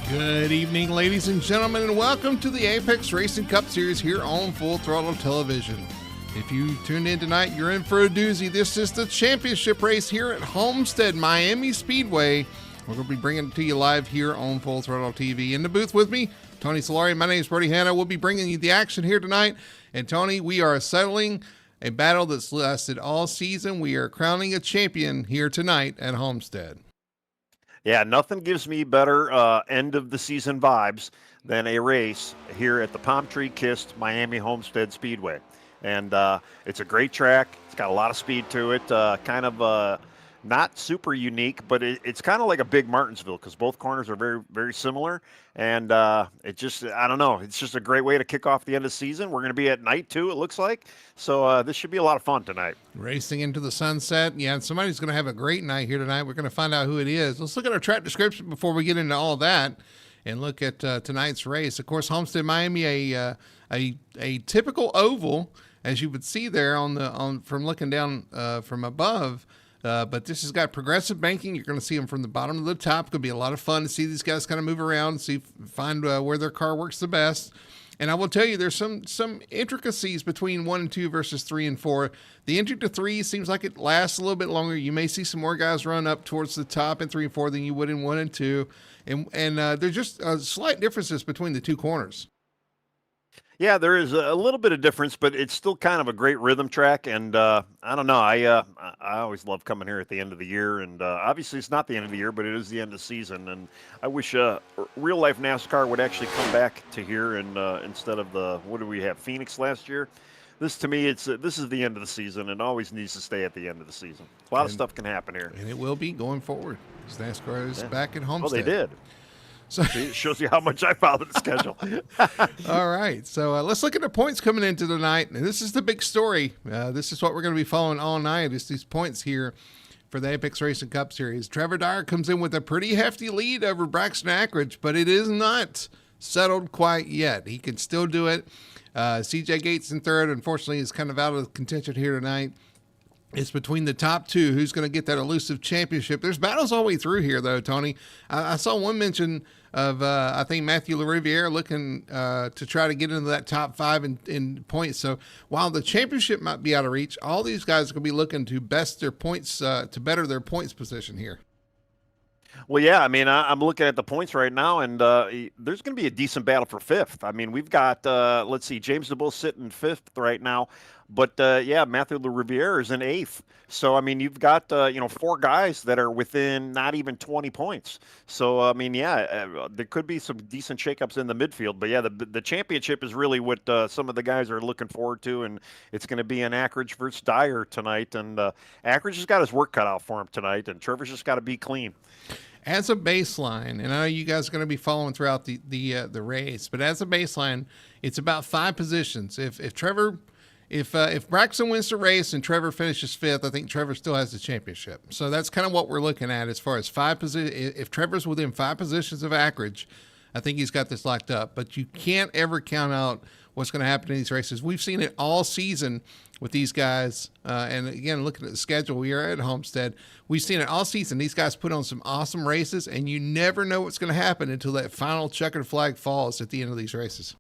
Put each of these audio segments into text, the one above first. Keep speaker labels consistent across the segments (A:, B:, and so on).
A: Good evening, ladies and gentlemen, and welcome to the Apex Racing Cup Series here on Full Throttle Television. If you tuned in tonight, you're in for a doozy. This is the championship race here at Homestead-Miami Speedway. We're going to be bringing it to you live here on Full Throttle TV. In the booth with me, Tony Solari. My name is Brody Hanna. We'll be bringing you the action here tonight. And Tony, we are settling a battle that's lasted all season. We are crowning a champion here tonight at Homestead.
B: Yeah, nothing gives me better end of the season vibes than a race here at the Palm Tree Kissed Miami Homestead Speedway. And it's a great track. It's got a lot of speed to it. Kind of not super unique, but it's kind of like a big Martinsville because both corners are very, very similar. And it just, I don't know, it's just a great way to kick off the end of the season. We're going to be at night too, it looks like. So this should be a lot of fun tonight.
A: Racing into the sunset. Yeah, somebody's going to have a great night here tonight. We're going to find out who it is. Let's look at our track description before we get into all that and look at tonight's race. Of course, Homestead-Miami, a typical oval, as you would see there from looking down from above. But this has got progressive banking. You're going to see them from the bottom to the top. It's going to be a lot of fun to see these guys kind of move around, find where their car works the best. And I will tell you, there's some intricacies between 1 and 2 versus 3 and 4. The entry to 3 seems like it lasts a little bit longer. You may see some more guys run up towards the top in 3 and 4 than you would in 1 and 2. And there's just slight differences between the two corners.
B: Yeah, there is a little bit of difference, but it's still kind of a great rhythm track. And I don't know, I always love coming here at the end of the year. And obviously it's not the end of the year, but it is the end of the season. And I wish real life NASCAR would actually come back to here and instead of what did we have, Phoenix last year? This to me, this is the end of the season and always needs to stay at the end of the season. A lot of stuff can happen here.
A: And it will be going forward. NASCAR is back at Homestead.
B: Oh, they did. So it shows you how much I follow the schedule.
A: All right. So let's look at the points coming into tonight. And this is the big story. This is what we're going to be following all night is these points here for the Apex Racing Cup Series. Trevor Dyer comes in with a pretty hefty lead over Braxton Ackridge, but it is not settled quite yet. He can still do it. CJ Gates in third, unfortunately, is kind of out of contention here tonight. It's between the top two. Who's going to get that elusive championship? There's battles all the way through here, though, Tony. I saw one mention of, I think, Matthew LaRiviere looking to try to get into that top 5 in points. So while the championship might be out of reach, all these guys are going to be looking to best their points, to better their points position here.
B: Well, yeah, I mean, I'm looking at the points right now, and there's going to be a decent battle for 5th. I mean, we've got, let's see, James DeBull sitting 5th right now. But, yeah, Matthew LaRiviere is in 8th. So, I mean, you've got, 4 guys that are within not even 20 points. So, I mean, yeah, there could be some decent shakeups in the midfield. But, yeah, the championship is really what some of the guys are looking forward to. And it's going to be an Ackridge versus Dyer tonight. And Ackridge has got his work cut out for him tonight. And Trevor's just got to be clean.
A: As a baseline, and I know you guys are going to be following throughout the race, but as a baseline, it's about 5 positions. If Braxton wins the race and Trevor finishes 5th, I think Trevor still has the championship. So that's kind of what we're looking at as far as 5 positions. If Trevor's within 5 positions of Ackridge, I think he's got this locked up. But you can't ever count out what's going to happen in these races. We've seen it all season with these guys. And again, looking at the schedule, we are at Homestead. We've seen it all season. These guys put on some awesome races, and you never know what's going to happen until that final checkered flag falls at the end of these races.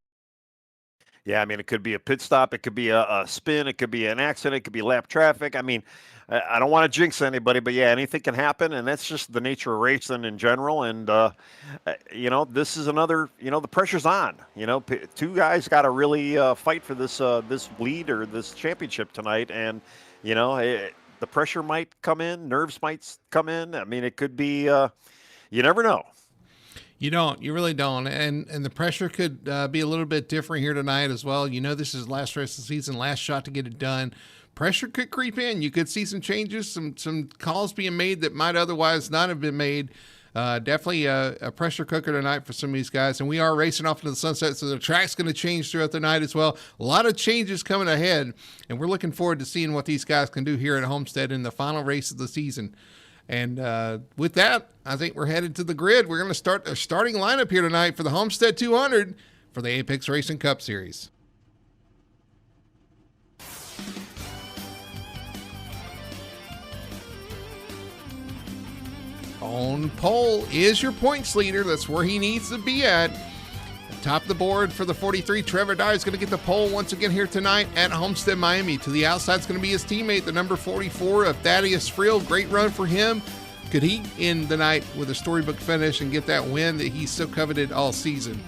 B: Yeah, I mean, it could be a pit stop. It could be a spin. It could be an accident. It could be lap traffic. I mean, I don't want to jinx anybody, but, yeah, anything can happen, and that's just the nature of racing in general. And, this is another, the pressure's on. 2 guys got to really fight for this lead or this championship tonight. And, the pressure might come in. Nerves might come in. I mean, it could be you never know.
A: You don't. You really don't. And the pressure could be a little bit different here tonight as well. This is last race of the season, last shot to get it done. Pressure could creep in. You could see some changes, some calls being made that might otherwise not have been made. Definitely a pressure cooker tonight for some of these guys. And we are racing off into the sunset, so the track's going to change throughout the night as well. A lot of changes coming ahead, and we're looking forward to seeing what these guys can do here at Homestead in the final race of the season. And with that, I think we're headed to the grid. We're going to start a starting lineup here tonight for the Homestead 200 for the Apex Racing Cup Series. On pole is your points leader. That's where he needs to be at. Top of the board for the 43, Trevor Dyer is going to get the pole once again here tonight at Homestead-Miami. To the outside is going to be his teammate, the number 44 of Thaddeus Friel. Great run for him. Could he end the night with a storybook finish and get that win that he's so coveted all season?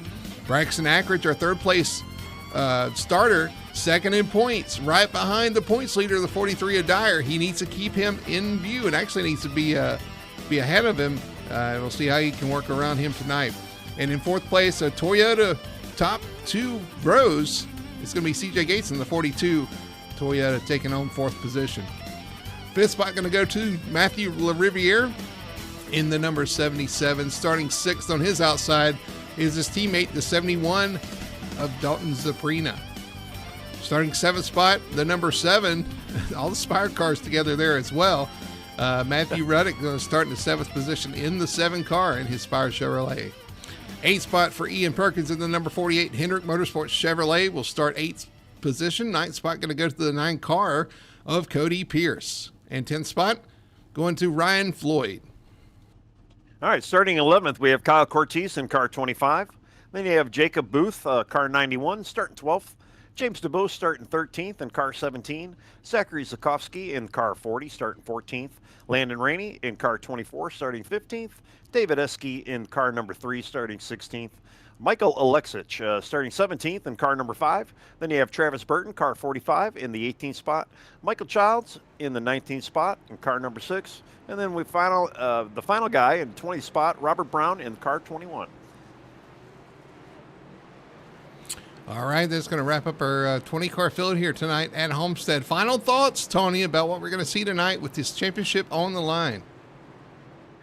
A: Braxton Ackridge, our third place starter, second in points, right behind the points leader, the 43 of Dyer. He needs to keep him in view and actually needs to be ahead of him. We'll see how he can work around him tonight. And in fourth place, a Toyota top two rows. It's going to be CJ Gates in the 42. Toyota taking home fourth position. Fifth spot going to go to Matthew LaRiviere in the number 77. Starting sixth on his outside is his teammate, the 71 of Dalton Zaprina. Starting seventh spot, the number 7. All the Spire cars together there as well. Matthew Ruddick going to start in the seventh position in the 7 car in his Spire Chevrolet. Eighth spot for Ian Perkins in the number 48 Hendrick Motorsports Chevrolet will start eighth position. Ninth spot going to go to the 9 car of Cody Pierce. And 10th spot going to Ryan Floyd.
B: All right, starting 11th, we have Kyle Cortese in car 25. Then you have Jacob Booth, car 91, starting 12th. James DeBose starting 13th in car 17. Zachary Zakowski in car 40, starting 14th. Landon Rainey in car 24, starting 15th. David Eske in car number 3, starting 16th. Michael Alexic starting 17th in car number 5. Then you have Travis Burton, car 45, in the 18th spot. Michael Childs in the 19th spot in car number 6. And then the final guy in 20th spot, Robert Brown in car 21.
A: All right, that's going to wrap up our 20-car field here tonight at Homestead. Final thoughts, Tony, about what we're going to see tonight with this championship on the line?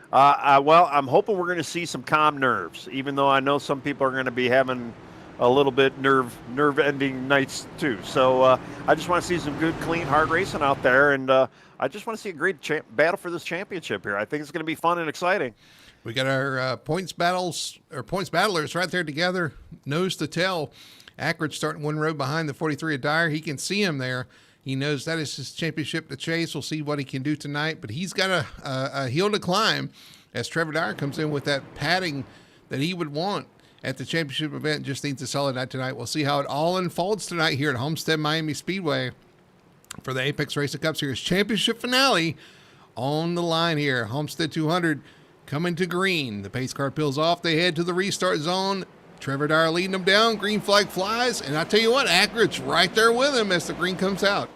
B: Well, I'm hoping we're going to see some calm nerves, even though I know some people are going to be having a little bit nerve-ending nights too. So I just want to see some good, clean, hard racing out there, and I just want to see a great battle for this championship here. I think it's going to be fun and exciting.
A: We got our points battlers right there together, nose to tail. Ackridge starting one row behind the 43 of Dyer. He can see him there. He knows that is his championship to chase. We'll see what he can do tonight, but he's got a hill to climb as Trevor Dyer comes in with that padding that he would want at the championship event. Just needs a solid night tonight. We'll see how it all unfolds tonight here at Homestead-Miami Speedway for the Apex Racing Cup Series championship finale on the line here. Homestead 200 coming to green. The pace car peels off. They head to the restart zone. Trevor Dyer leading them down. Green flag flies. And I tell you what, Ackridge right there with him as the green comes out.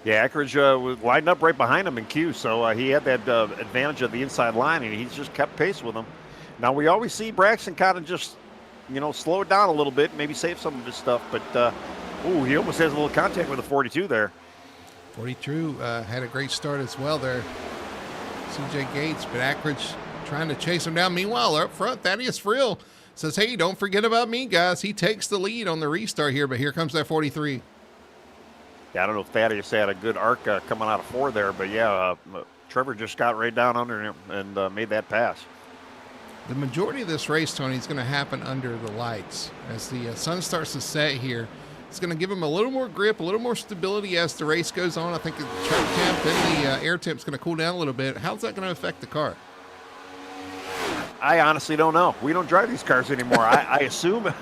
B: Yeah, Ackridge was lined up right behind him in queue, so he had that advantage of the inside line, and he's just kept pace with him. Now, we always see Braxton kind of just, slow it down a little bit, maybe save some of his stuff, but, he almost has a little contact with the 42 there.
A: 42 had a great start as well there. CJ Gates, but Ackridge trying to chase him down. Meanwhile, up front, Thaddeus Friel says, hey, don't forget about me, guys. He takes the lead on the restart here, but here comes that 43.
B: Yeah, I don't know if Thaddeus had a good arc coming out of 4 there, but yeah, Trevor just got right down under him and made that pass.
A: The majority of this race, Tony, is going to happen under the lights. As the sun starts to set here, it's going to give him a little more grip, a little more stability as the race goes on. I think the track temp and the air temp is going to cool down a little bit. How's that going to affect the car?
B: I honestly don't know. We don't drive these cars anymore. I assume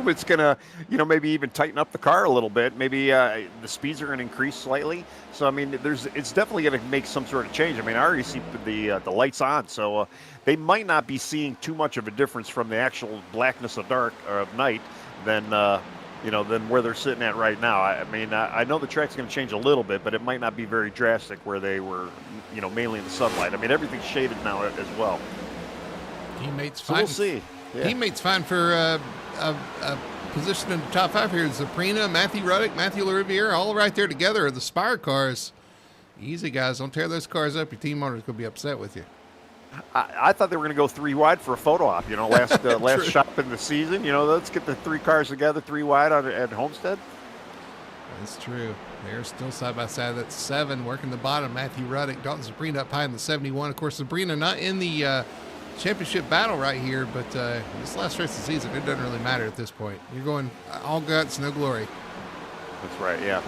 B: it's gonna, maybe even tighten up the car a little bit. Maybe the speeds are gonna increase slightly. So I mean, it's definitely gonna make some sort of change. I mean, I already see the lights on, so they might not be seeing too much of a difference from the actual blackness of dark or of night than than where they're sitting at right now. I mean, I know the track's gonna change a little bit, but it might not be very drastic where they were, mainly in the sunlight. I mean, everything's shaded now as well.
A: Teammates
B: so we'll see. Yeah.
A: Teammates fine for a position in the top 5 here. Zaprina, Matthew Ruddick, Matthew LaRiviere, all right there together. The Spire cars. Easy, guys. Don't tear those cars up. Your team owner's going to be upset with you.
B: I thought they were going to go 3 wide for a photo op. Last shop in the season. Let's get the 3 cars together 3 wide at Homestead.
A: That's true. They're still side by side. That's 7 working the bottom. Matthew Ruddick, Dalton Zaprina up high in the 71. Of course, Zaprina not in the championship battle right here, but this last race of the season, it doesn't really matter at this point. You're going all guts, no glory.
B: That's right, yeah.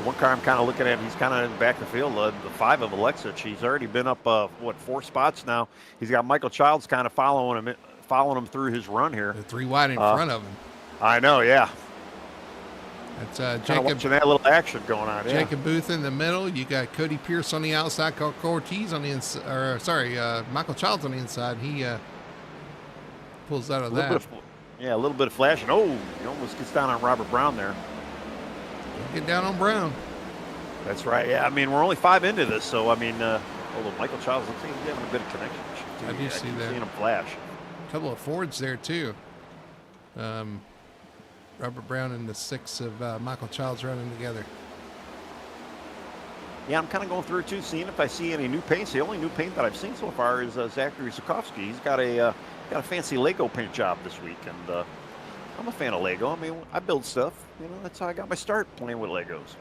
B: The one car I'm kind of looking at, he's kind of in the back of the field. The 5 of Alexich. He's already been up, 4 spots now. He's got Michael Childs kind of following him through his run here.
A: The 3 wide in front of him.
B: I know, yeah.
A: That's Jacob.
B: Watching that little action going on. Yeah.
A: Jacob Booth in the middle. You got Cody Pierce on the outside. Ortiz on the inside. Michael Childs on the inside. He pulls out of that.
B: A little bit of flashing. Oh, he almost gets down on Robert Brown there.
A: Get down on Brown.
B: That's right. Yeah, I mean, we're only 5 into this, so I mean, although Michael Childs looks like he's having a bit of connection.
A: I do see that.
B: Seeing him flash.
A: A couple of Fords there too. Robert Brown and the 6 of Michael Childs running together.
B: Yeah, I'm kind of going through too, seeing if I see any new paints. The only new paint that I've seen so far is Zachary Zukovsky. He's got a fancy Lego paint job this week, and I'm a fan of Lego. I mean, I build stuff. You know, that's how I got my start playing with Legos.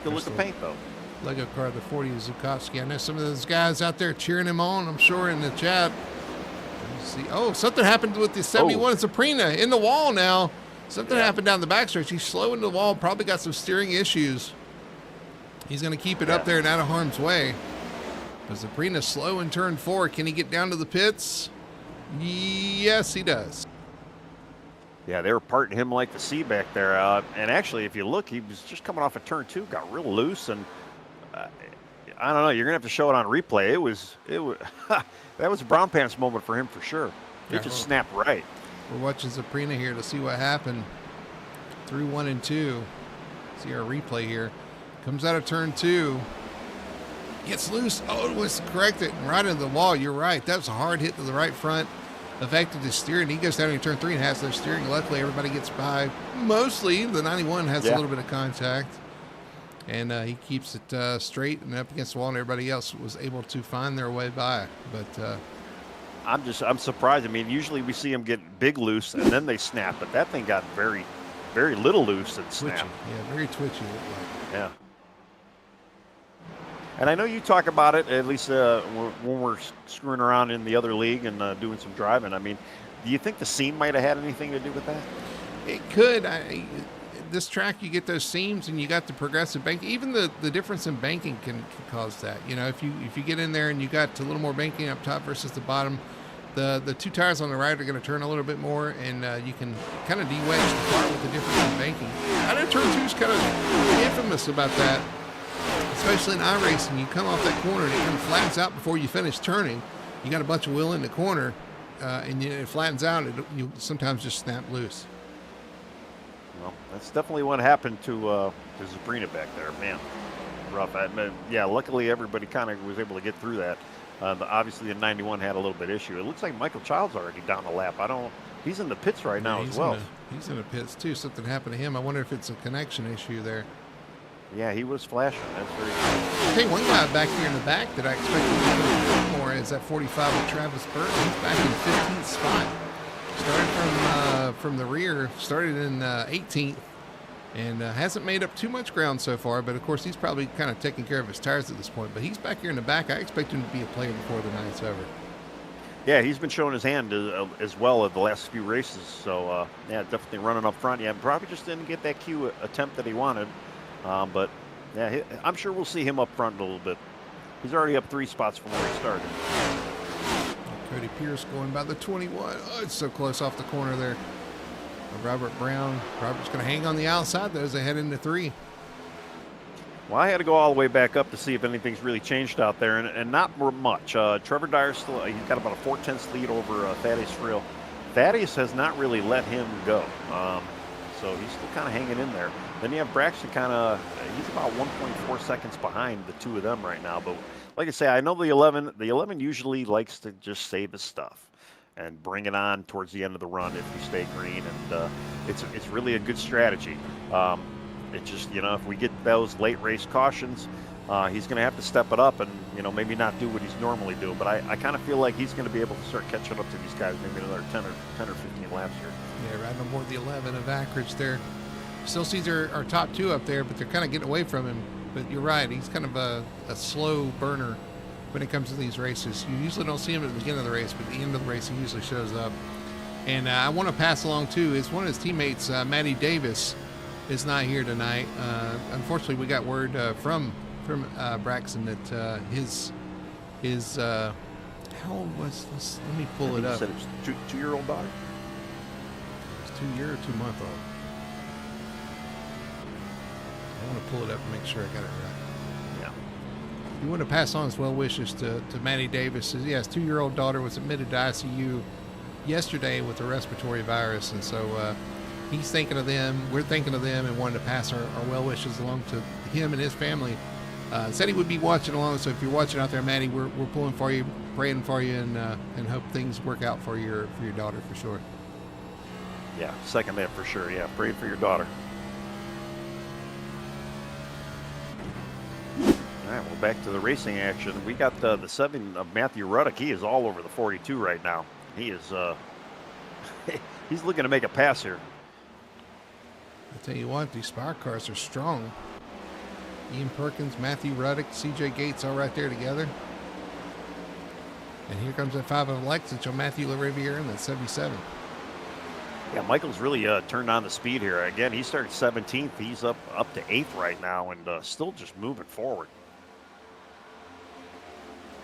B: Good look at paint though.
A: Lego car, the 40 of Zukovsky. I know some of those guys out there cheering him on, I'm sure, in the chat. See, something happened with the 71 Saprina in the wall now. Something happened down the backstretch. He's slow into the wall, probably got some steering issues. He's going to keep it up there and out of harm's way. But Saprina's slow in turn 4. Can he get down to the pits? Yes, he does.
B: Yeah, they were parting him like the sea back there. And actually, if you look, he was just coming off of turn 2, got real loose, and I don't know. You're gonna have to show it on replay. It was that was a brown pants moment for him for sure. It just snapped right.
A: We're watching Saprina here to see what happened through 1 and 2. See our replay here. Comes out of turn 2. Gets loose. Oh, it was corrected right into the wall. You're right. That was a hard hit to the right front. Affected his steering. He goes down in turn 3 and has their steering. Luckily, everybody gets by. Mostly, the 91 has a little bit of contact. And he keeps it straight and up against the wall, and everybody else was able to find their way by. But
B: I'm surprised. I mean, usually we see them get big loose and then they snap, but that thing got very, very little loose and snapped.
A: Yeah, very twitchy.
B: Yeah. And I know you talk about it, at least when we're screwing around in the other league and doing some driving. I mean, do you think the seam might have had anything to do with that?
A: It could. This track, you get those seams and you got the progressive banking. Even the difference in banking can cause that. You know, if you get in there and you got a little more banking up top versus the bottom, the 2 tires on the right are going to turn a little bit more, and you can kind of de-wedge the car with the difference in banking. I know turn 2 is kind of infamous about that, especially in iRacing. You come off that corner and it kind of flattens out before you finish turning. You got a bunch of wheel in the corner, and it flattens out. You sometimes just snap loose.
B: Well, that's definitely what happened to Sabrina back there. Man, rough. Luckily everybody kind of was able to get through that. Obviously the 91 had a little bit issue. It looks like Michael Childs already down the lap. He's in the pits right now as well.
A: He's in the pits too. Something happened to him. I wonder if it's a connection issue there.
B: Yeah, he was flashing. That's very
A: cool. Hey, one guy back here in the back that I expected to go more is that 45 with Travis Burton. He's back in 15th spot. Started from the rear, started in 18th, and hasn't made up too much ground so far. But of course, he's probably kind of taking care of his tires at this point. But he's back here in the back. I expect him to be a player before the night's over.
B: Yeah, he's been showing his hand as well at the last few races. So definitely running up front. Yeah, probably just didn't get that Q attempt that he wanted. But yeah, I'm sure we'll see him up front a little bit. He's already up 3 spots from where he started.
A: Cody Pierce going by the 21. Oh, it's so close off the corner there. Robert Brown. Robert's going to hang on the outside though as they head into 3.
B: Well, I had to go all the way back up to see if anything's really changed out there, and not much. Trevor Dyer still, he's got about a 4/10 lead over Thaddeus Friel. Thaddeus has not really let him go, so he's still kind of hanging in there. Then you have Braxton he's about 1.4 seconds behind the 2 of them right now. But like I say, I know the 11 usually likes to just save his stuff and bring it on towards the end of the run if you stay green, and it's really a good strategy. It's just, if we get those late race cautions, he's going to have to step it up and, maybe not do what he's normally doing. But I kind of feel like he's going to be able to start catching up to these guys maybe another 10 or 15 laps here.
A: Yeah, right on board the 11 of Ackridge there. Still sees our top 2 up there, but they're kind of getting away from him. But you're right, he's kind of a slow burner when it comes to these races. You usually don't see him at the beginning of the race, but at the end of the race he usually shows up. And I want to pass along too is one of his teammates, Matty Davis. is not here tonight. Unfortunately, we got word from Braxton that his how old was this? Let me pull it
B: You
A: up.
B: said it's two-year-old daughter.
A: It's 2 year or 2 month old. I want to pull it up and make sure I got it right.
B: Yeah.
A: You want to pass on his well wishes to Maddie Davis. His 2-year-old daughter was admitted to ICU yesterday with a respiratory virus, and so he's thinking of them. We're thinking of them and wanted to pass our well wishes along to him and his family. Said he would be watching along, so if you're watching out there, Maddie, we're pulling for you, praying for you, and hope things work out for your daughter for sure.
B: Yeah, second that for sure. Yeah, pray for your daughter. All right, well, back to the racing action. We got the 7 of Matthew Ruddock. He is all over the 42 right now. He is he's looking to make a pass here.
A: I tell you what, these Spire cars are strong. Ian Perkins, Matthew Ruddock, CJ Gates all right there together. And here comes that 5 of Lexington, Matthew LaRiviere in that 77.
B: Yeah, Michael's really turned on the speed here. Again, he started 17th. He's up to 8th right now, and still just moving forward.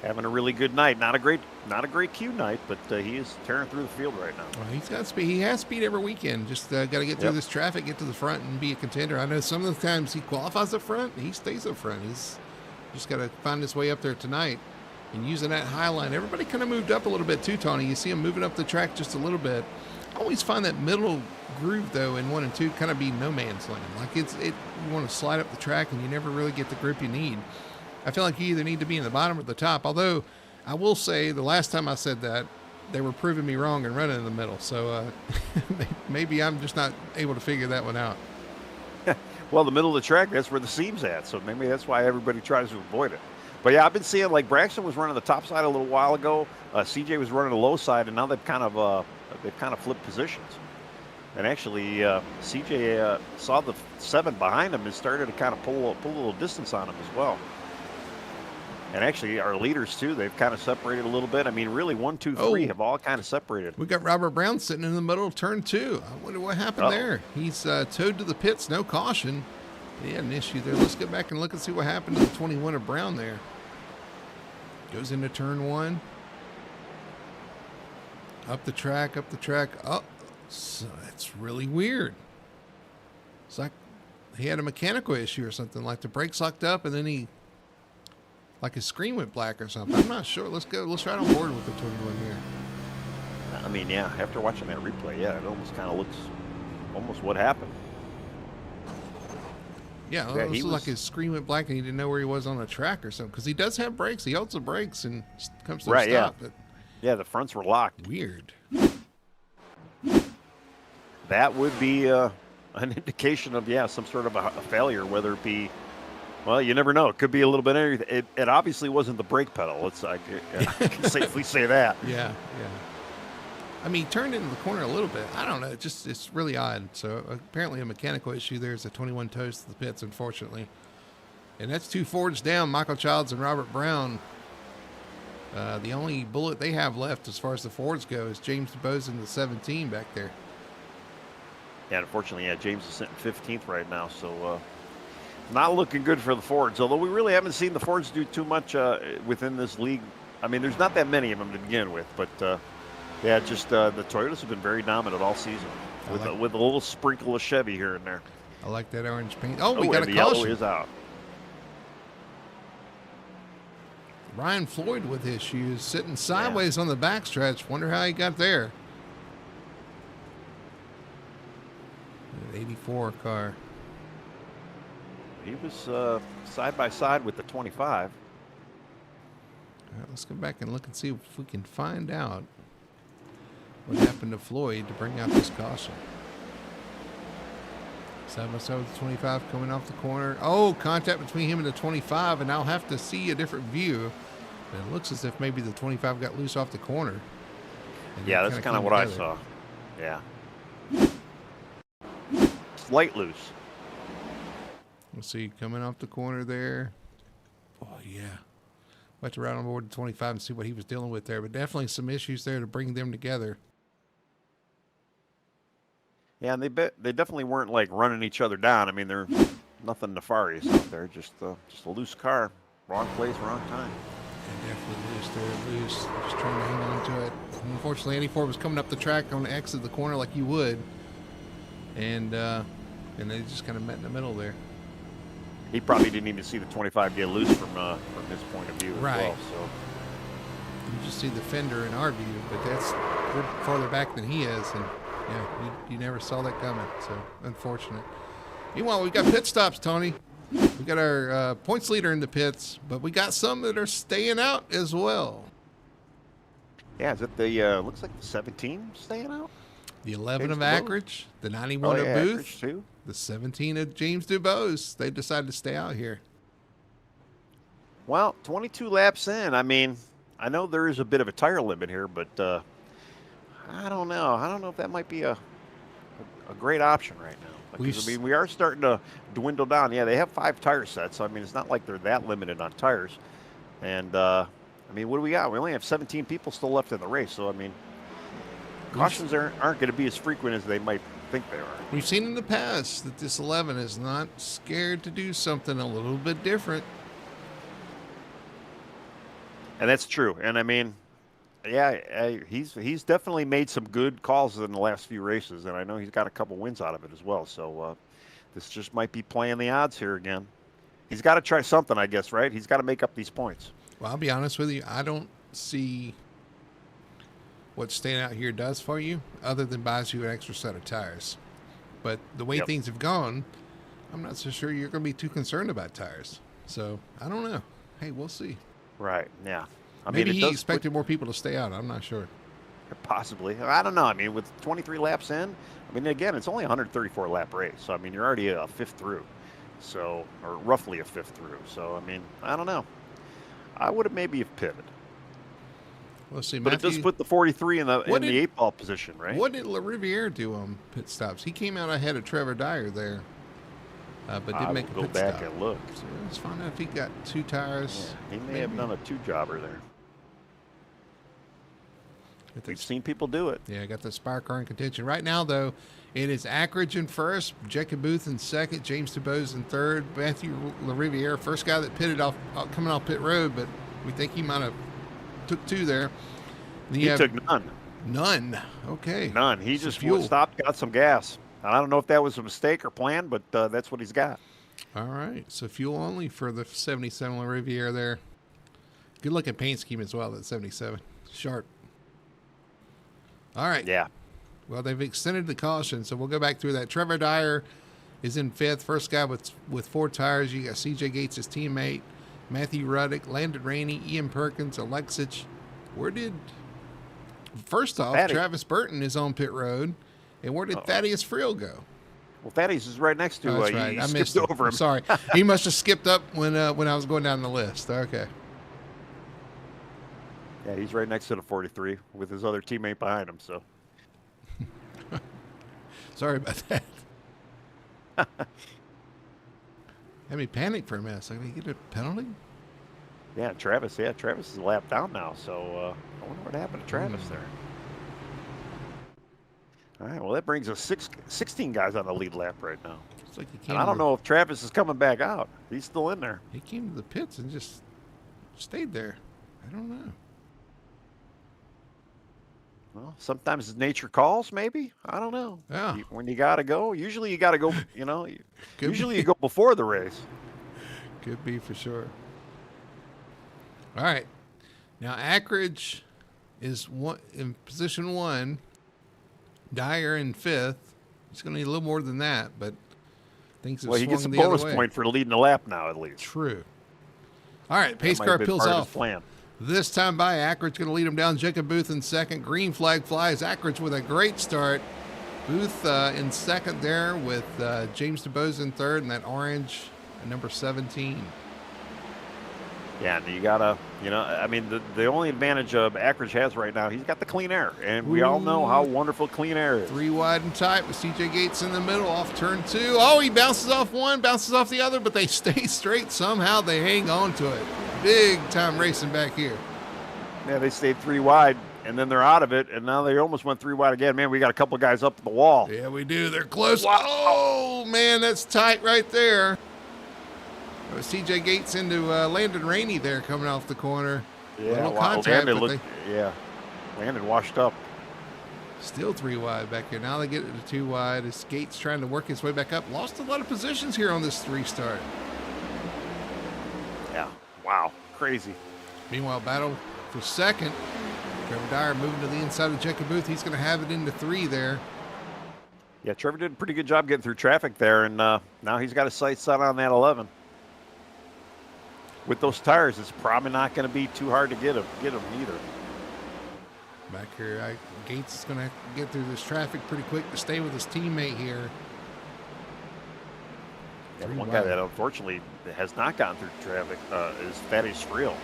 B: Having a really good night. Not a great Q night, but he is tearing through the field right now.
A: Well, he's got speed. He has speed every weekend. Just got to get through this traffic, get to the front, and be a contender. I know some of the times he qualifies up front, he stays up front. He's just got to find his way up there tonight. And using that high line, everybody kind of moved up a little bit too, Tony. You see him moving up the track just a little bit. I always find that middle groove, though, in 1 and 2 kind of be no man's land. Like you want to slide up the track, and you never really get the grip you need. I feel like you either need to be in the bottom or the top. Although I will say the last time I said that, they were proving me wrong and running in the middle. So maybe I'm just not able to figure that one out.
B: Well, the middle of the track, that's where the seam's at. So maybe that's why everybody tries to avoid it. But yeah, I've been seeing like Braxton was running the top side a little while ago. CJ was running the low side, and now they've kind of flipped positions. And actually, CJ saw the 7 behind him and started to kind of pull a little distance on him as well. And actually, our leaders, too, they've kind of separated a little bit. I mean, really, 1, 2, 3 have all kind of separated.
A: We got Robert Brown sitting in the middle of turn 2. I wonder what happened there. He's towed to the pits, no caution. He had an issue there. Let's get back and look and see what happened to the 21 of Brown there. Goes into turn 1. Up the track. Oh, so that's really weird. It's like he had a mechanical issue or something, like the brakes locked up and then like his screen went black or something. I'm not sure. Let's go. Let's ride on board with the 21 here.
B: I mean, yeah, after watching that replay, yeah, it almost kind of looks almost what happened.
A: Yeah, it was like his screen went black and he didn't know where he was on the track or something. Because he does have brakes. He holds the brakes and comes to a stop.
B: Yeah. Yeah, the fronts were locked.
A: Weird.
B: That would be an indication of, some sort of a failure, whether it be, well, you never know. It could be a little bit of anything. It obviously wasn't the brake pedal. I can safely say that.
A: Yeah. I mean, he turned into the corner a little bit. I don't know. It's really odd. So apparently a mechanical issue. There's a 21 toes to the pits, unfortunately. And that's 2 Fords down, Michael Childs and Robert Brown. The only bullet they have left as far as the Fords go is James DeBose in the 17 back there.
B: Yeah, unfortunately, James is sitting 15th right now. So not looking good for the Fords, although we really haven't seen the Fords do too much within this league. I mean, there's not that many of them to begin with, but the Toyotas have been very dominant all season with a little sprinkle of Chevy here and there.
A: I like that orange paint. Oh, we got a caution.
B: The yellow is out.
A: Ryan Floyd with his shoes sitting sideways on the backstretch. Wonder how he got there. An 84 car.
B: He was side by side with the 25.
A: All right, let's go back and look and see if we can find out what happened to Floyd to bring out this caution. Side by side with the 25 coming off the corner. Oh, contact between him and the 25, and I'll have to see a different view. And it looks as if maybe the 25 got loose off the corner.
B: Yeah, that's kind of what I saw. Yeah. Slight loose.
A: We'll see coming off the corner there. Oh, yeah. We'll have to ride on board the 25 and see what he was dealing with there. But definitely some issues there to bring them together.
B: Yeah, and they definitely weren't like running each other down. I mean, they're nothing nefarious out there. Just a loose car, wrong place, wrong time.
A: And definitely loose. They're loose. Just trying to hang on to it. Unfortunately, 84 was coming up the track on the exit of the corner like you would, and they just kind of met in the middle there.
B: He probably didn't even see the 25 get loose from his point of view as well. So
A: you just see the fender in our view, but we're farther back than he is, and yeah, you never saw that coming. So unfortunate. Meanwhile, we've got pit stops, Tony. We got our points leader in the pits, but we got some that are staying out as well.
B: Yeah, is it the looks like the 17 staying out?
A: The 11 of Ackridge, the 91 of Booth,
B: too.
A: The 17 of James DuBose. They decided to stay out here.
B: Well, 22 laps in. I mean, I know there is a bit of a tire limit here, but I don't know. I don't know if that might be a great option right now. Because, I mean, we are starting to dwindle down. Yeah, they have 5 tire sets. So, I mean, it's not like they're that limited on tires. And, I mean, what do we got? We only have 17 people still left in the race. So, I mean, cautions aren't going to be as frequent as they might think they are.
A: We've seen in the past that this 11 is not scared to do something a little bit different.
B: And that's true. And, I mean, yeah, he's definitely made some good calls in the last few races, and I know he's got a couple wins out of it as well. So this just might be playing the odds here again. He's got to try something, I guess, right? He's got to make up these points.
A: Well, I'll be honest with you. I don't see what staying out here does for you other than buys you an extra set of tires. But the way things have gone, I'm not so sure you're going to be too concerned about tires. So I don't know. Hey, we'll see.
B: Right, yeah.
A: Maybe he expected more people to stay out. I'm not sure.
B: Possibly. I don't know. I mean, with 23 laps in, I mean, again, it's only a 134 lap race. So, I mean, you're already a fifth through. So, or roughly a fifth through. So, I mean, I don't know. I would have maybe have pitted.
A: We'll see.
B: But
A: Matthew,
B: it does put the 43 in the 8-ball position, right?
A: What did LaRiviere do on pit stops? He came out ahead of Trevor Dyer there, but didn't make a pit stop.
B: Go back and look.
A: So let's find out if he got 2 tires.
B: Yeah, he may have done a 2-jobber there. We've seen people do it.
A: Yeah, got the Spire car in contention. Right now, though, it is Ackridge in first, Jacob Booth in second, James DuBose in third, Matthew LaRiviere, first guy that pitted off coming off pit road, but we think he might have took 2 there.
B: He took none.
A: None. Okay.
B: None. He just stopped, got some gas. I don't know if that was a mistake or plan, but that's what he's got.
A: All right. So fuel only for the 77 LaRiviere there. Good looking paint scheme as well, that 77. Sharp. All right.
B: Yeah.
A: Well, they've extended the caution, so we'll go back through that. Trevor Dyer is in 5th. First guy with 4 tires. You got C.J. Gates, his teammate, Matthew Ruddick, Landon Rainey, Ian Perkins, Alexich. First off, Travis Burton is on pit road. And where did Thaddeus Friel go?
B: Well, Thaddeus is right next to
A: that's right. I missed
B: over him.
A: Sorry. He must have skipped up when I was going down the list. Okay.
B: Yeah, he's right next to the 43 with his other teammate behind him. So,
A: sorry about that. Had me panic for a minute. So, did he get a penalty?
B: Yeah, Travis. Yeah, Travis is a lap down now. So, I wonder what happened to Travis there. All right. Well, that brings us 16 guys on the lead lap right now.
A: It's like
B: and I don't know if Travis is coming back out. He's still in there.
A: He came to the pits and just stayed there. I don't know.
B: Well, sometimes nature calls, maybe. I don't know.
A: Yeah.
B: When you got to go, usually you got to go, usually you go before the race.
A: Could be for sure. All right. Now, Ackridge is in position 1. Dyer in 5th. He's going to need a little more than that, but things have swung the other way.
B: Well, he gets a bonus point for leading the lap now, at least.
A: True. All right, pace car peels off. This time by Ackridge going to lead him down. Jacob Booth in second. Green flag flies. Ackridge with a great start. Booth in second there with James DuBose in third, and that orange number 17.
B: Yeah, and you got to, I mean, the only advantage Ackridge has right now, he's got the clean air. And we all know how wonderful clean air is.
A: 3 wide and tight with C.J. Gates in the middle off turn 2. Oh, he bounces off one, bounces off the other, but they stay straight. Somehow they hang on to it. Big time racing back here.
B: Yeah, they stayed 3 wide and then they're out of it, and now they almost went 3 wide again. Man, we got a couple guys up the wall.
A: Yeah, we do. They're close.
B: Wow.
A: Oh, man, that's tight right there. C.J. Gates into Landon Rainey there coming off the corner.
B: Yeah,
A: contact,
B: Landon washed up.
A: Still 3 wide back here. Now they get it to 2 wide. As Gates trying to work his way back up. Lost a lot of positions here on this restart.
B: Yeah, wow, crazy.
A: Meanwhile, battle for second. Trevor Dyer moving to the inside of Jacob Booth. He's going to have it into 3 there.
B: Yeah, Trevor did a pretty good job getting through traffic there, and now he's got his sights set on that 11. With those tires, it's probably not going to be too hard to get him either.
A: Back here, Gates is going to get through this traffic pretty quick to stay with his teammate here.
B: Yeah, one guy that unfortunately has not gotten through traffic is Thaddeus Friel.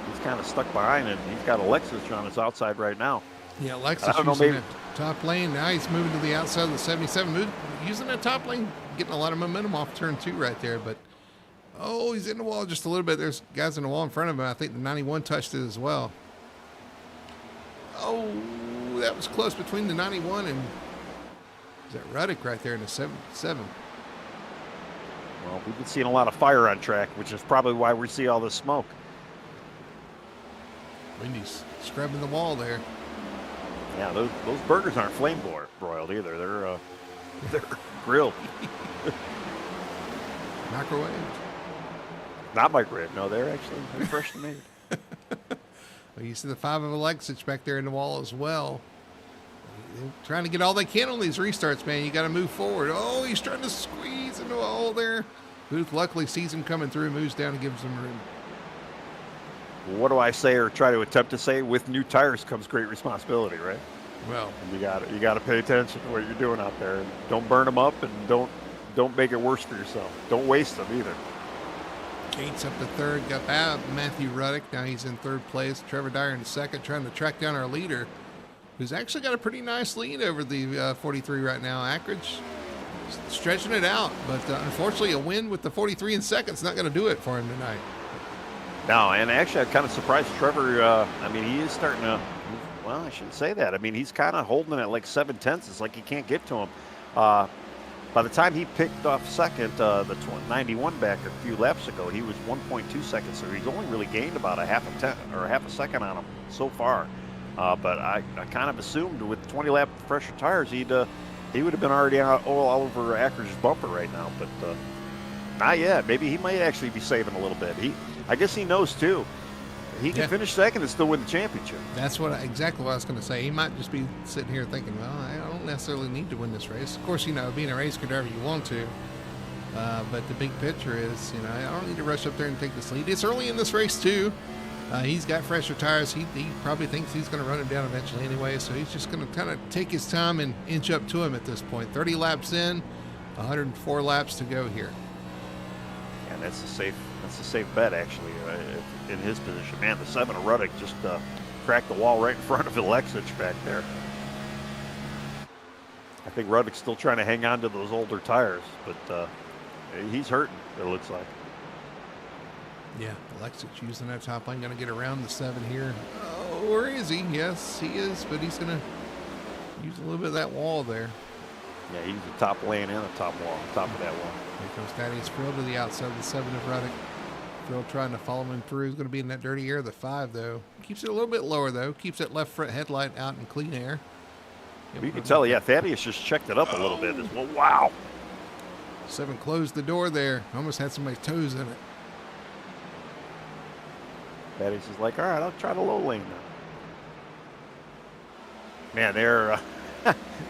B: He's kind of stuck behind, and he's got Alexis on his outside right now.
A: Yeah, Alexis using that top lane. Now he's moving to the outside of the 77. Using that top lane, getting a lot of momentum off turn 2 right there. But, oh, he's in the wall just a little bit. There's guys in the wall in front of him. I think the 91 touched it as well. Oh, that was close between the 91 and is that Ruddick right there in the 77.
B: Well, we've been seeing a lot of fire on track, which is probably why we see all this smoke.
A: Wendy's scrubbing the wall there.
B: Yeah, those burgers aren't flame broiled either. They're grilled.
A: Microwave?
B: Not microwave. No, they're freshly made.
A: Well, you see the 5 of Alexis back there in the wall as well. They're trying to get all they can on these restarts, man. You got to move forward. Oh, he's trying to squeeze into a hole there. Booth luckily sees him coming through, moves down and gives him room.
B: What do I say or try to attempt to say? With new tires comes great responsibility, right?
A: Well,
B: and you got to pay attention to what you're doing out there. Don't burn them up, and don't make it worse for yourself. Don't waste them either.
A: Gates up to 3rd, got Matthew Ruddick. Now he's in 3rd place. Trevor Dyer in 2nd, trying to track down our leader, who's actually got a pretty nice lead over the 43 right now. Ackridge stretching it out, but unfortunately a win with the 43 in 2nd is not going to do it for him tonight.
B: No, and actually I'm kind of surprised Trevor, I mean, he is starting to, well, I shouldn't say that. I mean, he's kind of holding it at like 7/10. It's like you can't get to him. By the time he picked off 2nd, the 91 back a few laps ago, he was 1.2 seconds. So he's only really gained about a half a second on him so far. But I kind of assumed with 20 lap fresher tires, he would have been already all over Ackridge's bumper right now. But not yet. Maybe he might actually be saving a little bit. I guess he knows too. He can finish 2nd and still win the championship.
A: That's exactly what I was going to say. He might just be sitting here thinking, well, I don't necessarily need to win this race. Of course, being a race car driver, you want to. But the big picture is, I don't need to rush up there and take this lead. It's early in this race, too. He's got fresher tires. He probably thinks he's going to run him down eventually anyway, so he's just going to kind of take his time and inch up to him at this point. 30 laps in, 104 laps to go here.
B: And that's a safe bet, actually, in his position. Man, the 7 of Ruddick just cracked the wall right in front of Alexis back there. I think Ruddick's still trying to hang on to those older tires, but he's hurting, it looks like.
A: Yeah, Alexis using that top lane, going to get around the 7 here. Oh, where is he? Yes, he is, but he's going to use a little bit of that wall there.
B: Yeah, he's the top lane and the top wall, top of that wall.
A: Here comes Thaddeus Friel to the outside of the 7 of Ruddick. Friel trying to follow him through. He's going to be in that dirty air of the 5, though. Keeps it a little bit lower, though. Keeps that left front headlight out in clean air.
B: You can tell, Thaddeus just checked it up a little bit. Well, wow.
A: 7 closed the door there. Almost had somebody's toes in it.
B: Thaddeus is like, all right, I'll try the low lane now. Man, they're,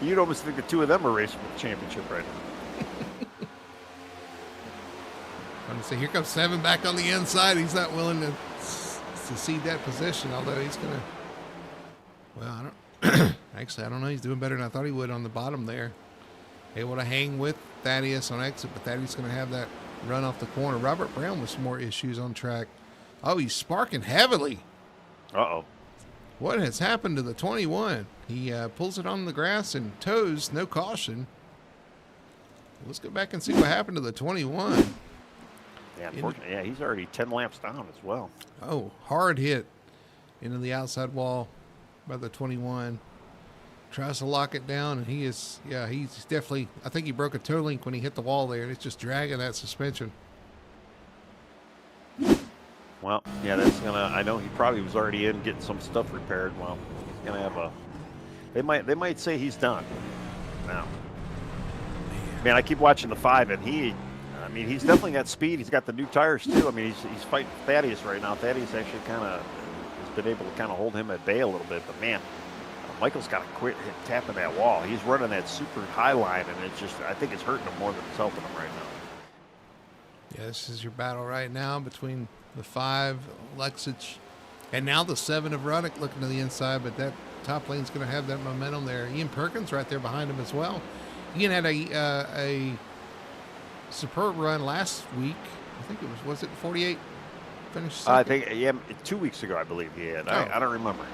B: you'd almost think the 2 of them are racing for the championship right now.
A: So here comes 7 back on the inside. He's not willing to cede that position, although he's going to, well, I don't know. He's doing better than I thought he would on the bottom there. Able to hang with Thaddeus on exit, but Thaddeus going to have that run off the corner. Robert Brown with some more issues on track. Oh, he's sparking heavily.
B: Uh-oh.
A: What has happened to the 21? He pulls it on the grass and toes, no caution. Let's go back and see what happened to the 21.
B: Yeah, unfortunately, he's already 10 laps down as well.
A: Oh, hard hit into the outside wall. by the 21. Tries to lock it down, and he's definitely, I think he broke a toe link when he hit the wall there, and it's just dragging that suspension.
B: Well, yeah, that's I know he probably was already in getting some stuff repaired. Well, he's gonna have they might say he's done now. Man, I keep watching the 5, and he's definitely got speed. He's got the new tires too. I mean, he's fighting Thaddeus right now. Thaddeus actually has been able to kind of hold him at bay a little bit, but man, Michael's got to quit tapping that wall. He's running that super high line, and I think it's hurting him more than it's helping him right now.
A: Yeah, this is your battle right now between the 5, Alexich, and now the 7 of Ruddock looking to the inside, but that top lane's going to have that momentum there. Ian Perkins right there behind him as well. Ian had a superb run last week. I think was it 48 finished second?
B: I think, yeah, 2 weeks ago, I believe he had.
A: Oh.
B: I don't remember.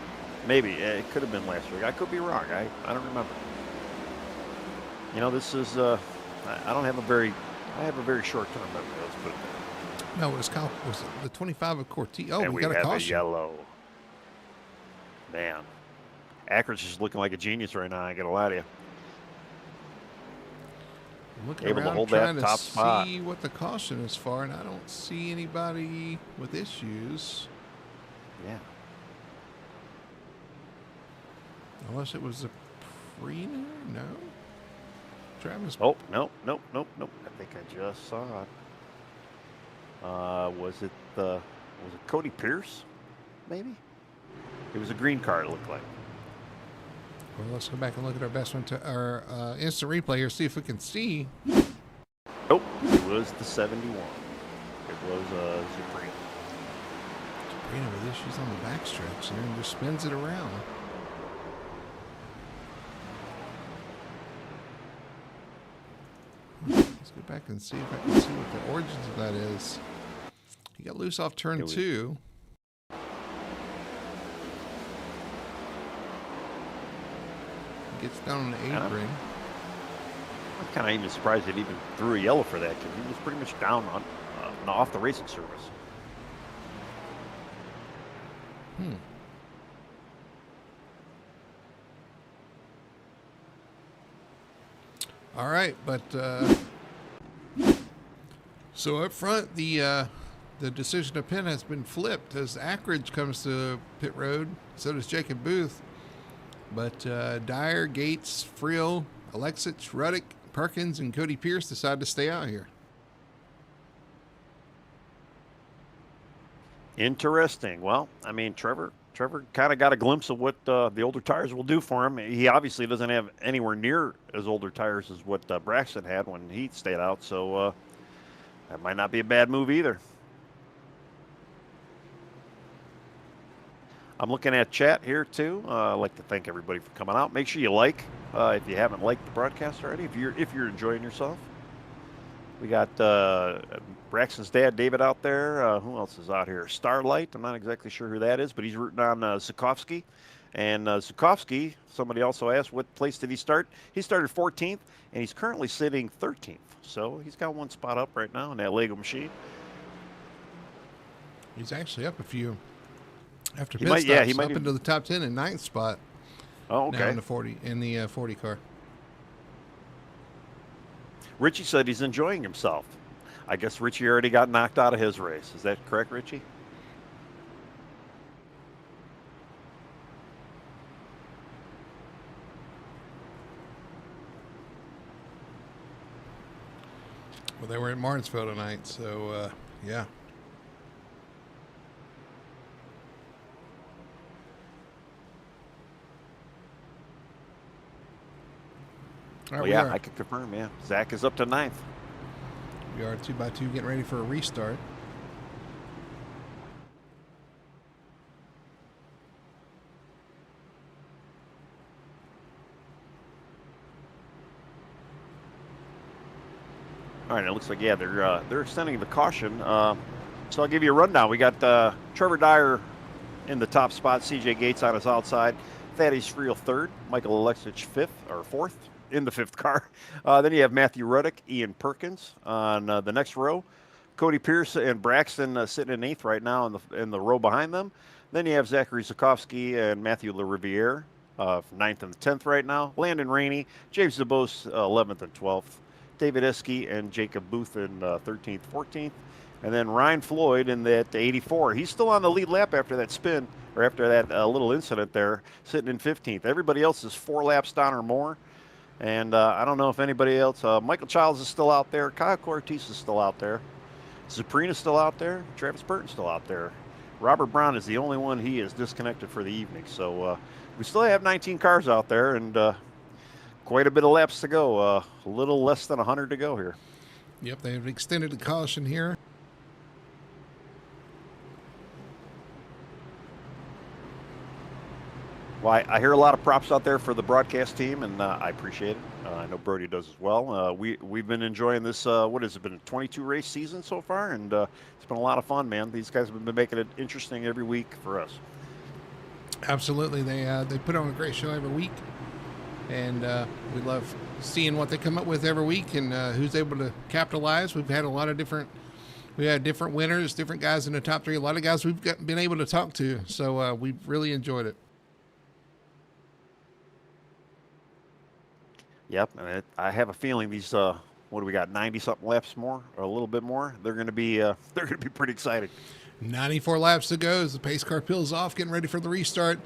B: Maybe. It could have been last week. I could be wrong. I don't remember. This is, I have a very short-term memory. Let's put it there.
A: No, was it the 25 of Corti? Oh,
B: and
A: we got a caution.
B: Yellow. Man. Akron's just looking like a genius right now, I ain't gonna lie to you.
A: I'm looking
B: able
A: around
B: to hold
A: trying
B: that
A: to
B: top spot.
A: see what the caution is for, and I don't see anybody with issues.
B: Yeah.
A: Unless it was a Prina? No. Travis.
B: Oh, no. I think I just saw it. Was it Cody Pierce? Maybe? It was a green car, it looked like.
A: Well, let's go back and look at our best one to our instant replay here, see if we can see.
B: Nope, it was the 71. It was Zuprina.
A: Zuprina with issues on the backstretch there and just spins it around. Let's go back and see if I can see what the origins of that is. He got loose off turn 2. Gets down on the apron.
B: I'm kind of even surprised it even threw a yellow for that, because he was pretty much down on off the racing service.
A: All right, but so up front, the decision to pin has been flipped as Ackridge comes to pit road. So does Jacob Booth. But Dyer, Gates, Friel, Alexich, Ruddock, Perkins, and Cody Pierce decide to stay out here.
B: Interesting. Well, I mean, Trevor kind of got a glimpse of what the older tires will do for him. He obviously doesn't have anywhere near as older tires as what Braxton had when he stayed out, so that might not be a bad move either. I'm looking at chat here too. I'd like to thank everybody for coming out. Make sure you like if you haven't liked the broadcast already. If you're enjoying yourself, we got Braxton's dad, David, out there. Who else is out here? Starlight. I'm not exactly sure who that is, but he's rooting on Zukovsky. And Zukovsky, somebody also asked, what place did he start? He started 14th, and he's currently sitting 13th. So he's got one spot up right now in that Lego machine.
A: He's actually up a few. After
B: he
A: pit
B: might,
A: stops,
B: he might
A: up into the top 10 and 9th spot.
B: Oh, okay.
A: Now in the 40 car.
B: Richie said he's enjoying himself. I guess Richie already got knocked out of his race. Is that correct, Richie?
A: Well, they were at Martinsville tonight, so yeah.
B: All right, I can confirm, yeah. Zach is up to 9th.
A: We are 2x2 getting ready for a restart.
B: All right, it looks like, yeah, they're extending the caution. So I'll give you a rundown. We got Trevor Dyer in the top spot, CJ Gates on his outside, Thaddeus Friel 3rd, Michael Alexich 5th or 4th in the 5th car. Then you have Matthew Ruddock, Ian Perkins on the next row. Cody Pierce and Braxton sitting in 8th right now in the row behind them. Then you have Zachary Zukovsky and Matthew LaRiviere from 9th and 10th right now. Landon Rainey, James DeBose 11th and 12th. David Eske and Jacob Booth in 13th, 14th. And then Ryan Floyd in that 84. He's still on the lead lap after that spin, or after that little incident there, sitting in 15th. Everybody else is 4 laps down or more. And I don't know if anybody else. Michael Childs is still out there. Kyle Cortez is still out there. Zaprina's still out there. Travis Burton's still out there. Robert Brown is the only one he is disconnected for the evening. So we still have 19 cars out there and quite a bit of laps to go. A little less than 100 to go here.
A: Yep, they've extended the caution here.
B: Well, I hear a lot of props out there for the broadcast team, and I appreciate it. I know Brody does as well. We've been enjoying this, what has it been, a 22 race season so far, and it's been a lot of fun, man. These guys have been making it interesting every week for us.
A: Absolutely. They put on a great show every week, and we love seeing what they come up with every week and who's able to capitalize. We've had a lot of different winners, different guys in the top 3, a lot of guys we've been able to talk to, so we've really enjoyed it.
B: Yep, and I have a feeling these what do we got, 90-something laps more, or a little bit more? They're going to be pretty exciting.
A: 94 laps to go as the pace car peels off, getting ready for the restart.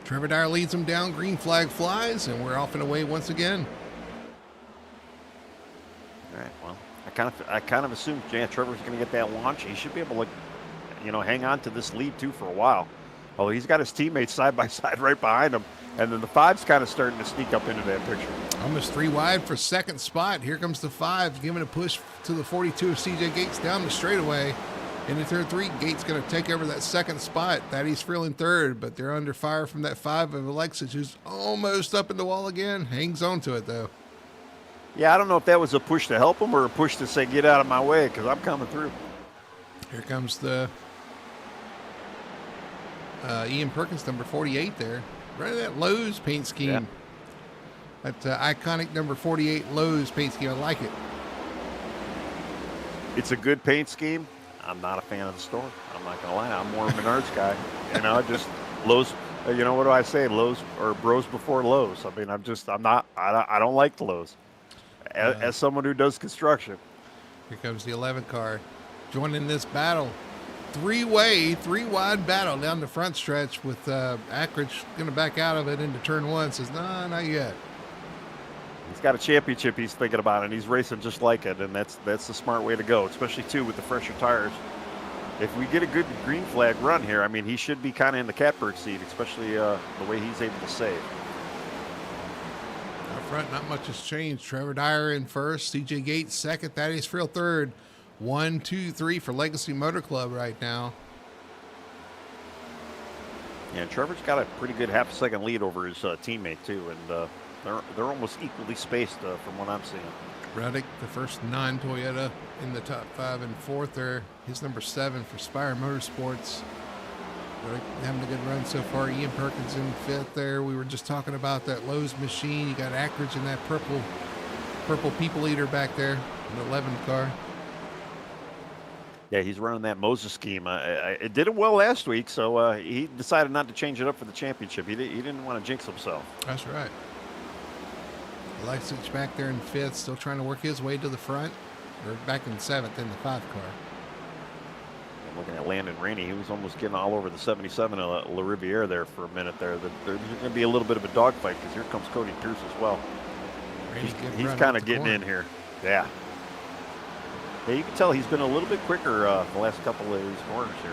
A: Trevor Dyer leads them down, green flag flies, and we're off and away once again.
B: All right, well, I kind of assumed Trevor's going to get that launch. He should be able to, hang on to this lead too for a while. Oh, he's got his teammates side by side right behind him. And then the 5's kind of starting to sneak up into that picture.
A: Almost 3 wide for second spot. Here comes the 5, giving a push to the 42 of CJ Gates down the straightaway. Into turn 3, Gates going to take over that second spot. Thaddeus Freeland third, but they're under fire from that 5 of Alexis, who's almost up in the wall again. Hangs on to it, though.
B: Yeah, I don't know if that was a push to help him or a push to say, get out of my way, because I'm coming through.
A: Here comes the Ian Perkins, number 48 there. Running that Lowe's paint scheme. Yeah. That iconic number 48 Lowe's paint scheme. I like it.
B: It's a good paint scheme. I'm not a fan of the store. I'm not going to lie. I'm more of a Menards guy. Just Lowe's. What do I say? Lowe's or bros before Lowe's. I mean, I don't like the Lowe's. As someone who does construction.
A: Here comes the 11 car joining this battle. 3-wide battle down the front stretch with Ackridge going to back out of it into turn 1. Says, no, not yet.
B: He's got a championship he's thinking about, and he's racing just like it, and that's the smart way to go, especially, too, with the fresher tires. If we get a good green flag run here, I mean, he should be kind of in the catbird seat, especially the way he's able to save.
A: Up front, not much has changed. Trevor Dyer in first, CJ Gates second, Thaddeus Friel third. 1, 2, 3 for Legacy Motor Club right now.
B: Yeah, Trevor's got a pretty good half-second lead over his teammate, too, and they're almost equally spaced from what I'm seeing.
A: Reddick, the first non-Toyota in the top 5 and 4th there. His number 7 for Spire Motorsports. Reddick having a good run so far. Ian Perkins in 5th there. We were just talking about that Lowe's machine. You got Ackridge in that purple people eater back there, the 11 car.
B: Yeah, he's running that Moses scheme. It did it well last week, so he decided not to change it up for the championship. He didn't want to jinx himself.
A: That's right. Alexich back there in 5th, still trying to work his way to the front. Or back in 7th in the 5 car.
B: I'm looking at Landon Rainey. He was almost getting all over the 77 of La Riviere there for a minute there. There's going to be a little bit of a dogfight because here comes Cody Pierce as well. He's kind of getting in here. Yeah. Yeah, you can tell he's been a little bit quicker the last couple of these corners here.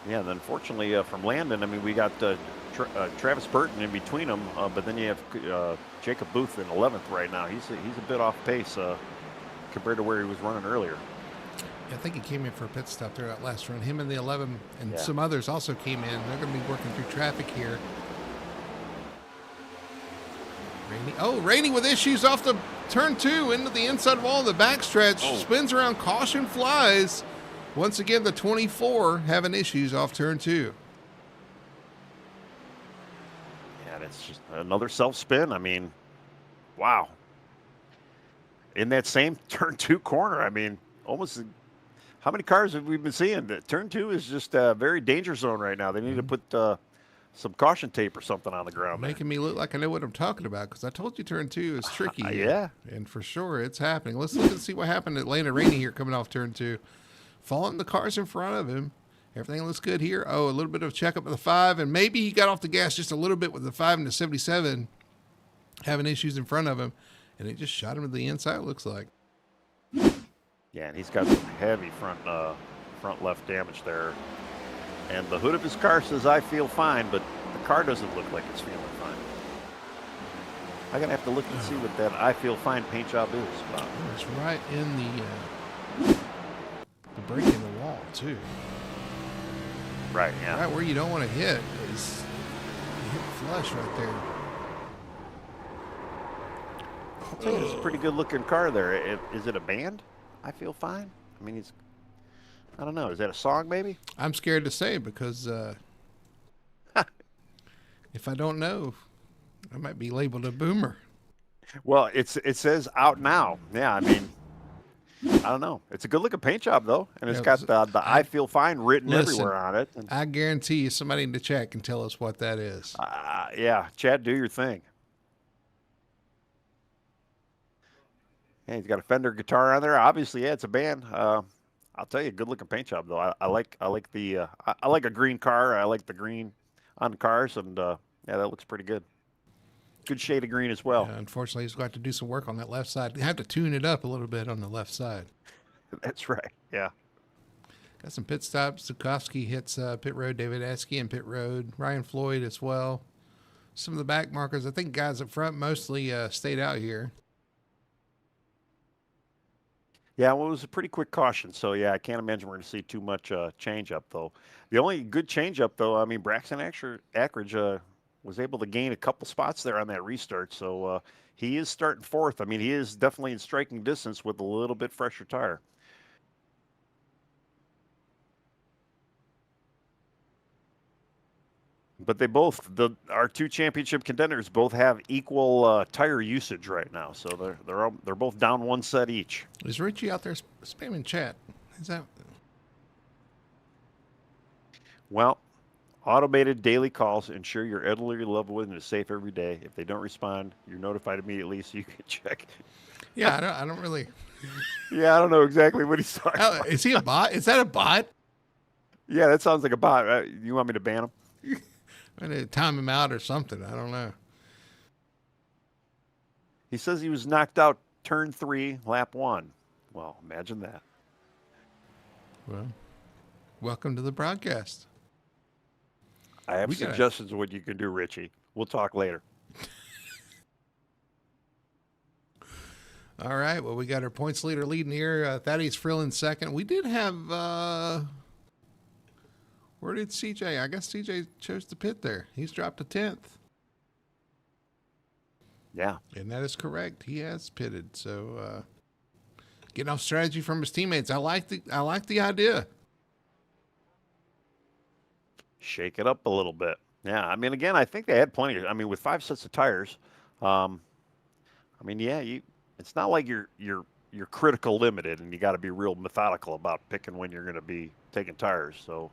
B: Yeah, and unfortunately from Landon, I mean, we got Travis Burton in between them, but then you have Jacob Booth in 11th right now. He's a bit off pace compared to where he was running earlier.
A: Yeah, I think he came in for a pit stop there that last run. Him and the 11 and some others also came in. They're going to be working through traffic here. Rainey with issues off the turn 2 into the inside wall of the backstretch. Spins around, caution flies. Once again, the 24 having issues off turn 2.
B: Yeah, that's just another self-spin. I mean, wow. in that same turn two corner. I mean, almost. How many cars have we been seeing? Turn two is just a very dangerous zone right now. They need to put some caution tape or something on the ground.
A: Making me look like I know what I'm talking about, because I told you turn two is tricky here.
B: Yeah.
A: And for sure it's happening. Let's look and see what happened at Atlanta Rainey here coming off turn two. Following the cars in front of him. Everything looks good here. Oh, a little bit of a checkup of the 5, and maybe he got off the gas just a little bit with the 5 and the 77 having issues in front of him, and it just shot him to the inside, looks like.
B: Yeah, and he's got some heavy front left damage there. And the hood of his car says, "I feel fine," but the car doesn't look like it's feeling fine. I'm going to have to look and see what that "I feel fine" paint job is about.
A: It's right in the break in the wall, too.
B: Right, yeah.
A: Right where you don't want to hit is you hit flush right there.
B: I'll tell you, it's a pretty good looking car there. Is it a band? "I feel fine"? I mean, I don't know. Is that a song, maybe?
A: I'm scared to say, because if I don't know, I might be labeled a boomer.
B: Well, it says "out now." Yeah, I mean, I don't know. It's a good looking paint job though, and it's got the "I feel fine" written everywhere on it. And,
A: I guarantee you, somebody in the chat can tell us what that is.
B: Yeah, Chad, do your thing. Yeah, he's got a Fender guitar on there. Obviously, yeah, it's a band. I'll tell you, good looking paint job though. I like a green car. I like the green on cars, and yeah, that looks pretty good. Good shade of green as well.
A: Yeah, unfortunately, he's got to do some work on that left side. You have to tune it up a little bit on the left side.
B: That's right. Yeah.
A: Got some pit stops. Zukowski hits pit road. David Esky in pit road. Ryan Floyd as well. Some of the back markers. I think guys up front mostly stayed out here.
B: Yeah, well, it was a pretty quick caution. So, yeah, I can't imagine we're going to see too much change up, though. The only good change up, though, I mean, Braxton Ackridge was able to gain a couple spots there on that restart. So, he is starting fourth. I mean, he is definitely in striking distance with a little bit fresher tire. But they both, our two championship contenders, both have equal tire usage right now. So they're both down one set each.
A: Is Richie out there spamming chat? Is that?
B: Well, automated daily calls ensure your elderly loved one is safe every day. If they don't respond, you're notified immediately so you can check.
A: Yeah, I don't really.
B: Yeah, I don't know exactly what he's talking about.
A: Is he a bot? Is that a bot?
B: Yeah, that sounds like a bot. You want me to ban him?
A: I need to time him out or something. I don't know.
B: He says he was knocked out turn 3, lap 1. Well, imagine that.
A: Well, welcome to the broadcast.
B: I have suggestions of what you can do, Richie. We'll talk later.
A: All right. Well, we got our points leader leading here. Thaddeus Frill in second. We did have... where did CJ? I guess CJ chose to pit there. He's dropped to 10th.
B: Yeah.
A: And that is correct. He has pitted. So getting off strategy from his teammates. I like the idea.
B: Shake it up a little bit. Yeah. I mean, again, I think they had plenty. I mean, with 5 sets of tires, I mean, yeah, it's not like you're critical limited and you got to be real methodical about picking when you're going to be taking tires. So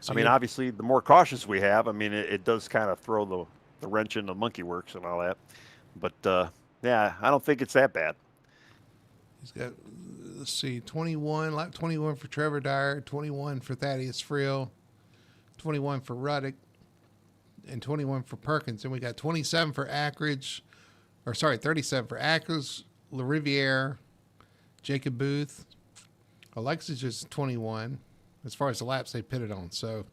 B: I mean, obviously, the more cautious we have, I mean, it does kind of throw the wrench in the monkey works and all that. But, yeah, I don't think it's that bad.
A: He's got, let's see, 21, lap 21 for Trevor Dyer, 21 for Thaddeus Frill, 21 for Ruddick, and 21 for Perkins. And we got 27 for Ackridge, 37 for Ackridge, LaRiviere, Jacob Booth. Alexis just 21. As far as the laps they pitted on. So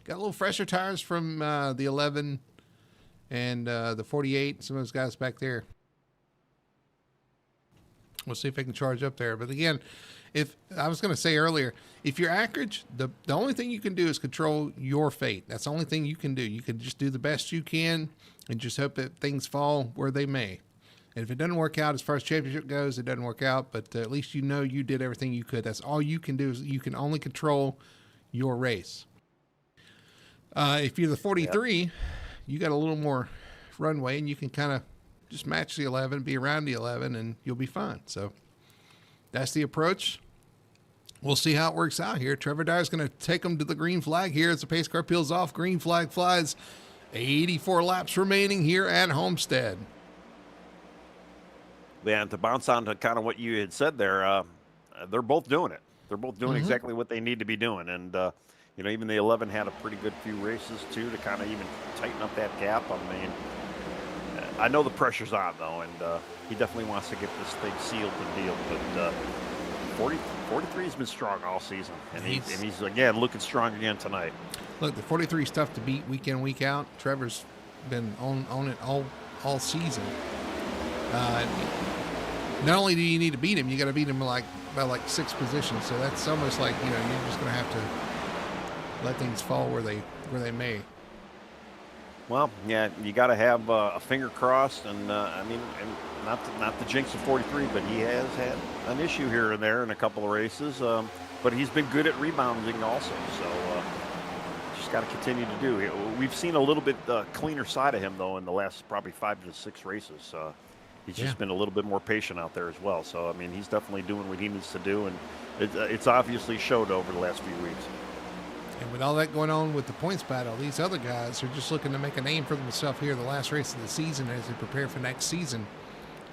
A: got a little fresher tires from the 11 and the 48. Some of those guys back there. We'll see if they can charge up there. But again, if I was going to say earlier, if you're Ackridge, the only thing you can do is control your fate. That's the only thing you can do. You can just do the best you can and just hope that things fall where they may. And if it doesn't work out as far as championship goes, it doesn't work out. But at least you know you did everything you could. That's all you can do is you can only control your race. If you're the 43, you got a little more runway, and you can kind of just match the 11, be around the 11, and you'll be fine. So that's the approach. We'll see how it works out here. Trevor Dyer's going to take him to the green flag here as the pace car peels off. Green flag flies. 84 laps remaining here at Homestead.
B: Yeah, and to bounce on to kind of what you had said there, they're both doing it. They're both doing exactly what they need to be doing. And, even the 11 had a pretty good few races, too, to kind of even tighten up that gap. I mean, I know the pressure's on, though, and he definitely wants to get this thing sealed and deal. But 43 has been strong all season, and he's again looking strong again tonight.
A: Look, the 43 is tough to beat week in, week out. Trevor's been on it all season. Not only do you need to beat him, you got to beat him by 6 positions. So that's almost like you're just going to have to let things fall where they may.
B: Well, yeah, you got to have a finger crossed, and not the jinx of 43, but he has had an issue here and there in a couple of races. But he's been good at rebounding also, so just got to continue to do. We've seen a little bit cleaner side of him though in the last probably 5 to 6 races. He's just been a little bit more patient out there as well. So I mean, he's definitely doing what he needs to do, and it's obviously showed over the last few weeks.
A: And with all that going on with the points battle, these other guys are just looking to make a name for themselves here the last race of the season as they prepare for next season.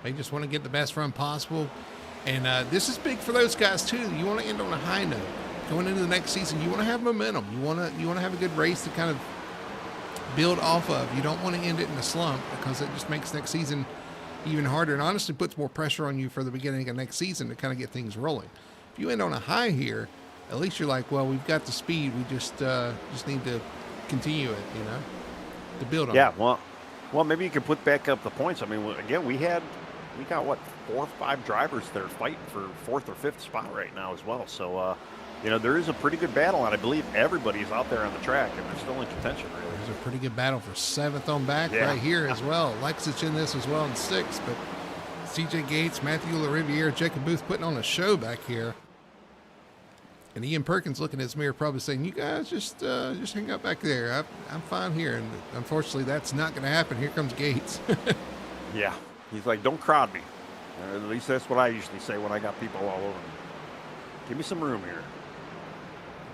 A: They just want to get the best run possible. And this is big for those guys, too. You want to end on a high note. Going into the next season, you want to have momentum. You want to have a good race to kind of build off of. You don't want to end it in a slump because it just makes next season even harder and honestly puts more pressure on you for the beginning of next season to kind of get things rolling. If you end on a high here, at least you're like, well, we've got the speed. We just need to continue it, to build on it.
B: Yeah, well, maybe you can put back up the points. I mean, again, we got, 4 or 5 drivers that are fighting for 4th or 5th spot right now as well. So, there is a pretty good battle, and I believe everybody's out there on the track, and they're still in contention, really.
A: There's a pretty good battle for 7th on back right here as well. Lexich in this as well in 6th, but CJ Gates, Matthew LaRiviere, Jacob Booth putting on a show back here. And Ian Perkins looking at his mirror probably saying, you guys just hang out back there. I'm fine here. And unfortunately, that's not going to happen. Here comes Gates.
B: Yeah. He's like, don't crowd me. At least that's what I usually say when I got people all over me. Give me some room here.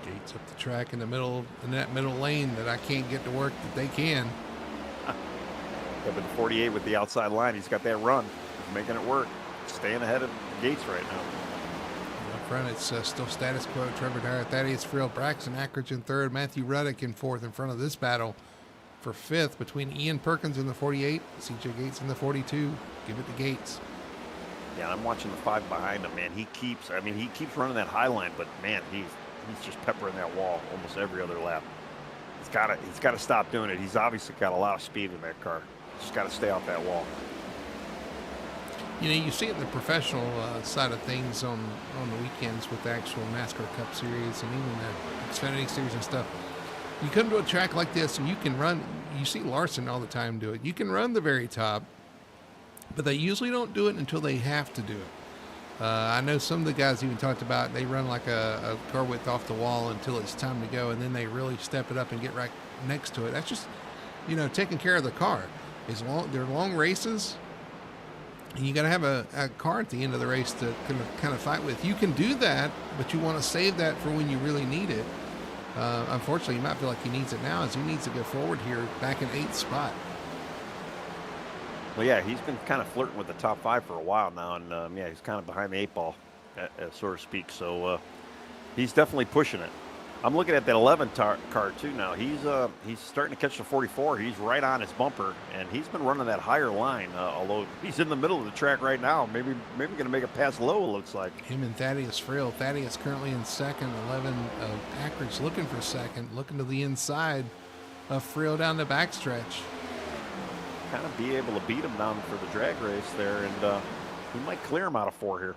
A: Gates up the track in that middle lane that I can't get to work that they can.
B: Yeah, but the 48 with the outside line, he's got that run. He's making it work. Staying ahead of Gates right now.
A: Up front, it's still status quo. Trevor Dyer, Thaddeus Friel, Braxton Ackridge in 3rd, Matthew Ruddick in 4th in front of this battle for 5th between Ian Perkins in the 48, CJ Gates in the 42. Give it to Gates.
B: Yeah, I'm watching the 5 behind him, man. He keeps running that high line, but man, he's just peppering that wall almost every other lap. He's got to stop doing it. He's obviously got a lot of speed in that car. Just got to stay off that wall.
A: You see it in the professional side of things on the weekends with the actual NASCAR Cup Series and even the Xfinity Series and stuff. You come to a track like this and you can run. You see Larson all the time do it. You can run the very top, but they usually don't do it until they have to do it. I know some of the guys even talked about they run like a car width off the wall until it's time to go, and then they really step it up and get right next to it. That's just, taking care of the car. They're long races. And you got to have a car at the end of the race to kind of fight with. You can do that, but you want to save that for when you really need it. Unfortunately, you might feel like he needs it now as he needs to go forward here back in 8th spot.
B: Well, yeah, he's been kind of flirting with the top 5 for a while now, and he's kind of behind the 8 ball, so to speak. So he's definitely pushing it. I'm looking at that 11 car too now. He's starting to catch the 44. He's right on his bumper, and he's been running that higher line. Although he's in the middle of the track right now, maybe going to make a pass low. It looks like
A: him and Thaddeus Friel. Thaddeus currently in 2nd. 11 Ackridge looking for 2nd, looking to the inside of Friel down the backstretch.
B: Kind of be able to beat him down for the drag race there, and he might clear him out of 4 here.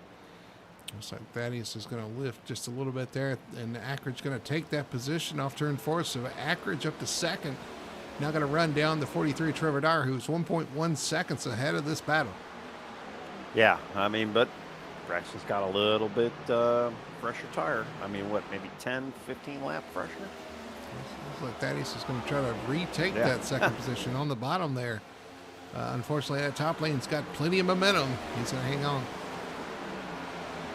A: Looks like Thaddeus is going to lift just a little bit there, and Ackridge going to take that position off turn 4. So Ackridge up to 2nd. Now going to run down the 43 Trevor Dyer, who's 1.1 seconds ahead of this battle.
B: Yeah, but Braxton's got a little bit fresher tire. Maybe 10, 15 lap fresher?
A: Looks like Thaddeus is going to try to retake that 2nd position on the bottom there. Unfortunately, that top lane's got plenty of momentum. He's going to hang on.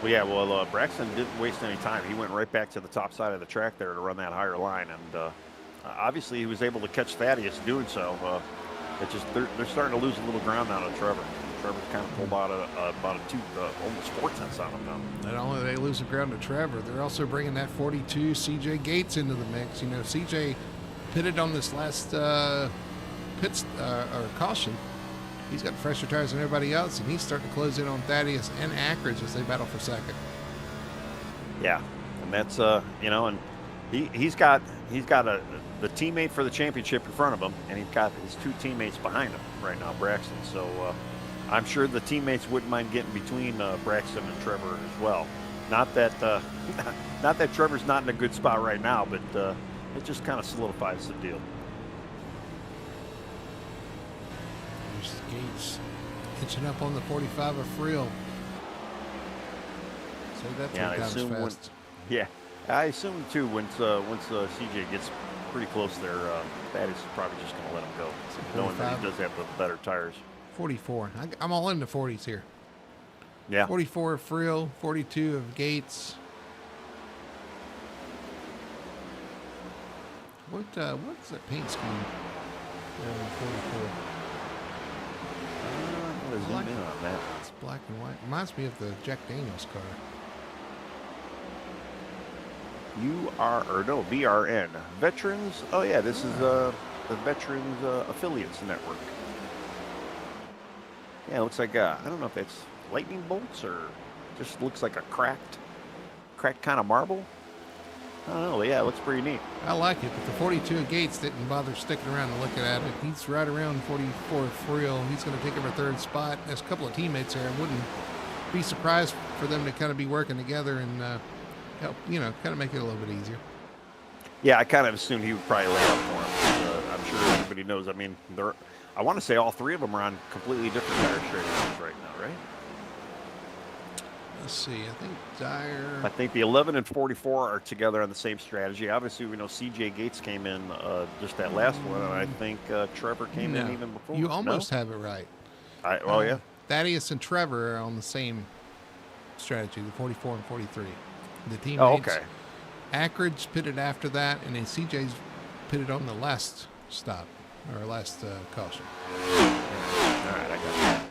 B: Well, yeah, Braxton didn't waste any time. He went right back to the top side of the track there to run that higher line, and obviously he was able to catch Thaddeus doing so. They're starting to lose a little ground now to Trevor. Trevor's kind of pulled about almost 4 tenths on him now.
A: Not only are they losing ground to Trevor, they're also bringing that 42 CJ Gates into the mix. You know, CJ pitted on this last caution. He's got fresher tires than everybody else, and he's starting to close in on Thaddeus and Ackridge as they battle for second.
B: Yeah, and that's and he's got the teammate for the championship in front of him, and he's got his 2 teammates behind him right now, Braxton. So I'm sure the teammates wouldn't mind getting between Braxton and Trevor as well. Not that Trevor's not in a good spot right now, but it just kind of solidifies the deal.
A: There's Gates hitching up on the 45 of Friel. So that's
B: I assume
A: fast.
B: I assume too once CJ gets pretty close there, Thaddeus is probably just going to let him go, knowing that he does have the better tires.
A: 44. I'm all in the 40s here.
B: Yeah.
A: 44 of Friel, 42 of Gates. What's that paint scheme? 44.
B: Zoom in on that.
A: It's black and white. Reminds me of the Jack Daniels car.
B: VRN. Veterans. Oh yeah, this is the Veterans Affiliates Network. Yeah, it looks like I don't know if it's lightning bolts or just looks like a cracked kind of marble. I don't know. Yeah, it looks pretty neat.
A: I like it, but the 42 of Gates didn't bother sticking around and looking at it. He's right around 44 for real. He's going to take over 3rd spot. There's a couple of teammates there. I wouldn't be surprised for them to kind of be working together and help, kind of make it a little bit easier.
B: Yeah, I kind of assumed he would probably lay up for him. I'm sure everybody knows. I mean, I want to say all 3 of them are on completely different tire strategies right now, right?
A: Let's see. I think
B: the 11 and 44 are together on the same strategy. Obviously, we know CJ Gates came in just that last one, and I think Trevor came in even before.
A: You almost have it right.
B: Yeah.
A: Thaddeus and Trevor are on the same strategy, the 44 and 43. The teammates.
B: Oh, okay.
A: Ackridge pitted after that, and then CJ's pitted on the last stop, or last caution.
B: All right, I got that.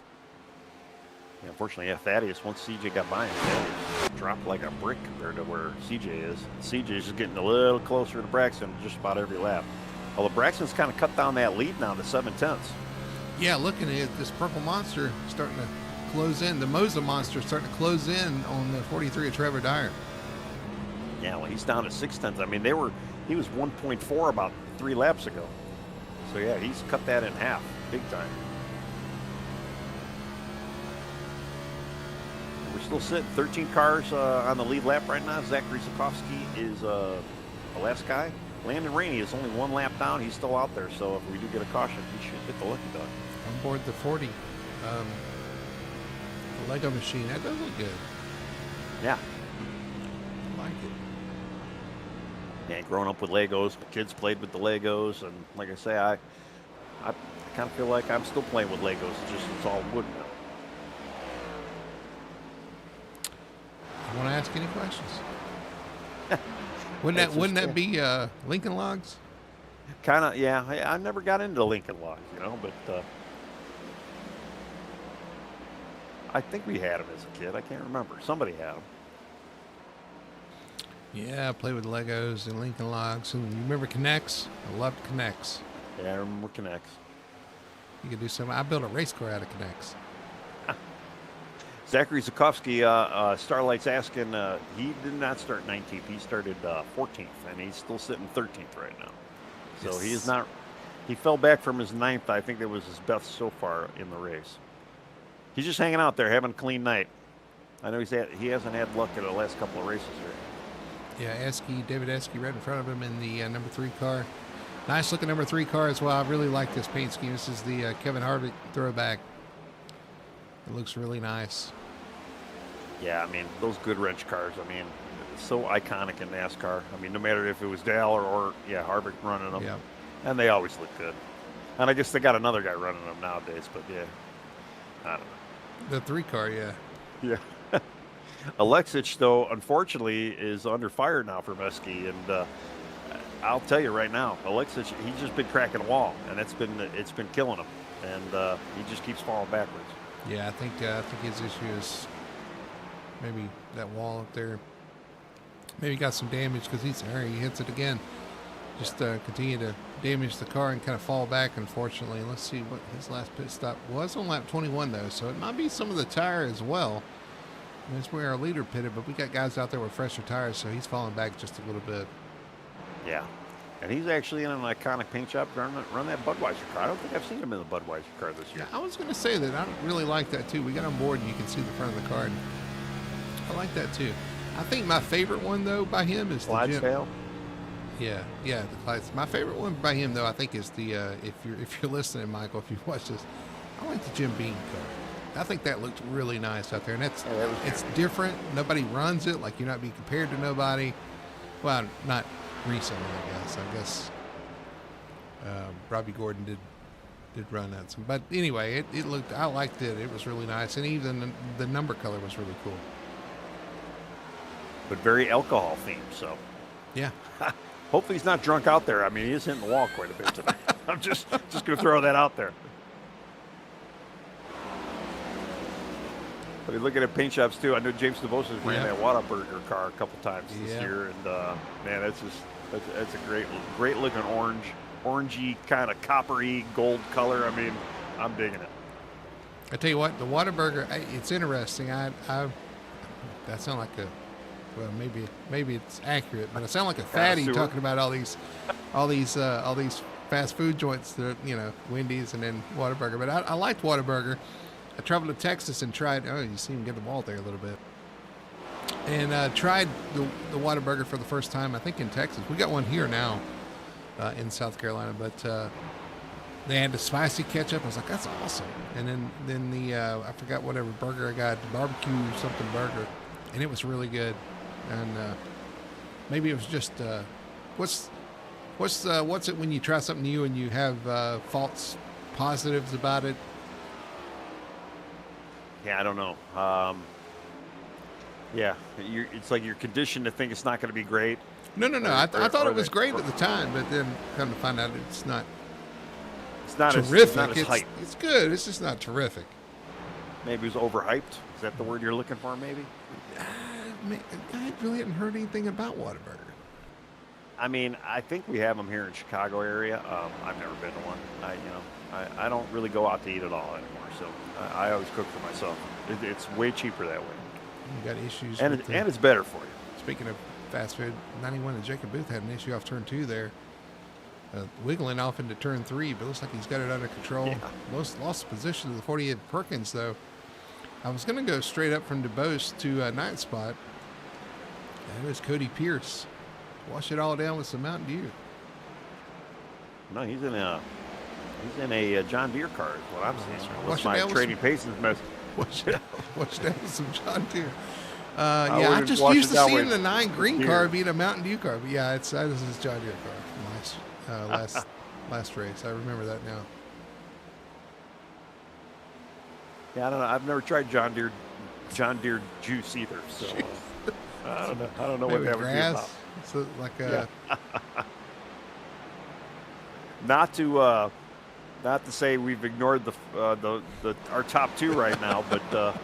B: Yeah, unfortunately, Thaddeus, once CJ got by him, Thaddeus dropped like a brick compared to where CJ is. CJ's just getting a little closer to Braxton just about every lap. Although Braxton's kind of cut down that lead now to 7 tenths.
A: Yeah, looking at it, this Purple Monster starting to close in. The Mosa Monster starting to close in on the 43 of Trevor Dyer.
B: Yeah, well, he's down to 6 tenths. I mean, he was 1.4 about 3 laps ago. So, yeah, he's cut that in half, big time. We're still sitting 13 cars on the lead lap right now. Zachary Sikorsky is the last guy. Landon Rainey is only 1 lap down. He's still out there, so if we do get a caution, he should hit the lucky dog.
A: On board the 40. The Lego machine. That does look good.
B: Yeah.
A: I like it.
B: Yeah, growing up with Legos, my kids played with the Legos, and like I say, I kind of feel like I'm still playing with Legos. It's all wood now.
A: You want to ask any questions? Wouldn't that be Lincoln Logs?
B: Kind of, yeah. I never got into Lincoln Logs, but I think we had them as a kid. I can't remember. Somebody had them.
A: Yeah, I played with Legos and Lincoln Logs. And you remember Connects? I loved Connects.
B: Yeah, I remember Connects.
A: You could do something. I built a race car out of Connects.
B: Zachary Zukovsky, Starlight's asking, he did not start 19th. He started 14th, and he's still sitting 13th right now. So yes. He is not. He fell back from his 9th. I think that was his best so far in the race. He's just hanging out there, having a clean night. I know he hasn't had luck in the last couple of races here.
A: Yeah, David Esky right in front of him in the number 3 car. Nice looking number 3 car as well. I really like this paint scheme. This is the Kevin Harvick throwback. It looks really nice.
B: Yeah, I mean, those good wrench cars, I mean, so iconic in NASCAR. I mean, no matter if it was Dale or Harvick running them.
A: Yeah.
B: And they always look good. And I guess they got another guy running them nowadays, but yeah, I don't know.
A: The 3 car, yeah.
B: Yeah. Alexich, though, unfortunately, is under fire now for Mesky, and I'll tell you right now, Alexich, he's just been cracking the wall, and it's been killing him, and he just keeps falling backwards.
A: Yeah, I think his issue is maybe that wall up there. Maybe got some damage because he hits it again. Just continue to damage the car and kind of fall back, unfortunately. Let's see what his last pit stop was on lap 21, though, so it might be some of the tire as well. That's where our leader pitted, but we got guys out there with fresher tires, so he's falling back just a little bit.
B: Yeah. And he's actually in an iconic paint job run that Budweiser car. I don't think I've seen him in the Budweiser car this year.
A: Yeah, I was going to say that. I really like that, too. We got on board, and you can see the front of the car. And I like that, too. I think my favorite one, though, by him is the
B: Clydesdale?
A: Yeah, the Clydesdale. My favorite one by him, though, I think is the, if you're listening, Michael, if you watch this, I like the Jim Beam car. I think that looked really nice out there, and it's different. Nobody runs it. Like, you're not being compared to nobody. Well, not recently, I guess. Robbie Gordon did run that. But anyway, it looked. I liked it. It was really nice, and even the number color was really cool.
B: But very alcohol themed. So
A: yeah.
B: Hopefully he's not drunk out there. I mean, he is hitting the wall quite a bit tonight. I'm just going to throw that out there. But looking at paint shops too, I know James DeVos ran that Whataburger car a couple times this year, and man, that's a great looking orangey kind of coppery gold color. I mean, I'm digging it.
A: I tell you what, the Whataburger, it's interesting. I that sound like maybe it's accurate, but I sound like a fatty talking about all these fast food joints that Wendy's and then Whataburger. But I liked Whataburger. I traveled to Texas and tried. Oh, you see him get the ball there a little bit. And tried the Whataburger for the first time, I think, in Texas. We got one here now in South Carolina, but they had the spicy ketchup. I was like, that's awesome. And then the I forgot whatever burger I got, the barbecue something burger, and it was really good. And maybe it was just what's it when you try something new and you have false positives about it?
B: Yeah, I don't know. Yeah, it's like you're conditioned to think it's not going to be great.
A: No. I thought it was great at the time, but then come to find out it's not.
B: It's not
A: terrific.
B: It's not as hyped.
A: It's good. It's just not terrific.
B: Maybe it was overhyped. Is that the word you're looking for? Maybe.
A: I really hadn't heard anything about Whataburger.
B: I mean, I think we have them here in Chicago area. I've never been to one. I don't really go out to eat at all anymore, so I always cook for myself. It's way cheaper that way.
A: You got issues,
B: and it's better for you.
A: Speaking of fast food, 91 and Jacob Booth had an issue off turn 2 there, wiggling off into turn 3, but looks like he's got it under control. Yeah. Lost position to the 48 Perkins, though. I was going to go straight up from DuBose to 9th spot. That was Cody Pierce. Wash it all down with some Mountain Dew.
B: No, he's in a John Deere car, is what I'm seeing. What's my trading paces mess?
A: Wash it down with some John Deere. I just used to seeing the 9 green car being a Mountain Dew car. But yeah, this is John Deere car from last race. I remember that now.
B: Yeah, I don't know. I've never tried John Deere juice either. So I don't know what that would be about.
A: So like a.
B: Yeah. Not to say we've ignored our top 2 right now, but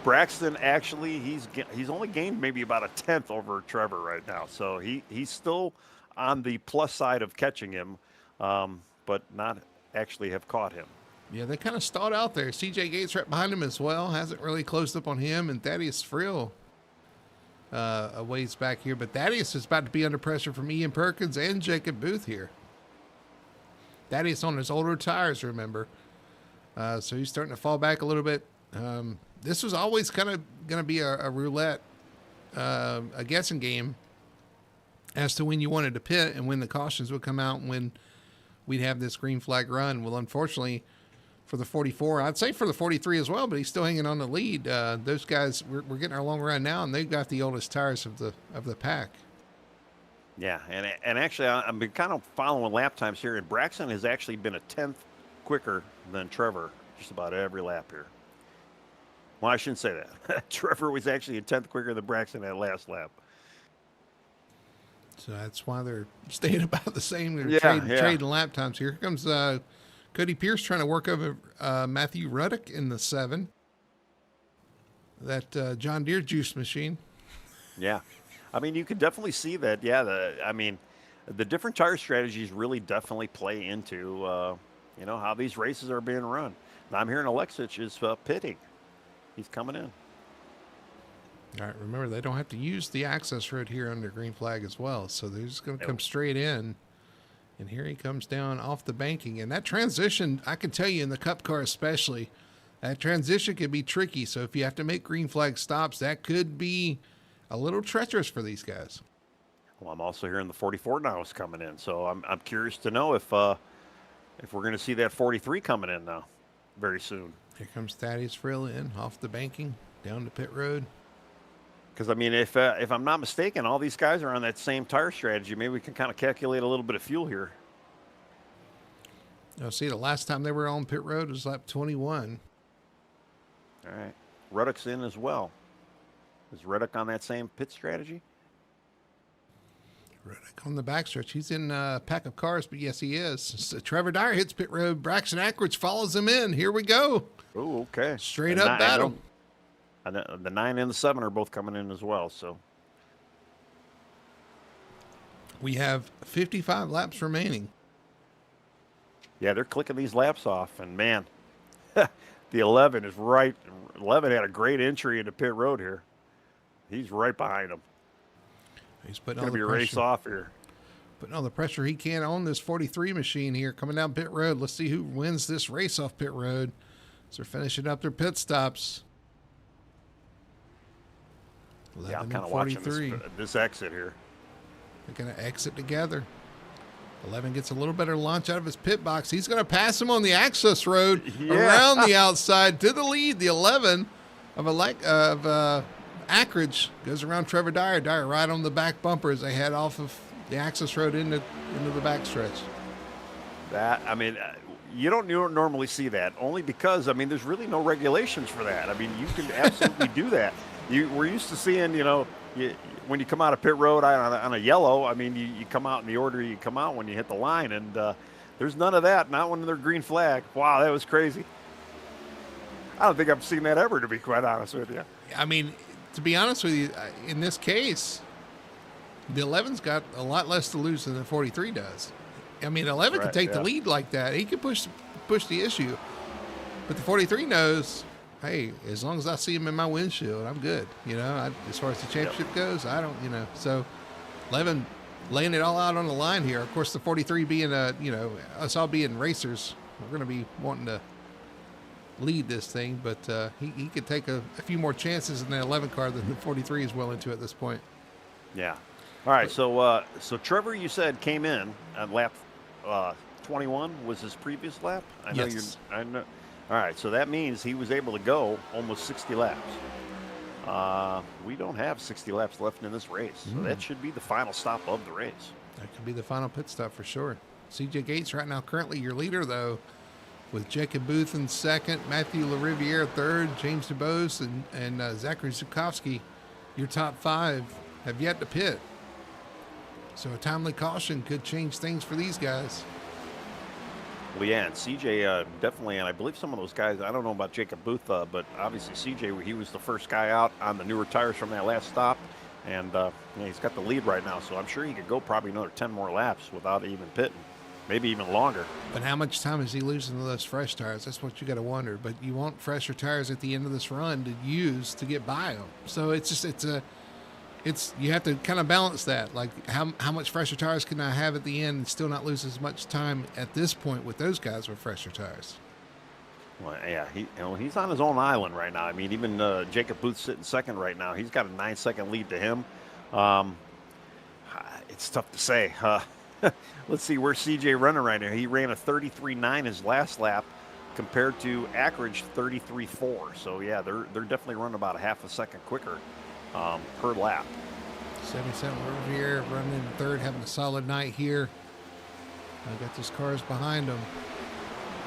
B: Braxton actually he's only gained maybe about a 10th over Trevor right now, so he's still on the plus side of catching him, but not actually have caught him.
A: Yeah, they kind of stalled out there. CJ Gates right behind him as well. Hasn't really closed up on him, and Thaddeus Frill a ways back here, but Thaddeus is about to be under pressure from Ian Perkins and Jacob Booth here. Thaddeus on his older tires, remember. So he's starting to fall back a little bit. This was always kind of going to be a roulette, a guessing game as to when you wanted to pit and when the cautions would come out and when we'd have this green flag run. Well, unfortunately for the 44, I'd say for the 43 as well, but he's still hanging on the lead. Those guys, we're getting our long run now, and they've got the oldest tires of the pack.
B: Yeah, and actually, I've been kind of following lap times here, and Braxton has actually been a 10th quicker than Trevor just about every lap here. Well, I shouldn't say that. Trevor was actually a tenth quicker than Braxton that last lap.
A: So that's why they're staying about the same. They're
B: Yeah,
A: trading lap times here. Here comes Cody Pierce trying to work over Matthew Ruddock in the 7. That John Deere juice machine.
B: Yeah. I mean, you can definitely see that. Yeah, the different tire strategies really definitely play into, how these races are being run. Now, I'm hearing Alexic is pitting. He's coming in.
A: All right, remember, they don't have to use the access road here under green flag as well, so they're just going to come straight in. And here he comes down off the banking. And that transition, I can tell you in the Cup car especially, that transition can be tricky. So if you have to make green flag stops, that could be a little treacherous for these guys.
B: Well, I'm also hearing the 44 now is coming in, so I'm curious to know if we're going to see that 43 coming in now very soon.
A: Here comes Thaddeus Frill in off the banking down to pit road.
B: Because, I mean, if I'm not mistaken, all these guys are on that same tire strategy. Maybe we can kind of calculate a little bit of fuel here.
A: See, the last time they were on pit road was lap 21.
B: All right. Ruddock's in as well. Is Ruddock on that same pit strategy?
A: Ruddock on the backstretch. He's in a pack of cars, but yes, he is. So Trevor Dyer hits pit road. Braxton Ackridge follows him in. Here we go.
B: Oh, okay.
A: Straight up battle.
B: And the 9 and the 7 are both coming in as well. So
A: we have 55 laps remaining.
B: Yeah, they're clicking these laps off, and man, the 11 is right. 11 had a great entry into pit road here. He's right behind him.
A: He's putting
B: going to be a race off here.
A: Putting all the pressure he can on this 43 machine here coming down pit road. Let's see who wins this race off pit road. So they're finishing up their pit stops.
B: Yeah, I'm kind of watching this exit here.
A: They're going to exit together. 11 gets a little better launch out of his pit box. He's going to pass him on the access road around the outside to the lead. The 11 of Ackridge goes around Trevor Dyer. Dyer right on the back bumper as they head off of the access road into the backstretch.
B: You don't normally see that, only because, there's really no regulations for that. You can absolutely do that. We're used to seeing, when you come out of pit road on a yellow, you come out in the order you come out when you hit the line, and there's none of that, not when they're green flag. Wow, that was crazy. I don't think I've seen that ever, to be quite honest with you.
A: To be honest with you, in this case, the 11's got a lot less to lose than the 43 does. 11 can take the lead like that. He can push the issue. But the 43 knows, hey, as long as I see him in my windshield, I'm good. As far as the championship goes, I don't, So 11 laying it all out on the line here. Of course, the 43 being, us all being racers, we're going to be wanting to lead this thing. But he could take a few more chances in the 11 car than the 43 is willing to at this point.
B: Yeah. All right. So Trevor, you said, came in at lap 21 was his previous lap. I know. All right, so that means he was able to go almost 60 laps. We don't have 60 laps left in this race, so that should be the final stop of the race.
A: That could be the final pit stop for sure. CJ Gates right now currently your leader, though, with Jacob Booth in second, Matthew LaRiviere third, James DeBose and Zachary Zukowski, your top 5, have yet to pit. So a timely caution could change things for these guys.
B: Well, yeah, and CJ definitely, and I believe some of those guys, I don't know about Jacob Booth, but obviously CJ, he was the first guy out on the newer tires from that last stop, and he's got the lead right now, so I'm sure he could go probably another 10 more laps without even pitting, maybe even longer.
A: But how much time is he losing to those fresh tires? That's what you got to wonder. But you want fresher tires at the end of this run to use to get by them. So you have to kind of balance that. Like how much fresher tires can I have at the end and still not lose as much time at this point with those guys with fresher tires?
B: Well, yeah, he's on his own island right now. Even Jacob Booth sitting second right now. He's got a 9-second lead to him. It's tough to say. Let's see, where's CJ running right now? He ran a 33.9 his last lap compared to Ackridge 33.4. So yeah, they're definitely running about a half a second quicker per lap.
A: 77 over here, running in third, having a solid night here. I got those cars behind them.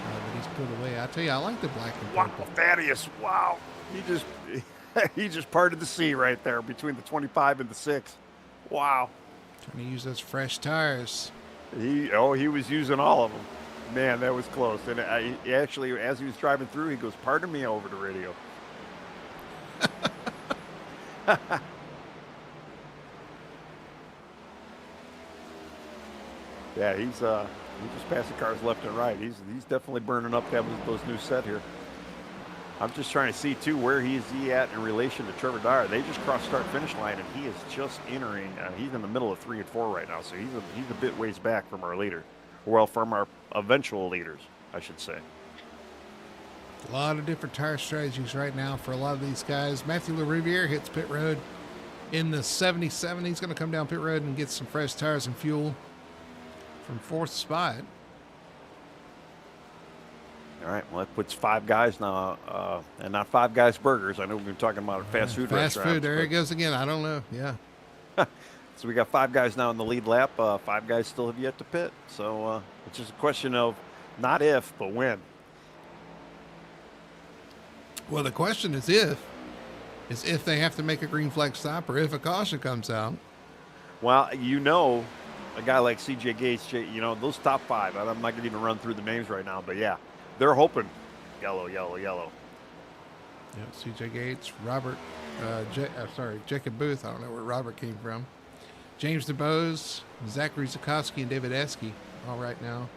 A: But he's put away. I tell you, I like the black and
B: Wow,
A: purple.
B: Thaddeus! Wow, he just parted the sea right there between the 25 and the 6. Wow.
A: Trying to use those fresh tires.
B: He was using all of them. Man, that was close. And he actually, as he was driving through, he goes, "Pardon me," over the radio. Yeah, he's just passing cars left and right. He's definitely burning up those new set here. I'm just trying to see too where he at in relation to Trevor Dyer. They just crossed start finish line, and he is just entering. He's in the middle of 3 and 4 right now, so he's a bit ways back from our leader. Well, from our eventual leaders, I should say.
A: A lot of different tire strategies right now for a lot of these guys. Matthew LaRiviere hits pit road in the 77. He's going to come down pit road and get some fresh tires and fuel from 4th spot.
B: All right, well, that puts 5 guys now, and not 5 Guys Burgers. I know we've been talking about a fast food restaurant.
A: Fast food, there it goes again. I don't know, yeah.
B: So we got 5 guys now in the lead lap. 5 guys still have yet to pit. So it's just a question of not if, but when.
A: Well, the question is if they have to make a green flag stop or if a caution comes out.
B: Well, a guy like CJ Gates, those top 5, I'm not going to even run through the names right now, but yeah, they're hoping yellow.
A: Yep, CJ Gates, Robert, Jacob Booth. I don't know where Robert came from. James DeBose, Zachary Zukowski, and David Esky all right now.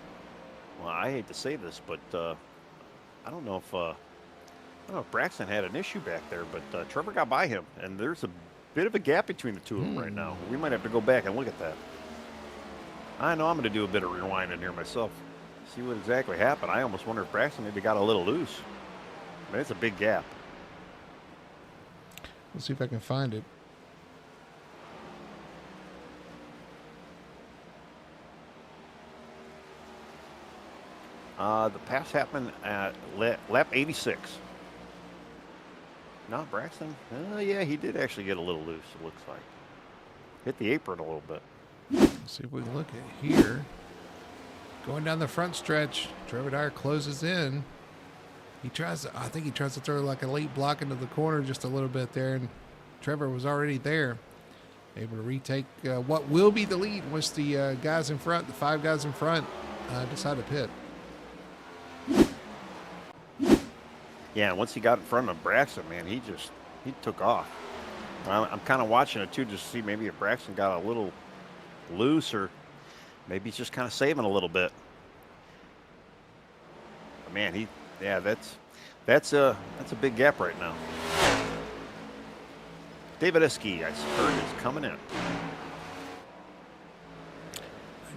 B: Well, I hate to say this, but I don't know if Braxton had an issue back there, but Trevor got by him, and there's a bit of a gap between the two of them right now. We might have to go back and look at that. I know I'm going to do a bit of rewinding here myself. See what exactly happened. I almost wonder if Braxton maybe got a little loose. I mean, it's a big gap.
A: Let's see if I can find it.
B: The pass happened at lap 86. No, Braxton. Yeah, he did actually get a little loose, it looks like. Hit the apron a little bit.
A: Let's see if we can look at here. Going down the front stretch, Trevor Dyer closes in. I think he tries to throw like a late block into the corner just a little bit there, and Trevor was already there. Able to retake what will be the lead once the guys in front, the 5 guys in front, decide to pit.
B: Yeah, once he got in front of Braxton, man, he took off. I'm kind of watching it too, just to see maybe if Braxton got a little loose or maybe he's just kind of saving a little bit. But man, that's a big gap right now. David Esky, I heard, is coming in.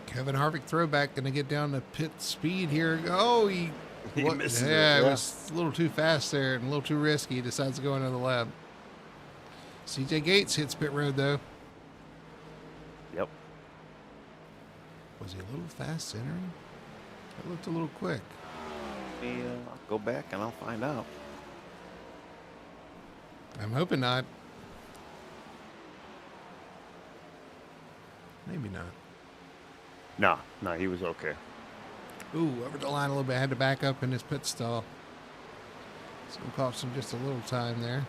A: Kevin Harvick throwback, going to get down to pit speed here. Oh, he
B: misses it.
A: It was a little too fast there and a little too risky. He decides to go another lap. CJ Gates hits pit road, though.
B: Yep.
A: Was he a little fast entering? That looked a little quick.
B: I'll go back and I'll find out.
A: I'm hoping not. Maybe not.
B: No, he was okay.
A: Ooh, over the line a little bit. Had to back up in his pit stall. So it cost him just a little time there.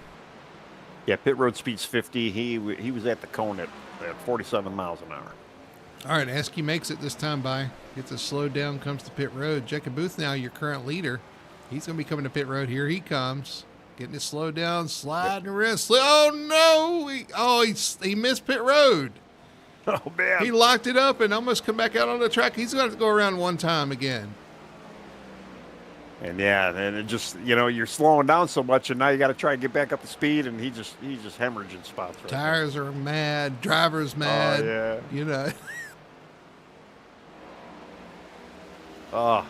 B: Yeah, pit road speed's 50. He was at the cone at 47 miles an hour.
A: All right, Esky makes it this time by. Gets it slowed down, comes to pit road. Jacob Booth now your current leader. He's going to be coming to pit road. Here he comes. Getting it slowed down, sliding the wrist. Oh, no. He missed pit road.
B: Oh, man.
A: He locked it up and almost come back out on the track. He's going to have to go around one time again.
B: And yeah, and it just, you're slowing down so much, and now you got to try and get back up to speed, and he's just hemorrhaging spots. Right
A: Tires are mad, drivers mad.
B: Oh, yeah.
A: Oh.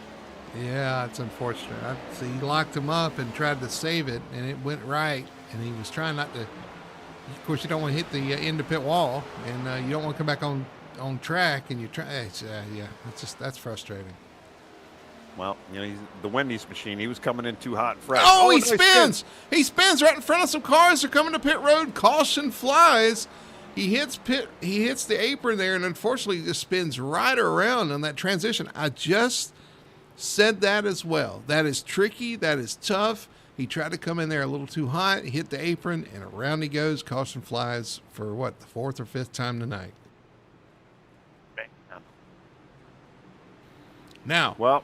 A: Yeah, it's unfortunate. He locked him up and tried to save it, and it went right. And he was trying not to. Of course, you don't want to hit the end of pit wall, and you don't want to come back on track. And you try. That's frustrating.
B: Well, he's the Wendy's machine. He was coming in too hot and fresh.
A: Oh, he spins! He spins right in front of some cars. They're coming to pit road. Caution flies. He hits the apron there, and unfortunately, just spins right around on that transition. I just said that as well. That is tricky. That is tough. He tried to come in there a little too hot, hit the apron, and around he goes. Caution flies for what, the fourth or fifth time tonight. Now,
B: well,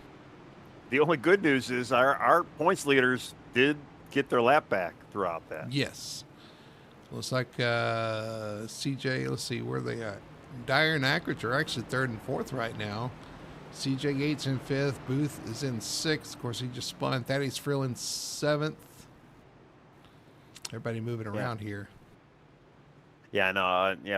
B: the only good news is our points leaders did get their lap back throughout that.
A: yes. Looks like CJ, let's see, where they at? Dyer and Ackridge are actually third and fourth right now. CJ Gates in fifth. Booth is in sixth. Of course, he just spun. Thaddeus Frill in seventh. Everybody moving around here.
B: Yeah, and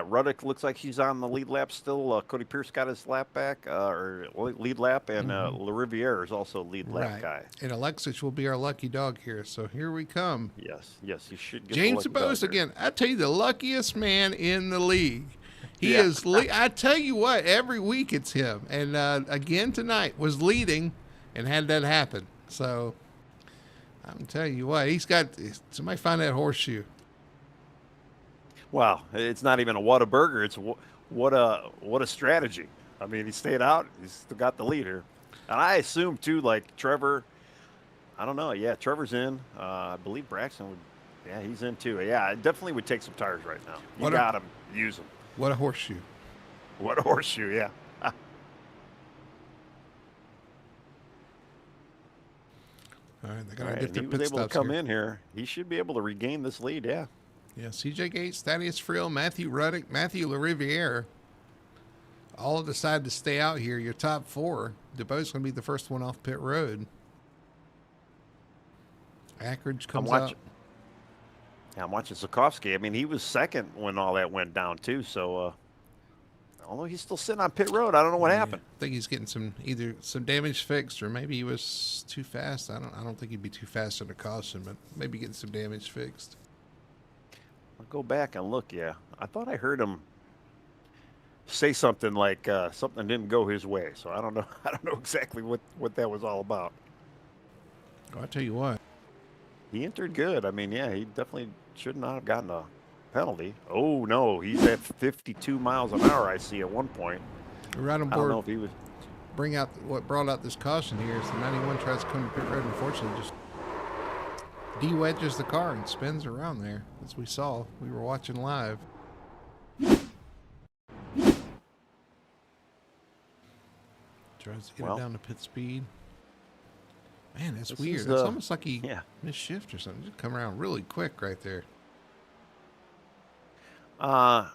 B: Ruddick looks like he's on the lead lap still. Cody Pierce got his lap back, or lead lap, and LaRiviere is also lead lap guy.
A: And Alexis will be our lucky dog here. So here we come.
B: Yes, he should get
A: James DeBose again. I tell you, the luckiest man in the league. He is. I tell you what, every week it's him. And again tonight was leading, and had that happen. So I'm telling you what, he's got. Somebody find that horseshoe.
B: Wow, it's not even a Whataburger. It's what a strategy. I mean, he stayed out. He's still got the lead here. And I assume, too, like Trevor, I don't know. Yeah, Trevor's in. I believe Braxton would. Yeah, he's in, too. Yeah, I definitely would take some tires right now. You got him. Use them.
A: What a horseshoe.
B: What a horseshoe, yeah.
A: All right, they're going to get their pit stops. He was able to
B: come in here. He should be able to regain this lead, yeah.
A: Yeah, CJ Gates, Thaddeus Frill, Matthew Ruddick, Matthew LaRiviere all decided to stay out here. Your top four. DeBoe's going to be the first one off pit road. Ackridge comes out.
B: Yeah, I'm watching Zukovsky. I mean, he was second when all that went down, too. So, although he's still sitting on pit road, I don't know what happened.
A: I think he's getting either some damage fixed, or maybe he was too fast. I don't think he'd be too fast under caution, but maybe getting some damage fixed.
B: I'll go back and look. Yeah, I thought I heard him say something like something didn't go his way. So I don't know. I don't know exactly what that was all about.
A: Oh, I tell you what,
B: he entered good. I mean, yeah, he definitely should not have gotten a penalty. Oh no, he's at 52 miles an hour. I see at one point.
A: Right on board.
B: I don't know if he was.
A: What brought out this caution here is the 91 tries to come to pit road. Unfortunately, just de-wedges the car and spins around there, as we saw. We were watching live. Tries to get it down to pit speed. Man, that's weird. It's almost like he missed shift or something. Just come around really quick right there.
B: Am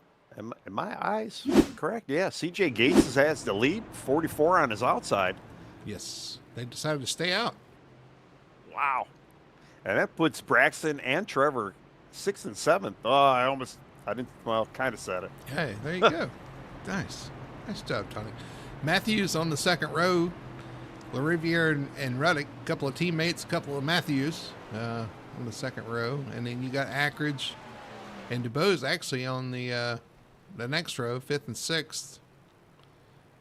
B: my eyes correct? Yeah, CJ Gates has the lead, 44 on his outside.
A: Yes, they decided to stay out.
B: Wow. And that puts Braxton and Trevor 6th and 7th. Oh, kind of said it.
A: Hey, there you go. Nice job, Tony. Matthews on the second row. LaRiviere and Ruddick, a couple of teammates, a couple of Matthews on the second row. And then you got Ackridge and DeBose actually on the next row, 5th and 6th.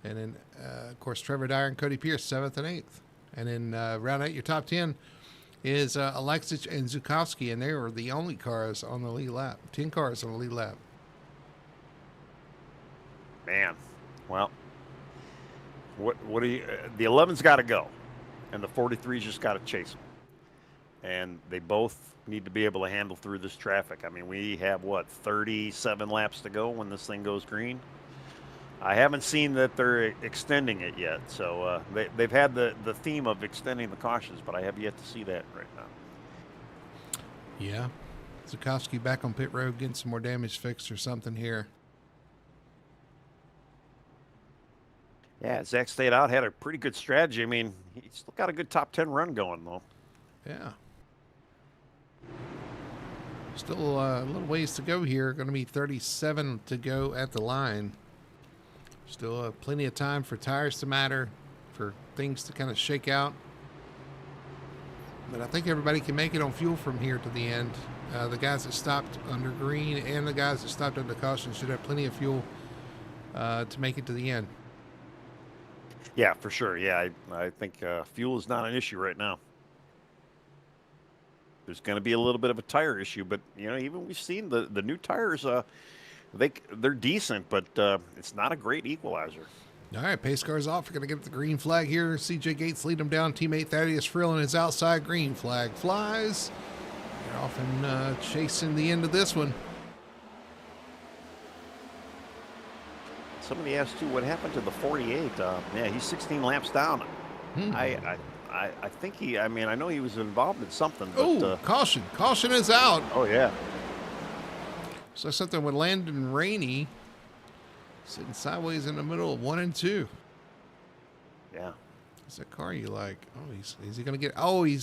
A: And then, of course, Trevor Dyer and Cody Pierce, 7th and 8th. And then round out your top 10 is Alexis and Zukovsky, and they were the only cars on the lead lap. 10 cars on the lead lap.
B: Man, well, what do you? The 11's got to go, and the 43's just got to chase them. And they both need to be able to handle through this traffic. I mean, we have 37 laps to go when this thing goes green. I haven't seen that they're extending it yet. So they've had the theme of extending the cautions, but I have yet to see that right now.
A: Yeah. Zukovsky back on pit road getting some more damage fixed or something here.
B: Yeah, Zach stayed out, had a pretty good strategy. I mean, he's still got a good top 10 run going, though.
A: Yeah. Still a little ways to go here. Going to be 37 to go at the line. Still plenty of time for tires to matter, for things to kind of shake out. But I think everybody can make it on fuel from here to the end. The guys that stopped under green and the guys that stopped under caution should have plenty of fuel to make it to the end.
B: Yeah, for sure. Yeah, I think fuel is not an issue right now. There's going to be a little bit of a tire issue, but even we've seen the new tires. They're decent, but it's not a great equalizer.
A: All right, pace car's off. We're going to get the green flag here. CJ Gates lead him down. Teammate Thaddeus Frill in his outside. Green flag flies. They're off and chasing the end of this one.
B: Somebody asked too, what happened to the 48? Yeah, he's 16 laps down. I think he. I mean, I know he was involved in something.
A: Oh, caution! Caution is out.
B: Oh yeah.
A: So something with Landon Rainey sitting sideways in the middle of 1 and 2.
B: Yeah.
A: It's a car you like. Oh, is he going to get? Oh, I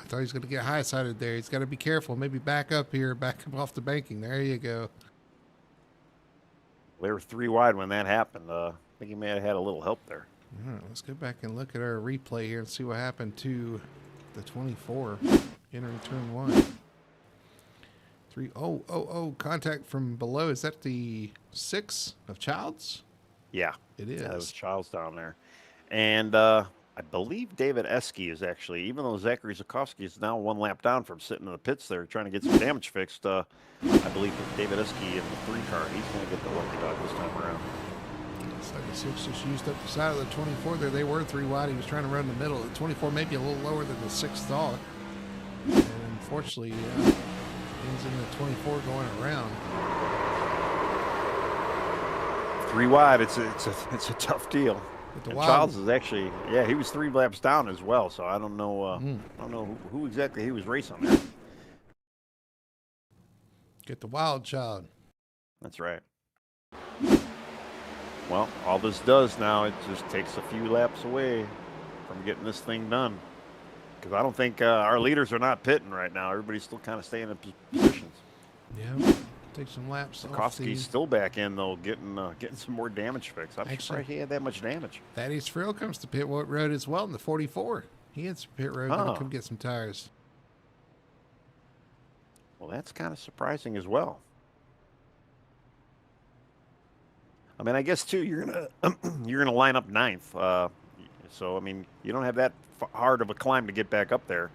A: thought he was going to get high sided there. He's got to be careful. Maybe back up here, back up off the banking. There you go.
B: They were 3 wide when that happened. I think he may have had a little help there.
A: All right, let's go back and look at our replay here and see what happened to the 24 entering turn 1. 3. Oh, contact from below. Is that the 6 of Childs?
B: Yeah.
A: It is.
B: Yeah, it was Childs down there. And I believe David Esky is actually, even though Zachary Zukowski is now 1 lap down from sitting in the pits there trying to get some damage fixed, I believe David Esky in the 3 car, he's going to get the lucky dog this time around.
A: It's like the 6 just used up the side of the 24 there. They were 3 wide. He was trying to run the middle. The 24 may be a little lower than the 6 thought. And unfortunately, ends in the 24 going around.
B: 3 wide, it's a tough deal. And Childs is actually, yeah, he was 3 laps down as well. So I don't know, I don't know who exactly he was racing there.
A: Get the wild child.
B: That's right. Well, all this does now, it just takes a few laps away from getting this thing done. Because I don't think our leaders are not pitting right now. Everybody's still kind of staying in positions.
A: Yeah, take some laps.
B: Kowski's still back in though, getting some more damage fixed. I'm surprised he had that much damage.
A: Thaddeus Frill comes to pit road as well in the 44. He had some pit road. Gonna come get some tires.
B: Well, that's kind of surprising as well. I mean, I guess too, you're gonna line up 9th. So I mean, you don't have that hard of a climb to get back up there.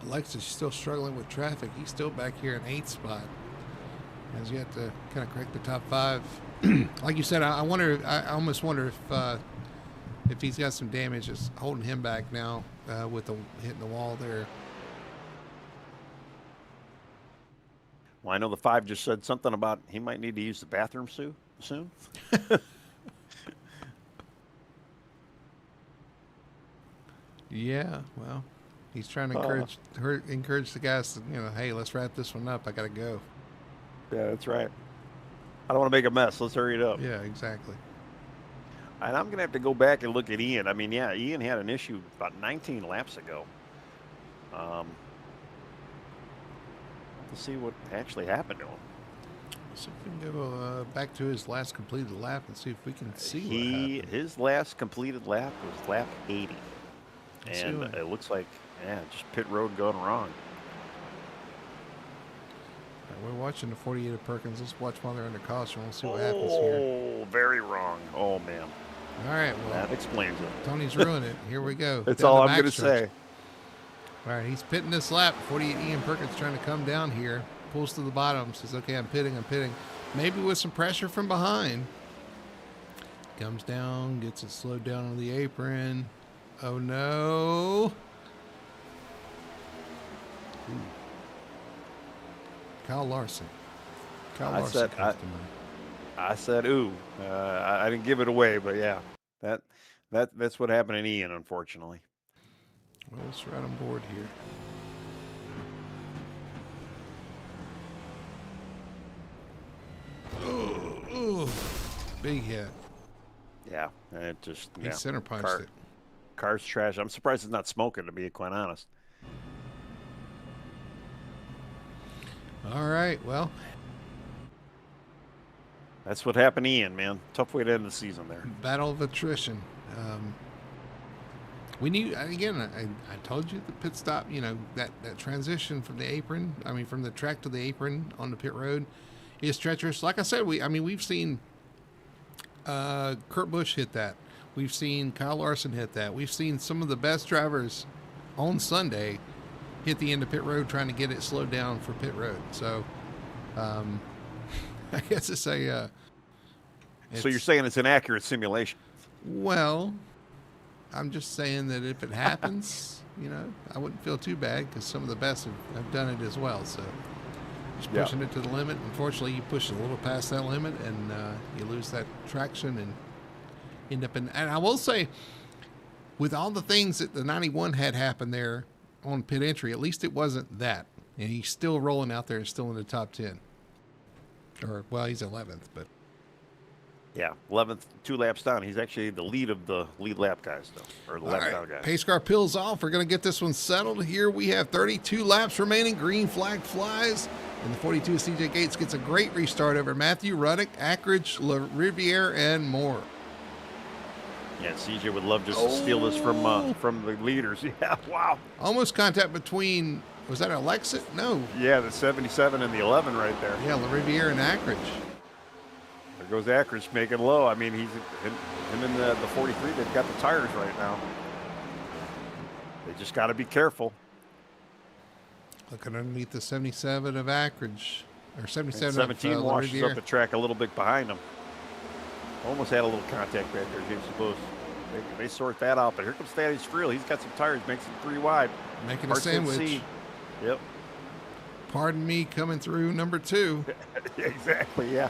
A: Alexis is still struggling with traffic. He's still back here in 8th spot. Has yet to kind of crack the top 5. Like you said, I almost wonder if he's got some damage that's holding him back now with hitting the wall there.
B: Well, I know the 5 just said something about he might need to use the bathroom soon.
A: Yeah, well, he's trying to encourage the guys to, hey, let's wrap this one up. I got to go.
B: Yeah, that's right. I don't want to make a mess. Let's hurry it up.
A: Yeah, exactly.
B: And I'm going to have to go back and look at Ian. I mean, yeah, Ian had an issue about 19 laps ago. Let's see what actually happened to him.
A: So we can go back to his last completed lap and see if we can see what happened.
B: His last completed lap was lap 80. And it looks like, just pit road going wrong.
A: We're watching the 48 of Perkins. Let's watch while they're under caution. We'll see what happens here.
B: Oh, very wrong. Oh, man.
A: All right. Well,
B: that explains it.
A: Tony's ruined it. Here we go.
B: That's all I'm going to say.
A: All right. He's pitting this lap. 48 Ian Perkins trying to come down here. Pulls to the bottom. Says, okay, I'm pitting. Maybe with some pressure from behind. Comes down. Gets it slowed down on the apron. Oh, no. Ooh. Kyle Larson.
B: I said, ooh. I didn't give it away, but yeah, that's what happened in Ian, unfortunately.
A: Well, let's right on board here. Oh, big hit.
B: Yeah, it just
A: he center punched it.
B: Car's trash. I'm surprised it's not smoking, to be quite honest.
A: All right, well.
B: That's what happened to Ian, man. Tough way to end the season there.
A: Battle of attrition. We need, again, I told you the pit stop, that transition from the apron, from the track to the apron on the pit road is treacherous. Like I said, we've seen Kurt Busch hit that. We've seen Kyle Larson hit that. We've seen some of the best drivers on Sunday hit the end of pit road trying to get it slowed down for pit road. So I guess it's
B: So you're saying it's an accurate simulation?
A: Well, I'm just saying that if it happens, I wouldn't feel too bad because some of the best have done it as well. So just pushing it to the limit. Unfortunately, you push a little past that limit and you lose that traction and end up in. And I will say, with all the things that the 91 had happen there on pit entry, at least it wasn't that. And he's still rolling out there, still in the top 10. Or, well, he's 11th, but.
B: Yeah, 11th, 2 laps down. He's actually the lead of the lead lap guys, though, or the lap down guys.
A: Pace car peels off. We're going to get this one settled. Here we have 32 laps remaining. Green flag flies. And the 42 CJ Gates gets a great restart over Matthew Ruddick, Ackridge, Riviere, and more.
B: Yeah, CJ would love just to steal this from the leaders. Yeah, wow.
A: Almost contact between, was that Alexit? No.
B: Yeah, the 77 and the 11 right there.
A: Yeah, Riviere and Ackridge.
B: There goes Ackridge making low. I mean, him and the 43, they've got the tires right now. They just got to be careful.
A: Looking underneath the 77 of Ackridge. Or 77
B: and 17
A: of
B: washes
A: Riviere.
B: up the track a little bit behind him. Almost had a little contact back there, James DeBose. They sort that out, but here comes Thaddeus Friel. He's got some tires, makes it 3 wide.
A: Making a sandwich.
B: Yep.
A: Pardon me, coming through number 2.
B: Exactly, yeah.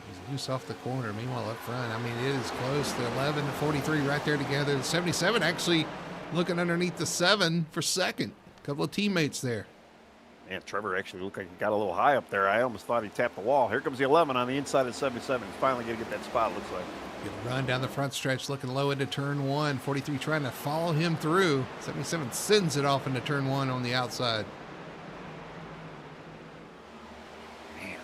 A: He's loose off the corner. Meanwhile, up front, I mean, it is close. The 11 to 43 right there together. The 77 actually looking underneath the 7 for second. A couple of teammates there.
B: Man, Trevor actually looked like he got a little high up there. I almost thought he tapped the wall. Here comes the 11 on the inside of 77. He's finally going to get that spot, it looks like.
A: Good run down the front stretch, looking low into turn 1. 43 trying to follow him through. 77 sends it off into turn 1 on the outside.
B: Man.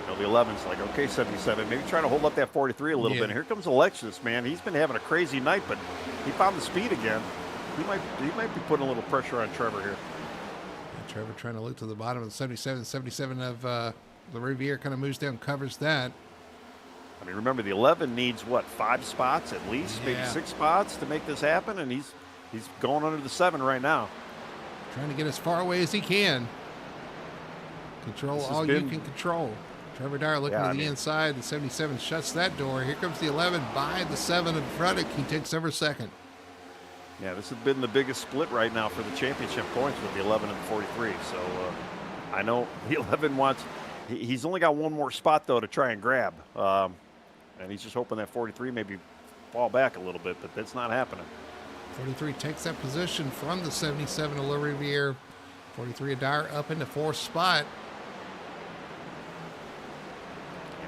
B: The 11's like, okay, 77, maybe trying to hold up that 43 a little bit. And here comes Alexis, man. He's been having a crazy night, but he found the speed again. He might be putting a little pressure on Trevor here.
A: Trevor trying to look to the bottom of the 77. 77 of the Riviere kind of moves down, covers that.
B: I mean, remember, the 11 needs, 5 spots at least, maybe 6 spots to make this happen, and he's going under the 7 right now.
A: Trying to get as far away as he can. Control all you can control. Trevor Dyer looking to the inside. The 77 shuts that door. Here comes the 11 by the 7 of Ruddick. He takes over second.
B: Yeah, this has been the biggest split right now for the championship points with the 11 and the 43. So I know the 11 wants – he's only got one more spot, though, to try and grab. And he's just hoping that 43 maybe fall back a little bit, but that's not happening. 43
A: takes that position from the 77 of Le Riviere. 43 of Dyer up in the 4th spot.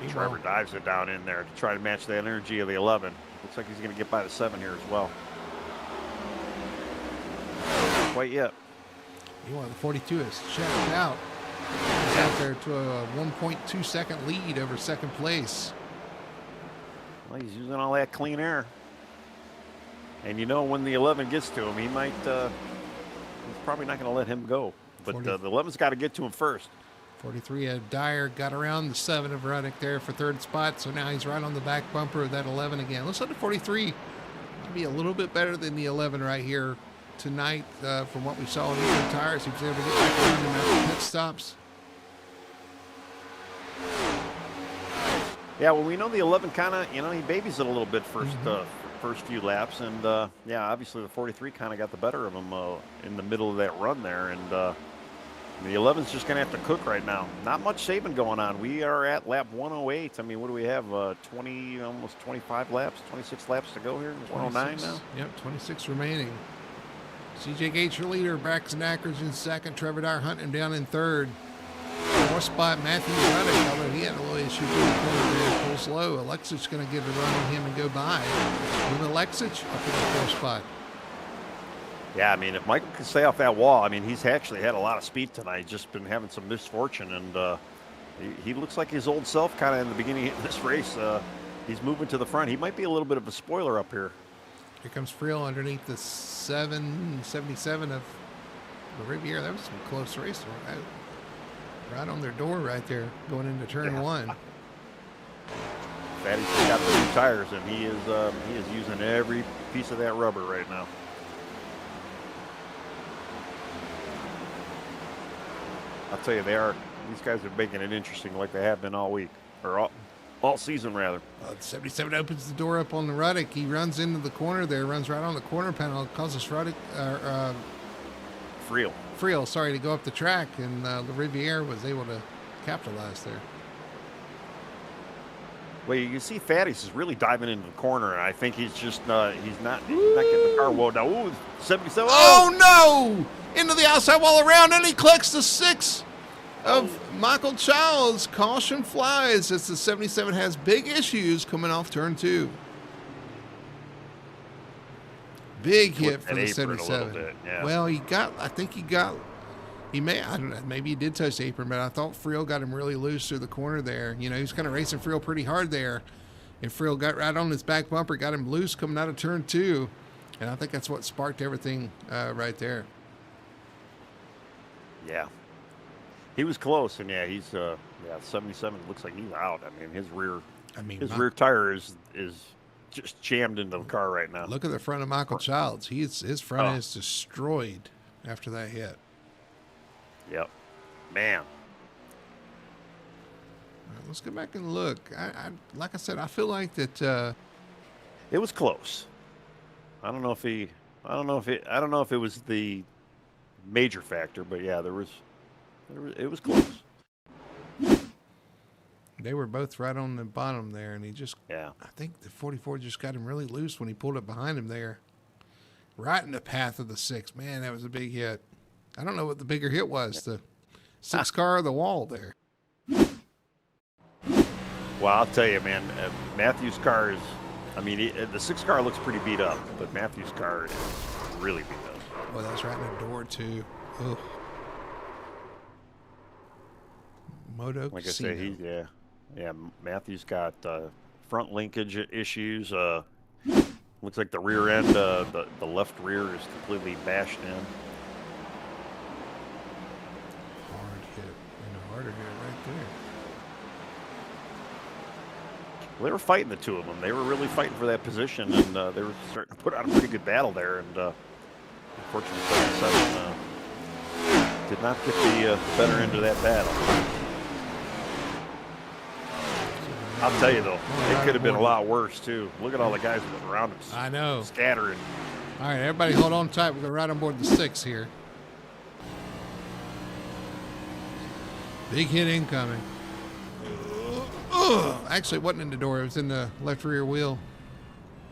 B: And Trevor dives it down in there to try to match the energy of the 11. Looks like he's going to get by the 7 here as well. Not quite yet.
A: Meanwhile, the 42 is checked out. He's out there to a 1.2 second lead over second place.
B: Well, he's using all that clean air. And when the 11 gets to him, he might, he's probably not going to let him go. But the 11's got to get to him first. 43
A: of Dyer got around the 7 of Ruddick there for 3rd spot. So now he's right on the back bumper of that 11 again. Looks like the 43 might be a little bit better than the 11 right here tonight from what we saw in the tires. He was able to get back around him after pit stops.
B: Yeah, well, we know the 11 kind of, he babies it a little bit first few laps. And, obviously the 43 kind of got the better of him in the middle of that run there. And the 11's just going to have to cook right now. Not much saving going on. We are at lap 108. I mean, what do we have? 20, almost 25 laps, 26 laps to go here. 109 now?
A: Yep, 26 remaining. CJ Gates, your leader. Braxton Ackridge in 2nd. Trevor Dyer hunting him down in 3rd. 4th spot, Matthew Ruddick, although he had a little issue with the pull slow. Alexis going to get a run on him and go by. With Alexis up in the 4th spot.
B: Yeah, I mean, if Michael can stay off that wall, I mean, he's actually had a lot of speed tonight. He's just been having some misfortune, and he looks like his old self kind of in the beginning of this race. He's moving to the front. He might be a little bit of a spoiler up here.
A: Here comes Friel underneath the 77 of the Riviere. That was some close race. Right on their door right there going into turn 1.
B: Fatty's got the new tires, and he is using every piece of that rubber right now. I'll tell you, These guys are making it interesting like they have been all week, or all season, rather.
A: 77 opens the door up on the Ruddick. He runs into the corner there, runs right on the corner panel, causes Ruddick, Friel, sorry, to go up the track, and the Riviere was able to capitalize there.
B: Well, you can see Thaddeus is really diving into the corner, and I think he's just he's not getting the car whoa now. Ooh, 77.
A: Oh no! Into the outside wall around, and he collects the 6 of Michael Childs. Caution flies as the 77 has big issues coming off turn 2. Big hit for the 77.
B: Yeah.
A: Well, I don't know, maybe he did touch the apron, but I thought Friel got him really loose through the corner there. You know, he was kind of racing Friel pretty hard there, and Friel got right on his back bumper, got him loose coming out of turn 2, and I think that's what sparked everything right there.
B: Yeah. He was close, and he's 77 looks like he's out. I mean, his rear tire is just jammed into the car right now.
A: Look at the front of Michael Childs. His front is destroyed after that hit.
B: Yep. Man.
A: All right, let's go back and look. I like I said, I feel like that
B: it was close. I don't know if it was the major factor, but yeah, it was close.
A: They were both right on the bottom there, and I think the 44 just got him really loose when he pulled up behind him there. Right in the path of the 6. Man, that was a big hit. I don't know what the bigger hit was, the 6 car or the wall there.
B: Well, I'll tell you, man, Matthew's car is, the 6 car looks pretty beat up, but Matthew's car is really beat up.
A: Well, that's right in the door, too. Ugh. Moto
B: like
A: Casino.
B: I say, Matthew's got front linkage issues. Looks like the rear end, the left rear is completely bashed in.
A: Hard hit, and a harder hit right there.
B: Well, they were fighting, the two of them. They were really fighting for that position, and they were starting to put out a pretty good battle there. And unfortunately, 77 did not get the better end of that battle. I'll tell you, though, it could have been a lot worse, too. Look at all the guys around us.
A: I know.
B: Scattering.
A: All right, everybody hold on tight. We're going right on board the 6 here. Big hit incoming. Actually, it wasn't in the door. It was in the left rear wheel.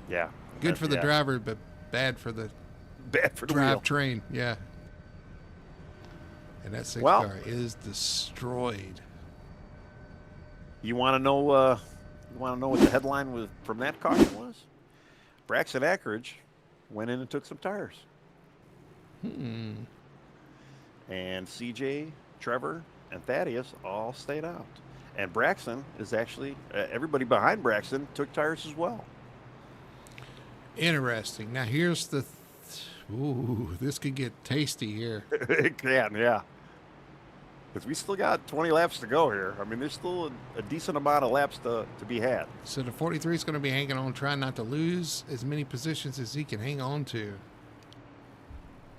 B: Yeah.
A: Good for the driver, but bad for the drive train. Yeah. And that 6 car is destroyed.
B: You want to know what the headline from that caution was? Braxton Ackridge went in and took some tires. And CJ, Trevor, and Thaddeus all stayed out. And Braxton is actually, everybody behind Braxton took tires as well.
A: Interesting. Now here's this could get tasty here.
B: It can, yeah. Because we still got 20 laps to go here. I mean, there's still a decent amount of laps to be had.
A: So the 43 is going to be hanging on, trying not to lose as many positions as he can hang on to.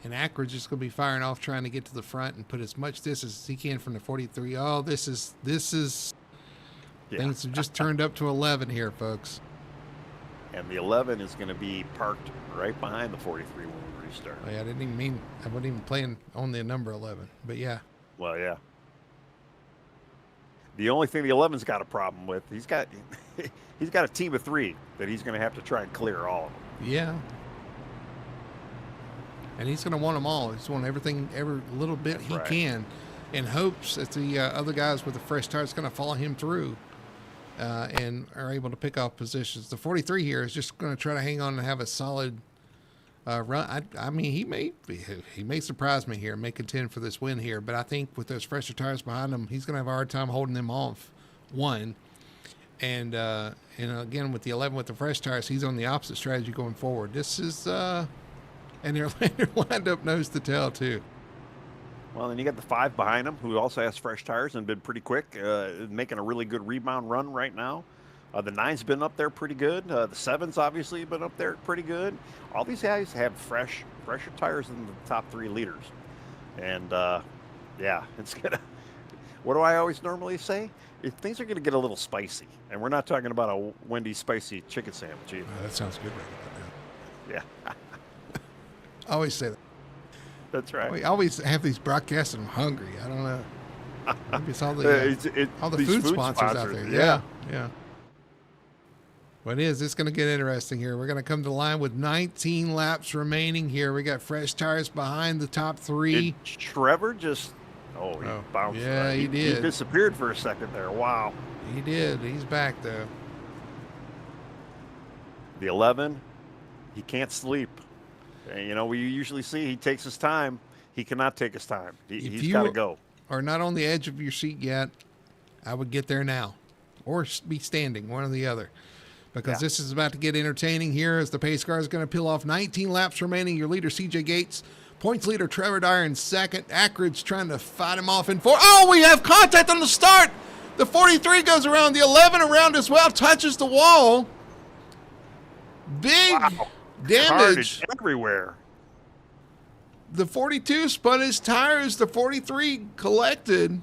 A: And Ackridge is going to be firing off, trying to get to the front and put as much distance as he can from the 43. Oh, this is things have just turned up to 11 here, folks.
B: And the 11 is going to be parked right behind the 43 when we restart.
A: Oh, yeah, I wasn't even playing on the number 11, but yeah.
B: Well, yeah. The only thing the 11's got a problem with, he's got a team of 3 that he's going to have to try and clear all of them.
A: Yeah. And he's going to want them all. He's want everything, every little bit he can, in hopes that the other guys with the fresh tires going to follow him through and are able to pick off positions. The 43 here is just going to try to hang on and have a solid run. I mean, he may surprise me here, may contend for this win here, but I think with those fresher tires behind him, he's going to have a hard time holding them off. One, and again with the 11 with the fresh tires, he's on the opposite strategy going forward. This is and they're lined up nose to tail too.
B: Well, then you got the 5 behind him, who also has fresh tires and been pretty quick, making a really good rebound run right now. The 9's been up there pretty good. The 7's obviously been up there pretty good. All these guys have fresher tires than the top 3 leaders. And, it's going to... what do I always normally say? If things are going to get a little spicy, and we're not talking about a Wendy's spicy chicken sandwich either.
A: Oh, that sounds good right about
B: Yeah,
A: now. I always say that.
B: that's right.
A: We always have these broadcasts and I'm hungry. I don't know. Maybe it's all the
B: These
A: food sponsors out there.
B: Yeah.
A: Yeah. What is? It's going to get interesting here. We're going to come to the line with 19 laps remaining here. We got fresh tires behind the top three.
B: Did Trevor just... Oh, he bounced.
A: Yeah, he did.
B: He disappeared for a second there. Wow.
A: He did. He's back, though.
B: The 11, he can't sleep. And, we usually see he takes his time. He cannot take his time. He's got to go.
A: Are not on the edge of your seat yet, I would get there now. Or be standing, one or the other. Because this is about to get entertaining here as the pace car is going to peel off. 19 laps remaining. Your leader, CJ Gates. Points leader, Trevor Dyer in second. Ackridge trying to fight him off in fourth. Oh, we have contact on the start. The 43 goes around. The 11 around as well. Touches the wall. Big damage.
B: Carnage everywhere.
A: The 42 spun his tires. The 43 collected.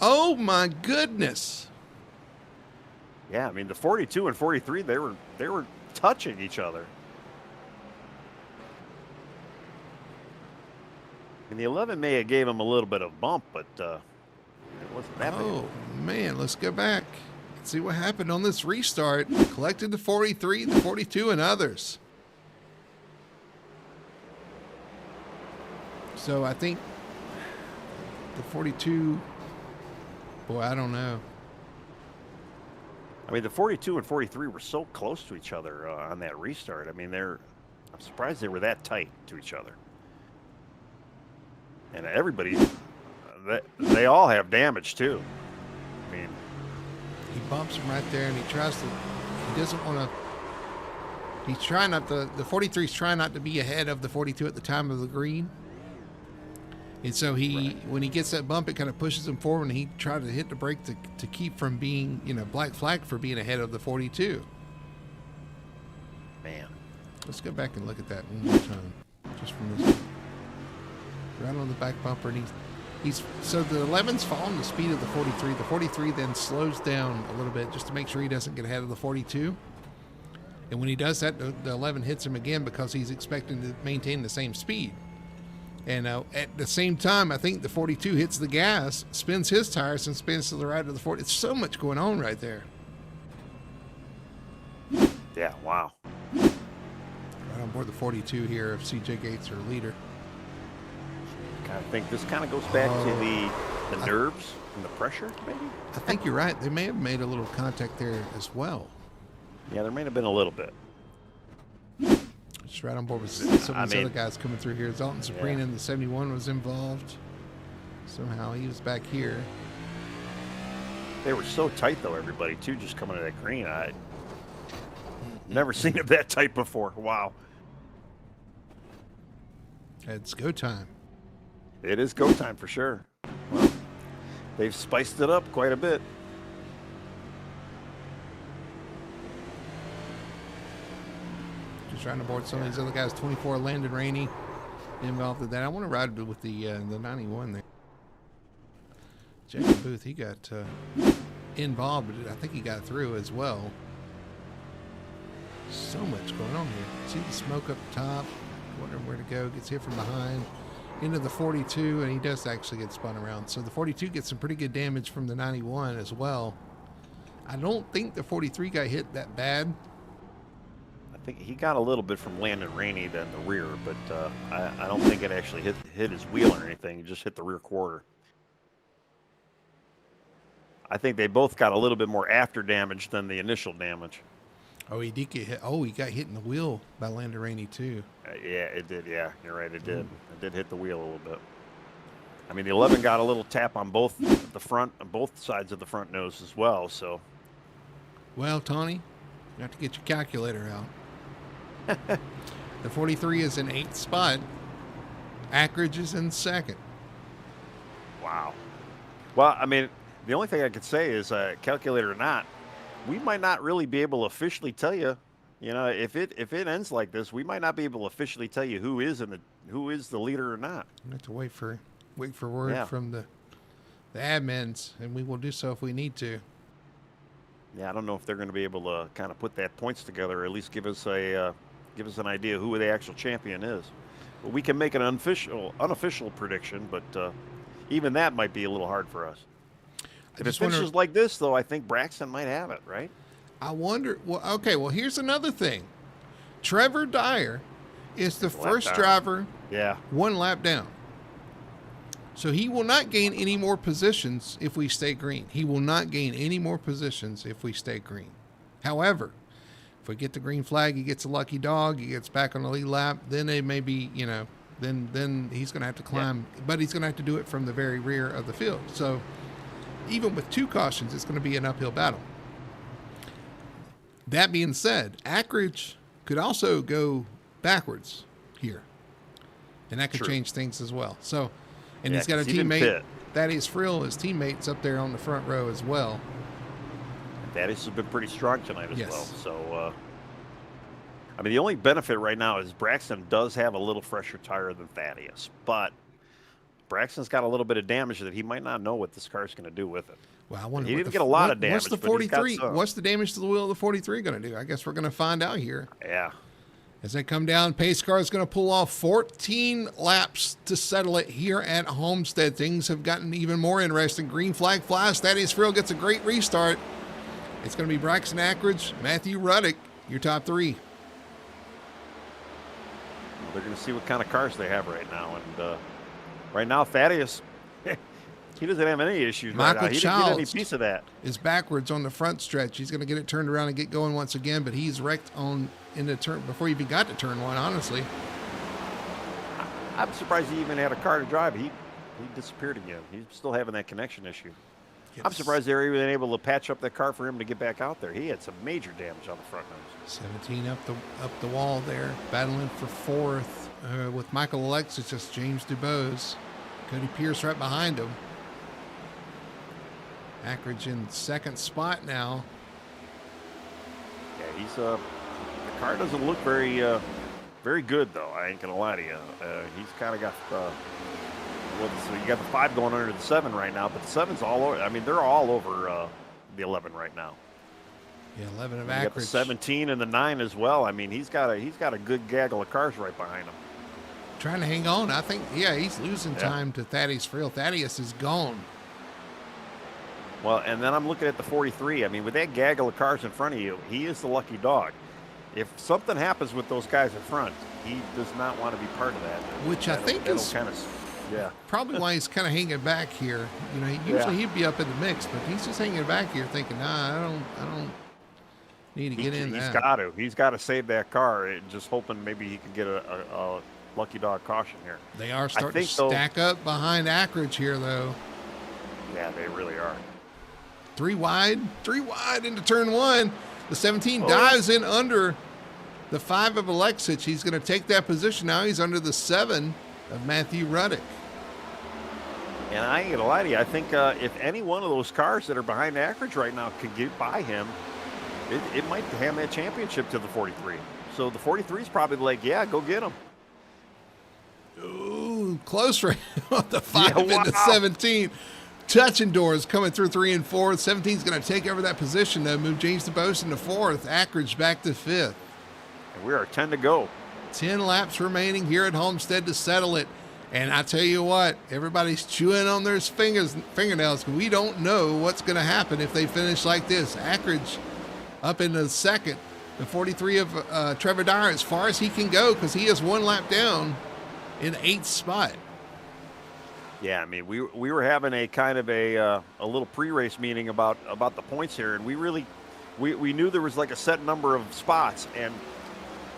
A: Oh, my goodness.
B: Yeah, I mean, the 42 and 43, they were touching each other. And the 11 may have gave him a little bit of bump, but it wasn't that bad.
A: Oh, man, let's go back. Let's see what happened on this restart. Collected the 43, the 42, and others. So I think the 42, boy, I don't know.
B: I mean, the 42 and 43 were so close to each other on that restart. I mean, I'm surprised they were that tight to each other. And everybody, they all have damage too. I mean,
A: he bumps him right there, and he doesn't want to. He's trying not to. The 43's trying not to be ahead of the 42 at the time of the green. And so when he gets that bump, it kind of pushes him forward, and he tried to hit the brake to keep from being, black flag for being ahead of the 42.
B: Man,
A: let's go back and look at that one more time, just from this. Right on the back bumper, and so the 11's following the speed of the 43. The 43 then slows down a little bit just to make sure he doesn't get ahead of the 42. And when he does that, the 11 hits him again because he's expecting to maintain the same speed. And at the same time, I think the 42 hits the gas, spins his tires, and spins to the right of the 40. It's so much going on right there.
B: Yeah, wow.
A: Right on board the 42 here of CJ Gates, our leader.
B: I think this kind of goes back to the nerves and the pressure, maybe?
A: I think you're right. They may have made a little contact there as well.
B: Yeah, there may have been a little bit.
A: Just right on board with some of these other guys coming through here. Dalton Sabrina in the 71 was involved. Somehow he was back here.
B: They were so tight, though, everybody, too, just coming to that green. I never seen it that tight before. Wow.
A: It's go time.
B: It is go time for sure. Well, they've spiced it up quite a bit.
A: Just trying to board some of these other guys. 24, Landon Rainey involved in that. I want to ride with the 91 there. Jacob Booth, he got involved, but I think he got through as well. So much going on here. See the smoke up top. Wondering where to go. Gets hit from behind. Into the 42, and he does actually get spun around. So the 42 gets some pretty good damage from the 91 as well. I don't think the 43 got hit that bad.
B: I think he got a little bit from Landon Rainey than the rear, but I don't think it actually hit his wheel or anything. It just hit the rear quarter. I think they both got a little bit more after damage than the initial damage.
A: Oh, he did get hit. Oh, he got hit in the wheel by Landon Rainey too.
B: Yeah, it did. Yeah, you're right. It did. It did hit the wheel a little bit. I mean, the 11 got a little tap on both sides of the front nose as well. So,
A: well, Tawny, you have to get your calculator out. The 43 is in 8th spot. Ackridge is in 2nd.
B: Wow. Well, I mean, the only thing I could say is, calculator or not, we might not really be able to officially tell you. You know, if it ends like this, we might not be able to officially tell you who is the leader or not.
A: I have to wait for Wait for word from the admins, and we will do so if we need to.
B: Yeah, I don't know if they're going to be able to kind of put that points together, or at least give us an idea who the actual champion is. But we can make an unofficial prediction, but even that might be a little hard for us. If it finishes like this, though, I think Braxton might have it, right?
A: I wonder. Well, okay. Well, here's another thing. Trevor Dyer is the first driver.
B: Yeah.
A: 1 lap down. So he will not gain any more positions if we stay green. He will not gain any more positions if we stay green. However, if we get the green flag, he gets a lucky dog, he gets back on the lead lap, then they may be, then he's going to have to climb, but he's going to have to do it from the very rear of the field. So even with 2 cautions, it's going to be an uphill battle. That being said, Ackridge could also go backwards here, and that could change things as well. So, and he's got a teammate, Thaddeus Frill, his teammates up there on the front row as well.
B: Thaddeus has been pretty strong tonight as well. So, I mean, the only benefit right now is Braxton does have a little fresher tire than Thaddeus, but Braxton's got a little bit of damage that he might not know what this car's going to do with it.
A: Well, I wonder
B: he didn't get a lot of damage.
A: What's the 43? What's the damage to the wheel of the 43 going to do? I guess we're going to find out here.
B: Yeah.
A: As they come down, pace car is going to pull off 14 laps to settle it here at Homestead. Things have gotten even more interesting. Green flag flies. Thaddeus Frill gets a great restart. It's going to be Braxton Ackridge, Matthew Ruddick, your top 3.
B: They're going to see what kind of cars they have right now. And right now, Thaddeus, he doesn't have any issues
A: Michael
B: right now. He didn't get any piece of that.
A: Is backwards on the front stretch. He's going to get it turned around and get going once again, but he's wrecked in the turn before he even got to turn 1, honestly.
B: I'm surprised he even had a car to drive. He disappeared again. He's still having that connection issue. Yes. I'm surprised they were even able to patch up that car for him to get back out there. He had some major damage on the front nose.
A: 17 up the wall there, battling for 4th with Michael Alexis, just James Dubose. Cody Pierce right behind him. Ackridge in 2nd spot now.
B: Yeah, he's the car doesn't look very good though. I ain't gonna lie to you. He's kind of got so you got the 5 going under the 7 right now, but the 7's all over. I mean, they're all over the 11 right now.
A: Yeah, 11 of
B: Ackridge. You got the 17 and the 9 as well. I mean, he's got a good gaggle of cars right behind him.
A: Trying to hang on. I think, he's losing time to Thaddeus Frill. Thaddeus is gone.
B: Well, and then I'm looking at the 43. I mean, with that gaggle of cars in front of you, he is the lucky dog. If something happens with those guys in front, he does not want to be part of that.
A: Which I think is
B: kind of,
A: probably why he's kind of hanging back here. Usually he'd be up in the mix, but he's just hanging back here thinking, I don't need to get in there.
B: He's got to save that car, and just hoping maybe he can get a lucky dog caution here.
A: They are starting to stack up behind Ackridge here, though.
B: Yeah, they really are.
A: 3 wide into turn 1. The 17 dives in under the 5 of Alexich. He's going to take that position now. He's under the 7 of Matthew Ruddick.
B: And I ain't going to lie to you. I think if any one of those cars that are behind Ackridge right now could get by him, it might hand that championship to the 43. So the 43 is probably like, go get him.
A: Ooh, close right on the 5 into 17. Touching doors coming through 3 and 4. 17's going to take over that position, though. Move James DeBose into 4th. Ackridge back to 5th.
B: And we are 10 to go.
A: 10 laps remaining here at Homestead to settle it. And I tell you what, everybody's chewing on their fingernails. We don't know what's going to happen if they finish like this. Ackridge up into 2nd. The 43 of Trevor Dyer as far as he can go because he is 1 lap down in 8th spot.
B: Yeah, I mean, we were having a kind of a little pre-race meeting about the points here, and we knew there was like a set number of spots, and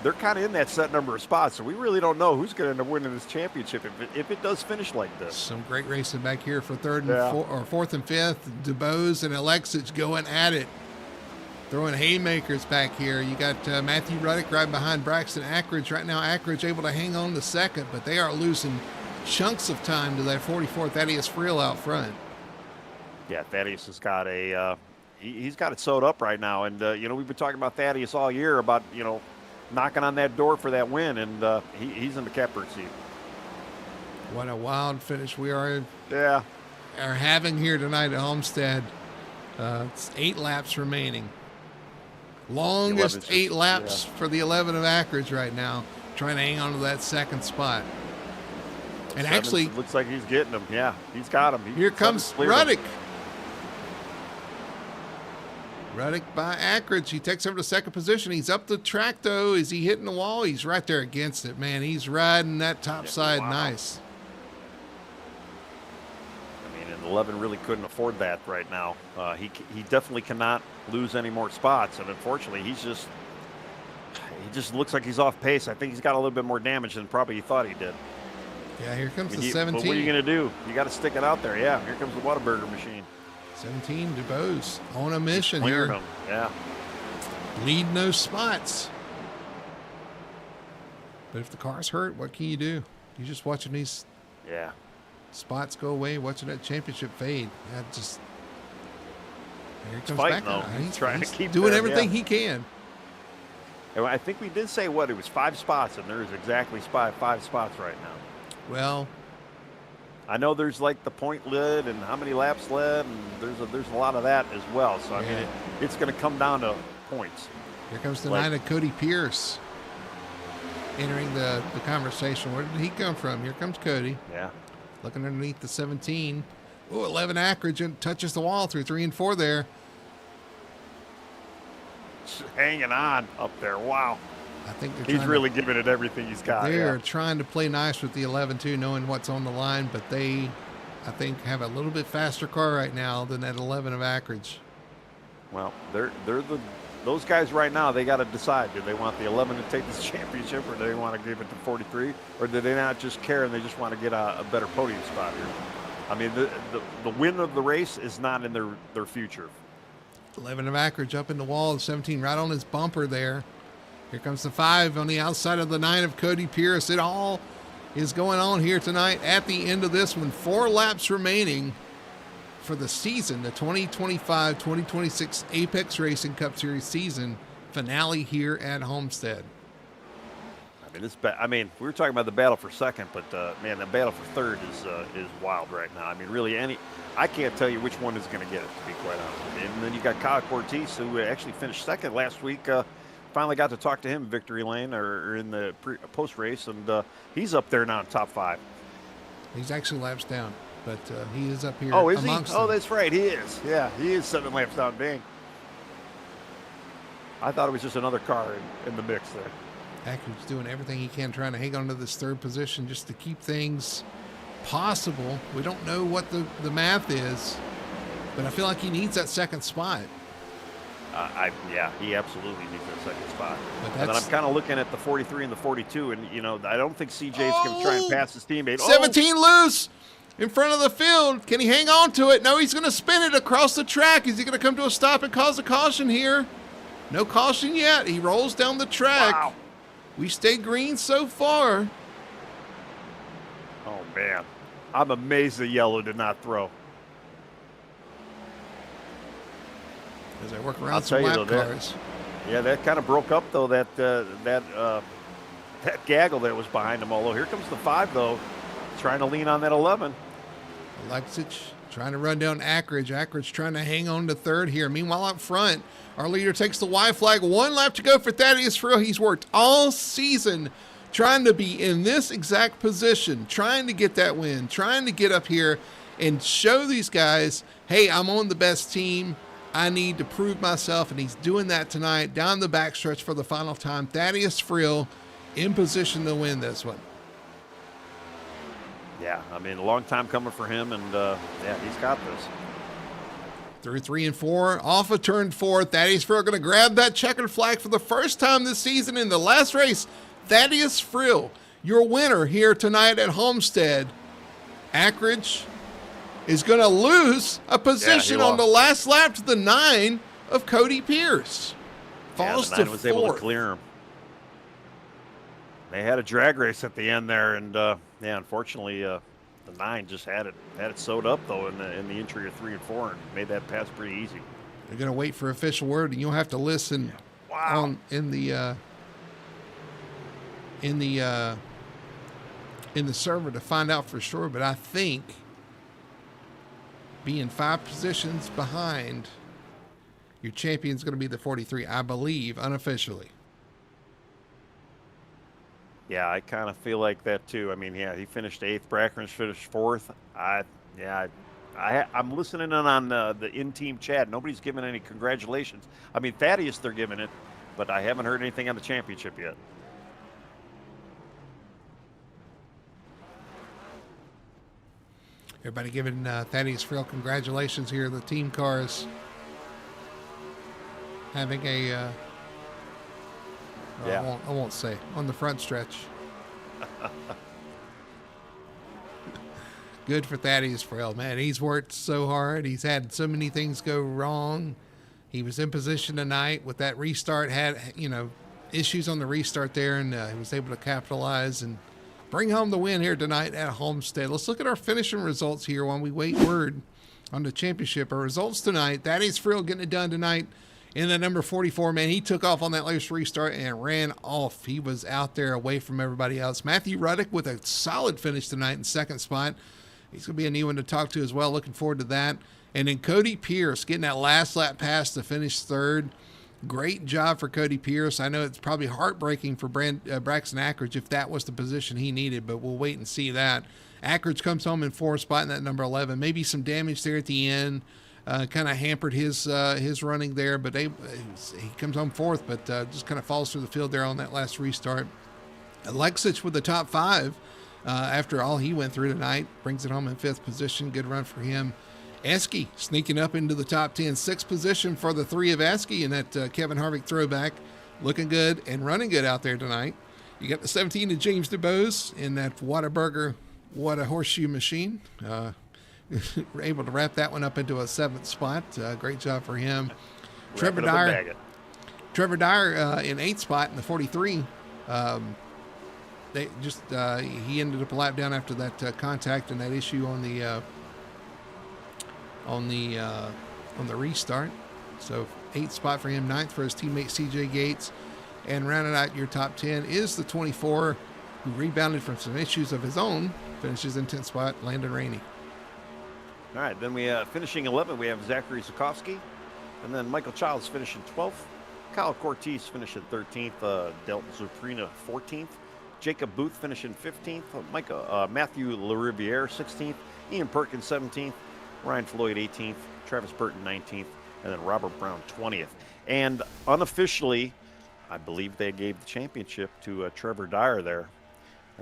B: they're kind of in that set number of spots, so we really don't know who's going to end up winning this championship if it does finish like this.
A: Some great racing back here for 4th and 5th. DeBose and Alexich going at it, throwing haymakers back here. You got Matthew Ruddick right behind Braxton Ackridge. Right now, Ackridge able to hang on to 2nd, but they are losing chunks of time to that 44 Thaddeus Frill out front.
B: Yeah, Thaddeus has got he's got it sewed up right now, and we've been talking about Thaddeus all year about knocking on that door for that win, and he's in the catbird seat.
A: What a wild finish we are having here tonight at Homestead. It's 8 laps remaining. Longest 8 laps for the 11 of Ackridge right now, trying to hang on to that second spot. And actually,
B: looks like he's getting him. Yeah, he's got him.
A: Here comes Ruddick. Ruddick by Ackridge. He takes over to second position. He's up the track, though. Is he hitting the wall? He's right there against it, man. He's riding that top side nice.
B: I mean, and 11 really couldn't afford that right now. He definitely cannot lose any more spots, and unfortunately, he just looks like he's off pace. I think he's got a little bit more damage than probably he thought he did.
A: Yeah, here comes the 17.
B: But what are you going to do? You got to stick it out there. Yeah, here comes the Whataburger machine.
A: 17, DuBose on a mission here.
B: Him. Yeah.
A: Lead no spots. But if the car's hurt, what can you do? You're just watching these spots go away, watching that championship fade. That just here he comes
B: fighting,
A: back.
B: Though. He's trying to keep
A: doing everything he can.
B: And I think we did say it was 5 spots, and there's exactly 5 spots right now.
A: Well,
B: I know there's like the point lid and how many laps led, and there's a lot of that as well. So I mean, it's going to come down to points.
A: Here comes the 9 of Cody Pierce entering the conversation. Where did he come from? Here comes Cody.
B: Yeah.
A: Looking underneath the 17. Oh, 11 Ackridge and touches the wall through 3 and 4 there.
B: Just hanging on up there. Wow.
A: I think
B: he's really giving it everything he's got.
A: They're trying to play nice with the 11 too, knowing what's on the line, but they, I think, have a little bit faster car right now than that 11 of Ackridge.
B: Well, those guys right now. They got to decide: do they want the 11 to take this championship, or do they want to give it to 43, or do they not just care and they just want to get a better podium spot here? I mean, the win of the race is not in their future.
A: 11 of Ackridge up in the wall, the 17 right on his bumper there. Here comes the 5 on the outside of the 9 of Cody Pierce. It all is going on here tonight at the end of this one. 4 laps remaining for the season, the 2025-2026 Apex Racing Cup Series season finale here at Homestead.
B: I mean, we were talking about the battle for second, but man, the battle for third is wild right now. I mean, really, I can't tell you which one is going to get it, to be quite honest with you. And then you got Kyle Cortez, who actually finished second last week. Finally got to talk to him in victory lane or in the post race, and he's up there now in top 5.
A: He's actually laps down, but he is up here.
B: Oh, is he?
A: Them.
B: Oh, that's right, he is. Yeah, he is 7 laps down. Dang. I thought it was just another car in the mix there.
A: Ackridge's doing everything he can, trying to hang on to this third position just to keep things possible. We don't know what the math is, but I feel like he needs that second spot.
B: He absolutely needs that second spot. And then I'm kind of looking at the 43 and the 42, and I don't think CJ's going to try and pass his teammate.
A: 17 loose in front of the field. Can he hang on to it? No, he's going to spin it across the track. Is he going to come to a stop and cause a caution here? No caution yet. He rolls down the track.
B: Wow.
A: We stay green so far.
B: Oh man, I'm amazed the yellow did not throw.
A: As I work around some lap cars.
B: That kind of broke up though. That gaggle that was behind him. Although here comes the 5 though, trying to lean on that 11.
A: Alexich trying to run down Ackridge. Ackridge trying to hang on to third here. Meanwhile, up front, our leader takes the Y flag. 1 lap to go for Thaddeus Frill. He's worked all season trying to be in this exact position, trying to get that win, trying to get up here and show these guys, hey, I'm on the best team. I need to prove myself, and he's doing that tonight down the backstretch for the final time. Thaddeus Frill in position to win this one.
B: Yeah, I mean, a long time coming for him, and he's got this.
A: Through 3 and 4, off of turn 4, Thaddeus Frill going to grab that checkered flag for the first time this season in the last race. Thaddeus Frill, your winner here tonight at Homestead. Ackridge is going to lose a position on the last lap to the 9 of Cody Pierce. Falls
B: the 9
A: to
B: was
A: 4th.
B: able to clear him. They had a drag race at the end there, and unfortunately, the 9 just had it sewed up though in the entry of 3 and 4, and made that pass pretty easy.
A: They're going to wait for official word, and you'll have to listen in the in the server to find out for sure, but I think being 5 positions behind, your champion's going to be the 43, I believe, unofficially.
B: Yeah, I kind of feel like that too. I mean, yeah, he finished 8th. Brackerns finished 4th. I'm listening in on the in-team chat. Nobody's giving any congratulations. I mean, Thaddeus, they're giving it, but I haven't heard anything on the championship yet.
A: Everybody giving Thaddeus Frill congratulations here. The team cars having a, I won't say, on the front stretch. Good for Thaddeus Frill, man. He's worked so hard. He's had so many things go wrong. He was in position tonight with that restart, had, issues on the restart there, and he was able to capitalize and bring home the win here tonight at Homestead. Let's look at our finishing results here while we wait word on the championship. Our results tonight, Thaddeus Frill getting it done tonight in the number 44, man. He took off on that last restart and ran off. He was out there away from everybody else. Matthew Ruddick with a solid finish tonight in second spot. He's going to be a new one to talk to as well. Looking forward to that. And then Cody Pierce getting that last lap pass to finish third. Great job for Cody Pierce. I know it's probably heartbreaking for Braxton Ackridge if that was the position he needed, but we'll wait and see that. Ackridge comes home in fourth spot in that number 11. Maybe some damage there at the end. Kind of hampered his running there, but he comes home fourth, but just kind of falls through the field there on that last restart. Alexich with the top 5 after all he went through tonight. Brings it home in 5th position. Good run for him. Esky sneaking up into the top 10. 6th position for the 3 of Esky in that Kevin Harvick throwback. Looking good and running good out there tonight. You got the 17 of James DeBose in that Whataburger, what a horseshoe machine. We're able to wrap that one up into a 7th spot. Great job for him. Trevor Dyer in 8th spot in the 43. He ended up a lap down after that contact and that issue on the restart. So 8th spot for him, 9th for his teammate CJ Gates, and rounding out your top 10 is the 24 who rebounded from some issues of his own, finishes in 10th spot, Landon Rainey.
B: All right, then we finishing 11th, we have Zachary Sikorsky, and then Michael Childs finishing 12th, Kyle Cortez finishing 13th, Delton Zuprina 14th, Jacob Booth finishing 15th, Matthew LaRiviere 16th, Ian Perkins 17th, Ryan Floyd 18th, Travis Burton 19th, and then Robert Brown 20th. And unofficially, I believe they gave the championship to Trevor Dyer there.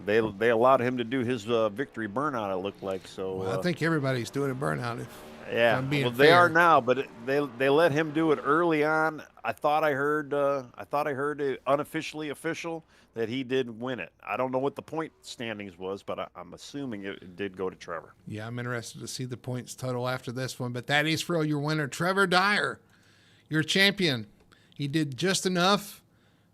B: They allowed him to do his victory burnout, it looked like. So
A: well, I think everybody's doing a burnout.
B: They are now, but they let him do it early on. I thought I heard it unofficially official that he did win it. I don't know what the point standings was, but I'm assuming it did go to Trevor.
A: Yeah, I'm interested to see the points total after this one. But that is for your winner, Trevor Dyer, your champion. He did just enough.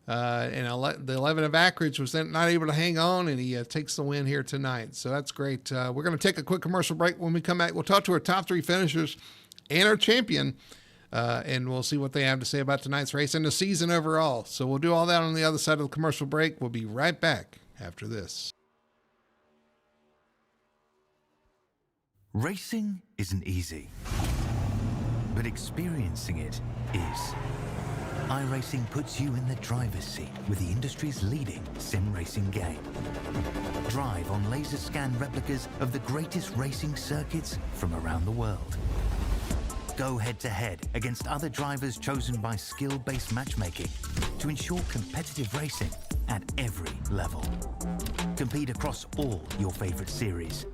A: And the 11 of Ackridge was not able to hang on, and he takes the win here tonight. So that's great. We're going to take a quick commercial break. When we come back, we'll talk to our top 3 finishers and our champion, and we'll see what they have to say about tonight's race and the season overall. So we'll do all that on the other side of the commercial break. We'll be right back after this.
C: Racing isn't easy, but experiencing it is. iRacing puts you in the driver's seat with the industry's leading sim racing game. Drive on laser scan replicas of the greatest racing circuits from around the world. Go head-to-head against other drivers chosen by skill-based matchmaking to ensure competitive racing at every level. Compete across all your favorite series.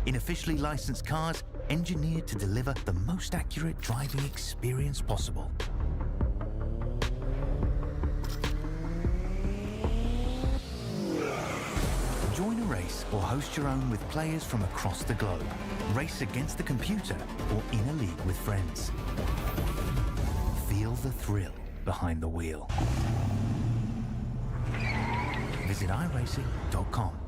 C: In officially licensed cars, engineered to deliver the most accurate driving experience possible. Join a race or host your own with players from across the globe. Race against the computer or in a league with friends. Feel the thrill behind the wheel. Visit iRacing.com.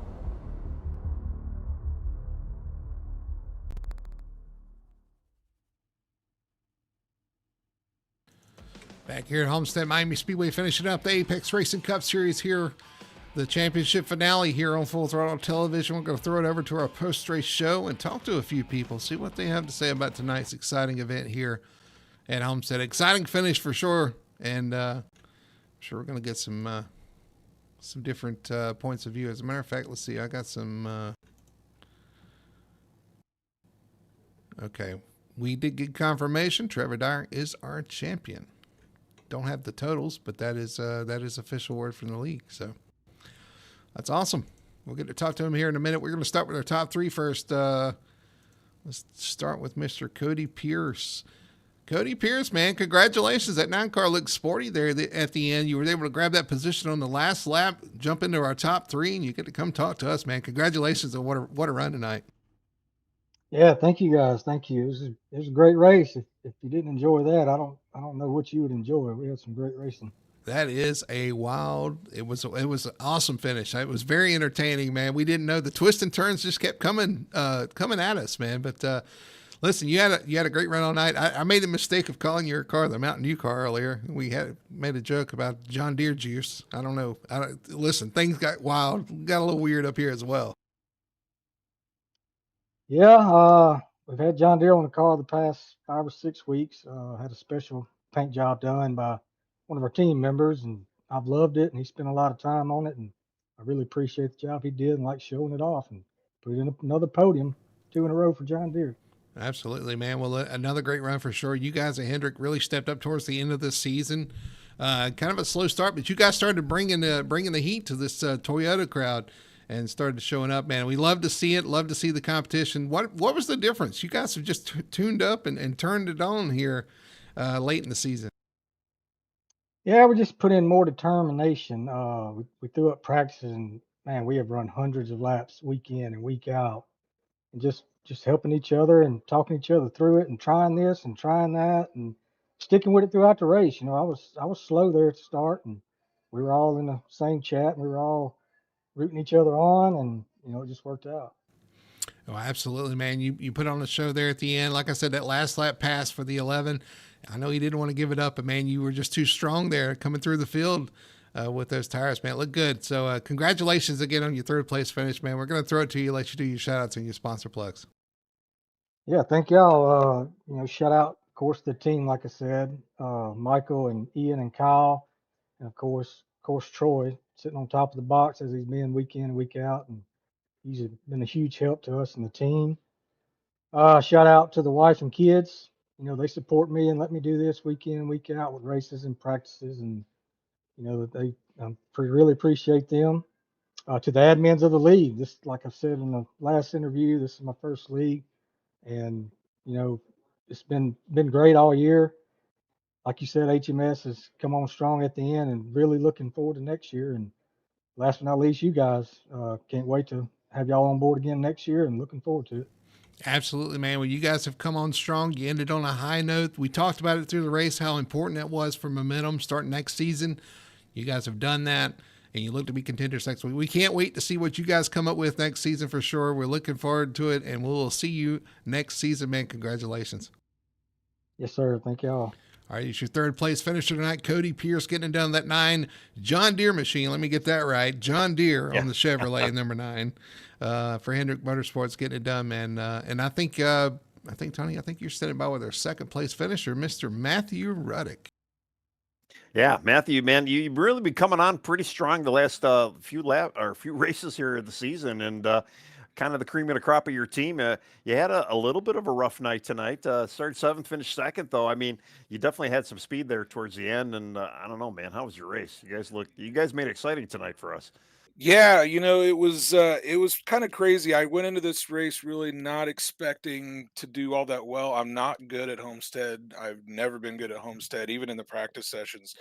A: Back here at Homestead-Miami Speedway, finishing up the Apex Racing Cup Series here the championship finale here on Full Throttle Television. We're going to throw it over to our post-race show and talk to a few people, see what they have to say about tonight's exciting event here at Homestead. Exciting finish for sure, and I'm sure we're going to get some different points of view. As a matter of fact, let's see. I got some. Okay, we did get confirmation. Trevor Dyer is our champion. Don't have the totals, but that is official word from the league. So that's awesome. We'll get to talk to him here in a minute. We're going to start with our top three first. Let's start with Mr. Cody Pierce. Cody Pierce, man, congratulations. That 9-car looked sporty there at the end. You were able to grab that position on the last lap, jump into our top three, and you get to come talk to us, man. Congratulations on what a run tonight.
D: Yeah, thank you guys. Thank you. It was a great race. If you didn't enjoy that, I don't know what you would enjoy. We had some great racing.
A: That is a wild. It was an awesome finish. It was very entertaining, man. We didn't know the twists and turns just kept coming at us, man. But listen, you had a great run all night. I made the mistake of calling your car the Mountain Dew car earlier. We made a joke about John Deere juice. I don't know. Listen, things got wild, got a little weird up here as well.
D: Yeah, we've had John Deere on the car the past 5 or 6 weeks. Had a special paint job done by one of our team members, and I've loved it. And he spent a lot of time on it, and I really appreciate the job he did and like showing it off and put it in another podium, 2 in a row for John Deere.
A: Absolutely, man. Well, another great run for sure. You guys at Hendrick really stepped up towards the end of this season. Kind of a slow start, but you guys started bringing the heat to this Toyota crowd and started showing up, man. We love to see it. Love to see the competition. What was the difference? You guys have just tuned up and turned it on here late in the season.
D: Yeah, we just put in more determination. We threw up practices, and man, we have run hundreds of laps week in and week out, and just helping each other and talking each other through it, and trying this and trying that, and sticking with it throughout the race. You know, I was slow there at the start, and we were all in the same chat, and we were all rooting each other on, and it just worked out.
A: Oh, absolutely, man. You put on a show there at the end. Like I said, that last lap pass for the 11. I know you didn't want to give it up, but man, you were just too strong there coming through the field with those tires, man. It looked good. So congratulations again on your third place finish, man. We're going to throw it to you, let you do your shout outs and your sponsor plugs.
D: Yeah, thank y'all. Shout out, of course, the team, like I said, Michael and Ian and Kyle, and of course Troy sitting on top of the box as he's been week in and week out, and he's been a huge help to us and the team. Shout out to the wife and kids. They support me and let me do this week in and week out with races and practices, and really appreciate them. To the admins of the league, this, like I said in the last interview, this is my first league, and it's been great all year. Like you said, HMS has come on strong at the end, and really looking forward to next year. And last but not least, you guys, can't wait to have y'all on board again next year, and looking forward to it.
A: Absolutely, man. Well, you guys have come on strong. You ended on a high note. We talked about it through the race, how important that was for momentum starting next season. You guys have done that, and you look to be contenders next week. We can't wait to see what you guys come up with next season for sure. We're looking forward to it, and we'll see you next season, man. Congratulations.
D: Yes, sir. Thank y'all.
A: All right, it's your third place finisher tonight. Cody Pierce getting it done that 9 John Deere machine. Let me get that right. John Deere on the Chevrolet number 9 for Hendrick Motorsports getting it done, man. And I think Tony, you're standing by with our second place finisher, Mr. Matthew Ruddick.
B: Yeah, Matthew, man, you've really been coming on pretty strong the last few races here of the season, and kind of the cream of the crop of your team. You had a little bit of a rough night tonight. Started 7th, finished 2nd, though. I mean, you definitely had some speed there towards the end, and I don't know, man, how was your race? You guys made it exciting tonight for us.
E: Yeah, it was kind of crazy. I went into this race really not expecting to do all that well. I'm not good at Homestead. I've never been good at Homestead, even in the practice sessions.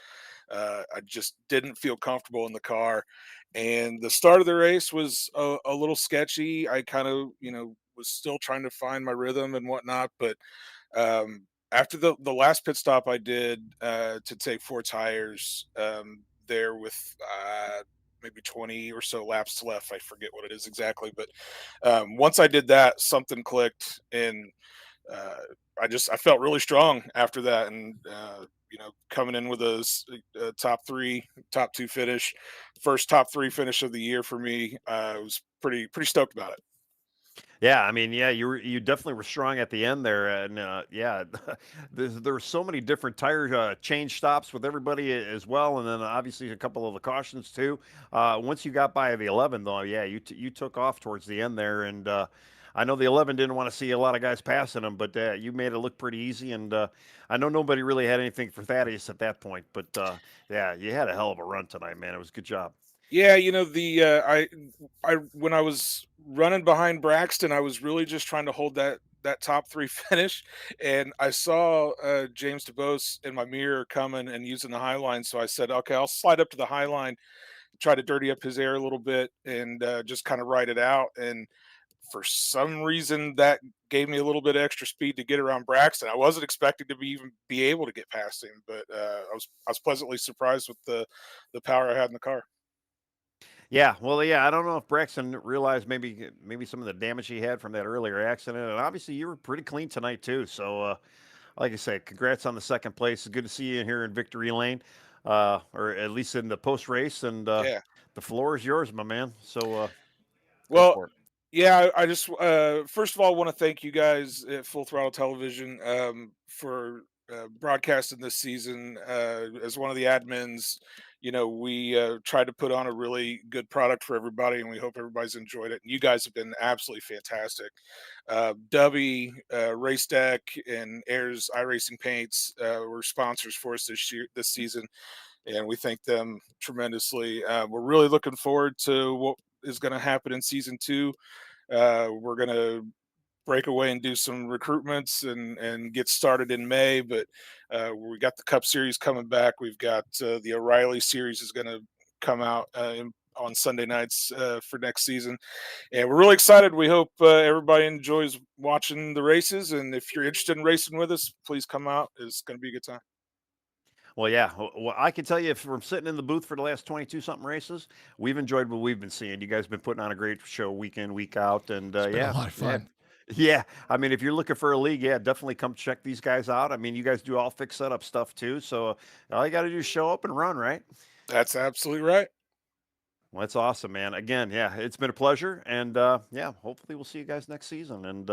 E: I just didn't feel comfortable in the car. And the start of the race was a little sketchy. I kind of, was still trying to find my rhythm and whatnot. But after the last pit stop I did to take 4 tires there with maybe 20 or so laps left. I forget what it is exactly. But once I did that, something clicked, and I felt really strong after that, and coming in with a top two finish, first top three finish of the year for me. I was pretty stoked about it.
B: Yeah, I mean, yeah, you definitely were strong at the end there, and yeah, there were so many different tire change stops with everybody as well, and then obviously a couple of the cautions too. Once you got by the 11, though, yeah, you took off towards the end there, and I know the 11 didn't want to see a lot of guys passing them, but you made it look pretty easy, and I know nobody really had anything for Thaddeus at that point, but yeah, you had a hell of a run tonight, man. It was a good job.
E: Yeah, the I when I was running behind Braxton, I was really just trying to hold that top three finish, and I saw James DeBose in my mirror coming and using the high line, so I said, okay, I'll slide up to the high line, try to dirty up his air a little bit, and just kind of ride it out. And for some reason, that gave me a little bit of extra speed to get around Braxton. I wasn't expecting to even be able to get past him, but I was pleasantly surprised with the power I had in the car.
B: Yeah, well, yeah, I don't know if Braxton realized maybe some of the damage he had from that earlier accident, and obviously you were pretty clean tonight too. So, like I said, congrats on the second place. It's good to see you here in victory lane, or at least in the post race, and
E: Yeah.
B: the floor is yours, my man. So, go
E: Well,
B: for it.
E: yeah, I just first of all want to thank you guys at Full Throttle Television for broadcasting this season. As one of the admins, we tried to put on a really good product for everybody, and we hope everybody's enjoyed it. And you guys have been absolutely fantastic. Dubby, Race Deck, and Airs iRacing Paints were sponsors for us this season, and we thank them tremendously. We're really looking forward to what is going to happen in season two. We're going to break away and do some recruitments and get started in May. But we got the Cup Series coming back. We've got the O'Reilly Series is going to come out on Sunday nights for next season, and we're really excited. We hope everybody enjoys watching the races. And if you're interested in racing with us, please come out. It's going to be a good time.
B: Well, yeah, well, I can tell you if from sitting in the booth for the last 22 something races, we've enjoyed what we've been seeing. You guys have been putting on a great show week in, week out, and
A: It's been a
B: yeah,
A: lot of
B: yeah,
A: fun.
B: yeah. I mean, if you're looking for a league, yeah, definitely come check these guys out. I mean, you guys do all fixed setup stuff too, so all you got to do is show up and run, right?
E: That's absolutely right.
B: Well, that's awesome, man. Again, yeah, it's been a pleasure, and yeah, hopefully we'll see you guys next season. And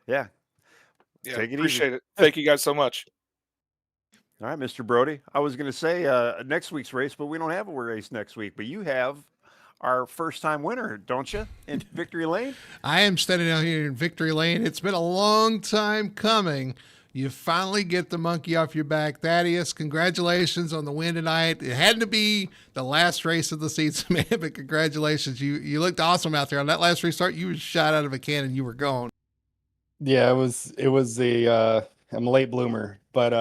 B: yeah,
E: Yeah,
B: take it easy.
E: appreciate it. Thank you guys so much.
B: All right, Mr. Brody. I was going to say next week's race, but we don't have a race next week. But you have our first time winner, don't you, in Victory Lane?
A: I am standing out here in victory lane. It's been a long time coming. You finally get the monkey off your back. Thaddeus, congratulations on the win tonight. It had to be the last race of the season, man, but congratulations. You looked awesome out there. On that last restart, you were shot out of a cannon. You were gone.
F: Yeah, it was I'm a late bloomer, but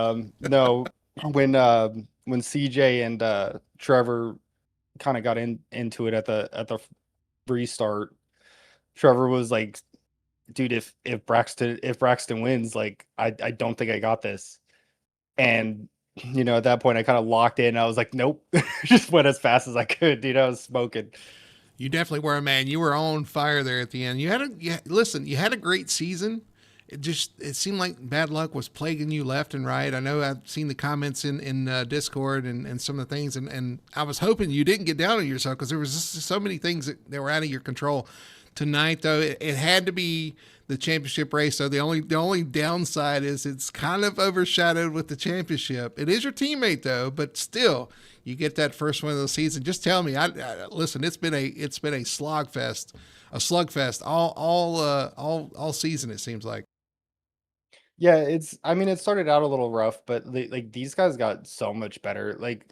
F: no, when CJ and Trevor kind of got into it at the restart, Trevor was like, dude, if Braxton wins, like I don't think I got this. And at that point I kind of locked in. I was like, nope. Just went as fast as I could, dude. I was smoking.
A: You definitely were, man. You were on fire there at the end. Listen, you had a great season. It seemed like bad luck was plaguing you left and right. I know I've seen the comments in Discord and some of the things, and I was hoping you didn't get down on yourself because there was just so many things that were out of your control. Tonight, though, it had to be the championship race. So the only downside is it's kind of overshadowed with the championship. It is your teammate though, but still, you get that first one of the season. Just tell me. Listen. It's been a slugfest all season. It seems like.
F: Yeah, I mean, it started out a little rough, but like these guys got so much better. Like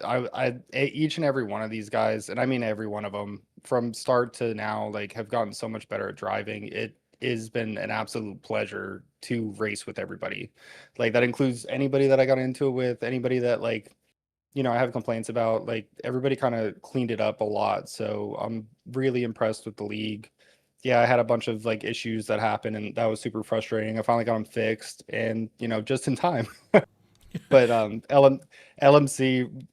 F: each and every one of these guys, and I mean every one of them from start to now, like have gotten so much better at driving. It has been an absolute pleasure to race with everybody. Like that includes anybody that I got into it with, anybody that like, I have complaints about. Like everybody kind of cleaned it up a lot. So I'm really impressed with the league. Yeah, I had a bunch of like issues that happened and that was super frustrating. I finally got them fixed and just in time. But LMC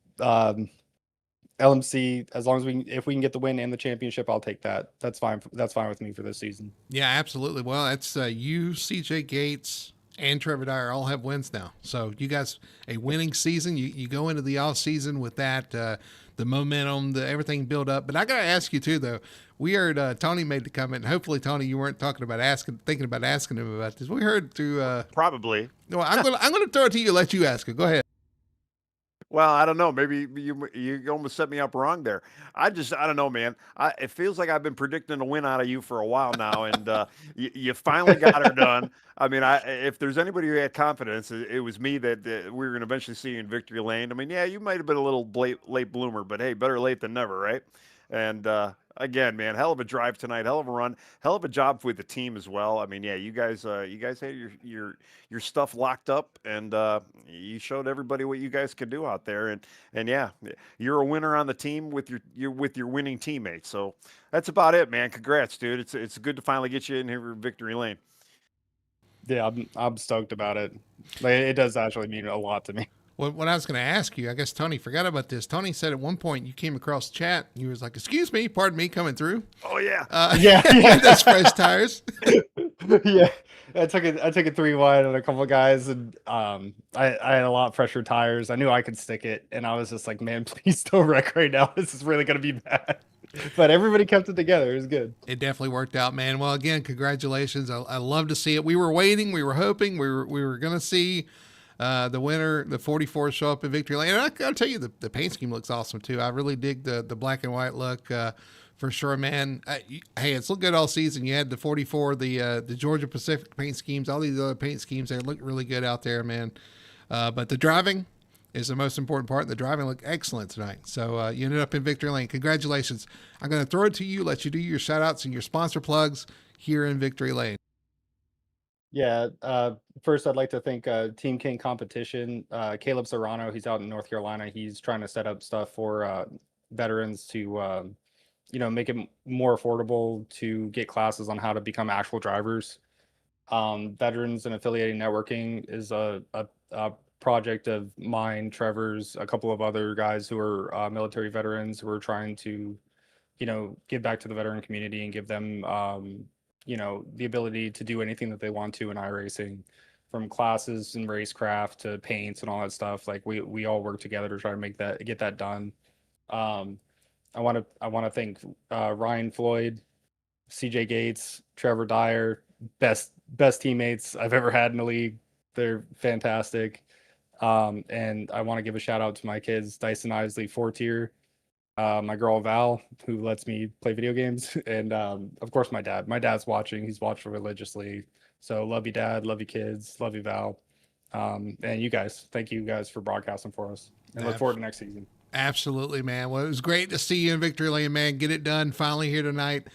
F: LMC, as long as if we can get the win and the championship, I'll take that. That's fine with me for this season.
A: Yeah, absolutely. Well, that's you, CJ Gates, and Trevor Dyer all have wins now. So you guys, a winning season. You go into the off season with that, the momentum, the everything built up. But I got to ask you too, though. We heard Tony made the comment. And hopefully, Tony, you weren't thinking about asking him about this. We heard through.
B: Probably.
A: No, I'm gonna throw it to you. Let you ask it. Go ahead.
B: Well, I don't know. Maybe you almost set me up wrong there. I don't know, man. It feels like I've been predicting a win out of you for a while now, and you finally got her done. I mean, if there's anybody who had confidence, it was me that we were going to eventually see you in victory lane. I mean, yeah, you might have been a little late bloomer, but hey, better late than never, right? And again, man, hell of a drive tonight, hell of a run, hell of a job with the team as well. I mean, yeah, you guys had your stuff locked up, and you showed everybody what you guys can do out there. And yeah, you're a winner on the team with your winning teammates. So that's about it, man. Congrats, dude. It's good to finally get you in here for victory lane.
F: Yeah, I'm stoked about it. Like, it does actually mean a lot to me.
A: What I was going to ask you, I guess Tony forgot about this. Tony said at one point you came across the chat. You was like, "Excuse me, pardon me, coming through."
B: Oh yeah,
F: yeah.
A: That's fresh tires.
F: Yeah, I took it 3 wide on a couple of guys, and I had a lot fresher tires. I knew I could stick it, and I was just like, "Man, please don't wreck right now. This is really going to be bad." But everybody kept it together. It was good.
A: It definitely worked out, man. Well, again, congratulations. I love to see it. We were waiting. We were hoping. We were going to see the winner, the 44, show up in victory lane. And I gotta tell you, the paint scheme looks awesome too. I really dig the black and white look for sure, man. Hey, it's looked good all season. You had the 44, the Georgia Pacific paint schemes, all these other paint schemes. They look really good out there, man. But the driving is the most important part. The driving looked excellent tonight. So you ended up in victory lane. Congratulations. I'm going to throw it to you, let you do your shout outs and your sponsor plugs here in victory lane.
F: Yeah. First, I'd like to thank Team King Competition. Caleb Serrano, he's out in North Carolina. He's trying to set up stuff for veterans to, make it more affordable to get classes on how to become actual drivers. Veterans and Affiliating Networking is a project of mine, Trevor's, a couple of other guys who are military veterans who are trying to, give back to the veteran community and give them the ability to do anything that they want to in iRacing, from classes and racecraft to paints and all that stuff. Like we all work together to try to get that done. I want to thank Ryan Floyd, CJ Gates, Trevor Dyer, best teammates I've ever had in the league. They're fantastic. And I want to give a shout out to my kids, Dyson Isley, 4-tier, my girl Val, who lets me play video games, and of course my dad. My dad's watching. He's watching religiously. So love you, Dad. Love you, kids. Love you, Val. And you guys. Thank you guys for broadcasting for us. And look forward to next season. Absolutely,
A: man. Well, it was great to see you in victory lane, man. Get it done finally here tonight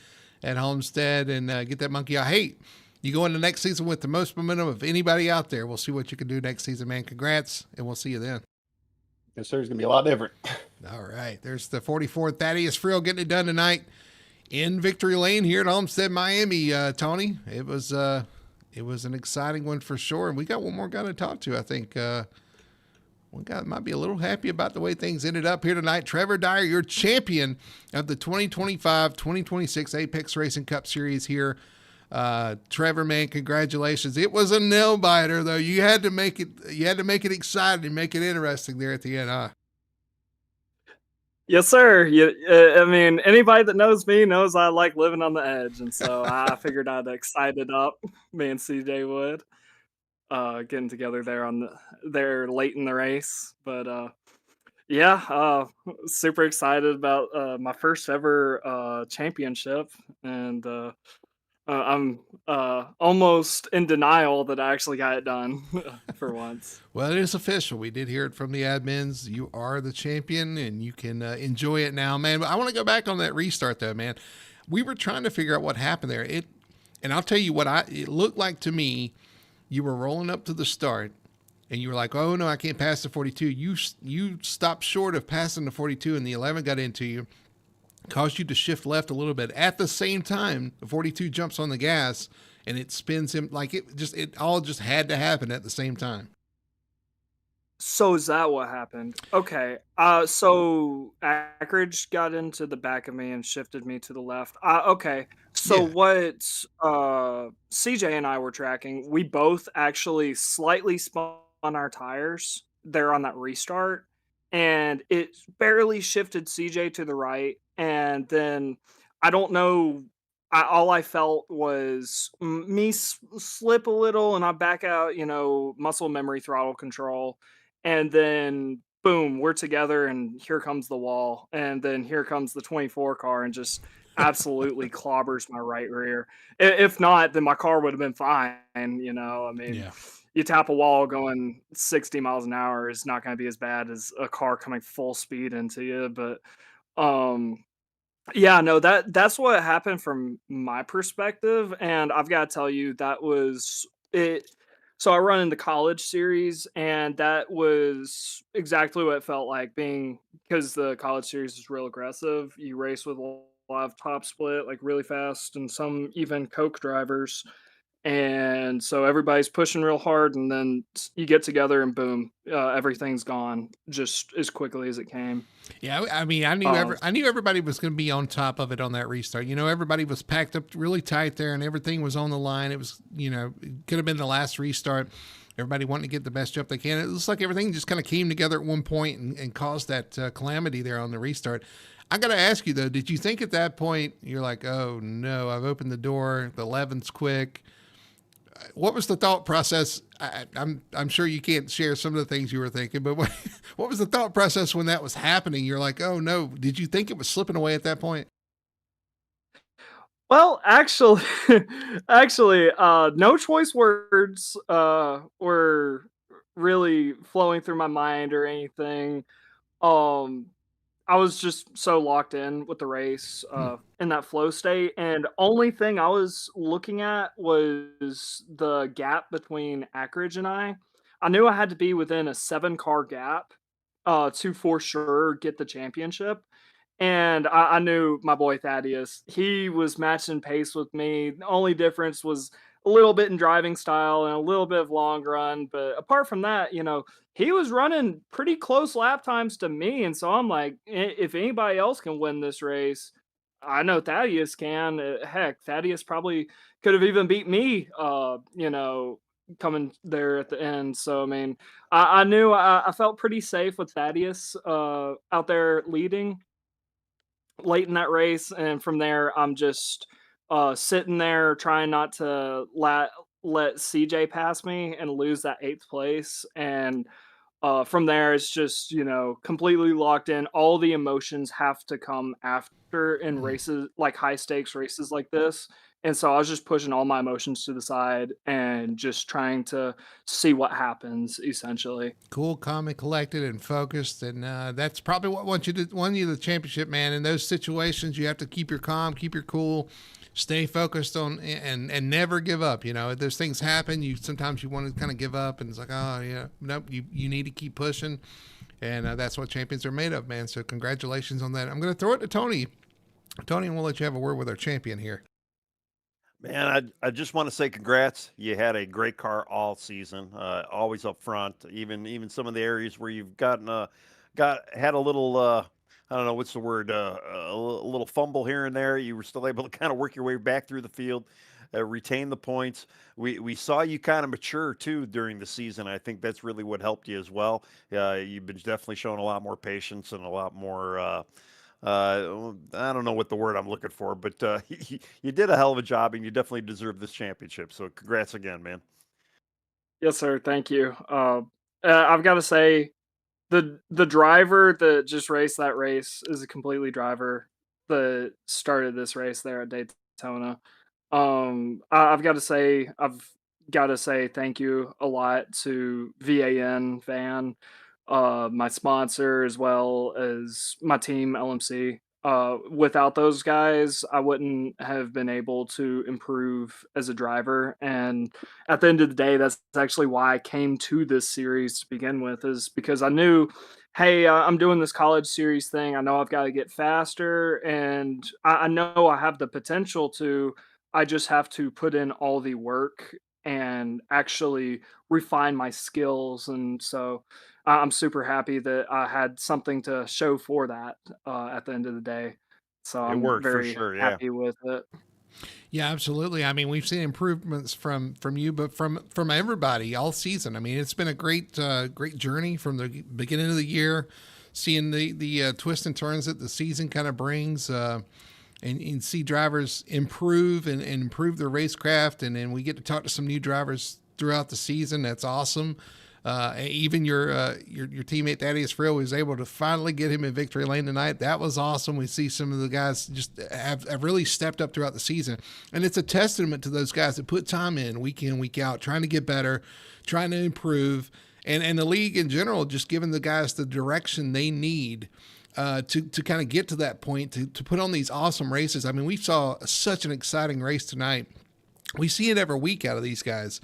A: at Homestead, and get that monkey out. Hey, you go into next season with the most momentum of anybody out there. We'll see what you can do next season, man. Congrats, and we'll see you then.
F: Yes, sir. It's going to be a lot different.
A: All right. There's the 44 Thaddeus Friel getting it done tonight in victory lane here at Homestead-Miami, Tony. It was an exciting one for sure. And we got one more guy to talk to. I think one guy might be a little happy about the way things ended up here tonight. Trevor Dyer, your champion of the 2025-2026 Apex Racing Cup Series here. Trevor, man, congratulations. It was a nail biter though. You had to make it exciting and make it interesting there at the end, huh?
G: Yes, sir. I mean, anybody that knows me knows I like living on the edge, and so I figured I'd excite it up. Me and CJ would getting together there late in the race, but super excited about my first ever championship, and I'm almost in denial that I actually got it done for once.
A: Well, it is official. We did hear it from the admins. You are the champion, and you can enjoy it now, man. But I want to go back on that restart, though, man. We were trying to figure out what happened there. And I'll tell you what it looked like to me. You were rolling up to the start, and you were like, "Oh no, I can't pass the 42." You stopped short of passing the 42, and the 11 got into you. Caused you to shift left a little bit. At the same time, the 42 jumps on the gas and it spins him. Like it all just had to happen at the same time.
G: So is that what happened? Okay. So Ackridge got into the back of me and shifted me to the left. Okay. So
A: Yeah.
G: what CJ and I were tracking, we both actually slightly spun our tires there on that restart, and it barely shifted CJ to the right. And then I don't know. All I felt was me slip a little, and I back out, muscle memory throttle control, and then boom, we're together, and here comes the wall, and then here comes the 24 car and just absolutely clobbers my right rear. If not, then my car would have been fine. I mean,
A: Yeah.
G: you tap a wall going 60 miles an hour is not going to be as bad as a car coming full speed into you. But um yeah, no, that's what happened from my perspective, and I've gotta tell you, that was it. So I run in the college series, and that was exactly what it felt like being, because the college series is real aggressive. You race with a lot of top split, like, really fast, and some even coke drivers, and so everybody's pushing real hard, and then you get together and boom, everything's gone just as quickly as it came.
A: Yeah, I mean,
G: Uh
A: I knew everybody was going to be on top of it on that restart. Everybody was packed up really tight there, and everything was on the line. It was, it could have been the last restart. Everybody wanting to get the best job they can. It looks like everything just kind of came together at one point and caused that calamity there on the restart. I got to ask you though, did you think at that point you're like, oh no, I've opened the door, the 11's quick? What was the thought process? I'm sure you can't share some of the things you were thinking, but what was the thought process when that was happening? You're like, oh no, did you think it was slipping away at that point?
G: Well, actually, no choice words were really flowing through my mind or anything. Um, I was just so locked in with the race,
A: Hmm.
G: in that flow state, and only thing I was looking at was the gap between Ackridge and I. I knew I had to be within a 7-car gap, to for sure get the championship. And I knew my boy Thaddeus. He was matching pace with me. The only difference was a little bit in driving style and a little bit of long run. But apart from that, he was running pretty close lap times to me. And so I'm like, If anybody else can win this race, I know Thaddeus can. Heck, Thaddeus probably could have even beat me, coming there at the end. So, I mean, I knew I felt pretty safe with Thaddeus out there leading late in that race, and from there, I'm just sitting there trying not to let CJ pass me and lose that 8th place. And from there, it's just completely locked in. All the emotions have to come after in
A: Hmm.
G: races like high stakes races like this. And so I was just pushing all my emotions to the side and just trying to see what happens, essentially.
A: Cool, calm, and collected, and focused, and that's probably what won you the championship, man. In those situations, you have to keep your calm, keep your cool, stay focused on, and never give up. Those things happen. Sometimes you want to kind of give up, and it's like, oh yeah, nope. You need to keep pushing, and that's what champions are made of, man. So congratulations on that. I'm going to throw it to Tony. Tony, and we'll let you have a word with our champion here.
B: Man, I just want to say congrats. You had a great car all season, always up front. Even some of the areas where you've had a little I don't know what's the word, a little fumble here and there. You were still able to kind of work your way back through the field, retain the points. We saw you kind of mature too during the season. I think that's really what helped you as well. You've been definitely showing a lot more patience and a lot more. I don't know what the word I'm looking for, but you did a hell of a job, and you definitely deserve this championship. So, congrats again, man.
G: Yes, sir. Thank you. I've got to say, the driver that just raced that race is a completely driver that started this race there at Daytona. I've got to say thank you a lot to Van, my sponsor, as well as my team LMC. Without those guys, I wouldn't have been able to improve as a driver. And at the end of the day, that's actually why I came to this series to begin with, is because I knew, hey, I'm doing this college series thing. I know I've got to get faster, and I know I have the potential to. I just have to put in all the work and actually refine my skills. And so I'm super happy that I had something to show for that at the end of the day. So
B: It
G: I'm
B: worked for
G: very
B: sure. Yeah.
G: happy with it.
A: Yeah, absolutely. I mean, we've seen improvements from you, but from everybody all season. I mean, it's been a great journey from the beginning of the year, seeing the twists and turns that the season kind of brings, and see drivers improve and improve their racecraft, and then we get to talk to some new drivers throughout the season. That's awesome. Even your teammate Thaddeus Frill was able to finally get him in victory lane tonight. That was awesome. We see some of the guys just have really stepped up throughout the season, and it's a testament to those guys that put time in, week out, trying to get better, trying to improve, and the league in general just giving the guys the direction they need. To kind of get to that point, to put on these awesome races. I mean, we saw such an exciting race tonight. We see it every week out of these guys.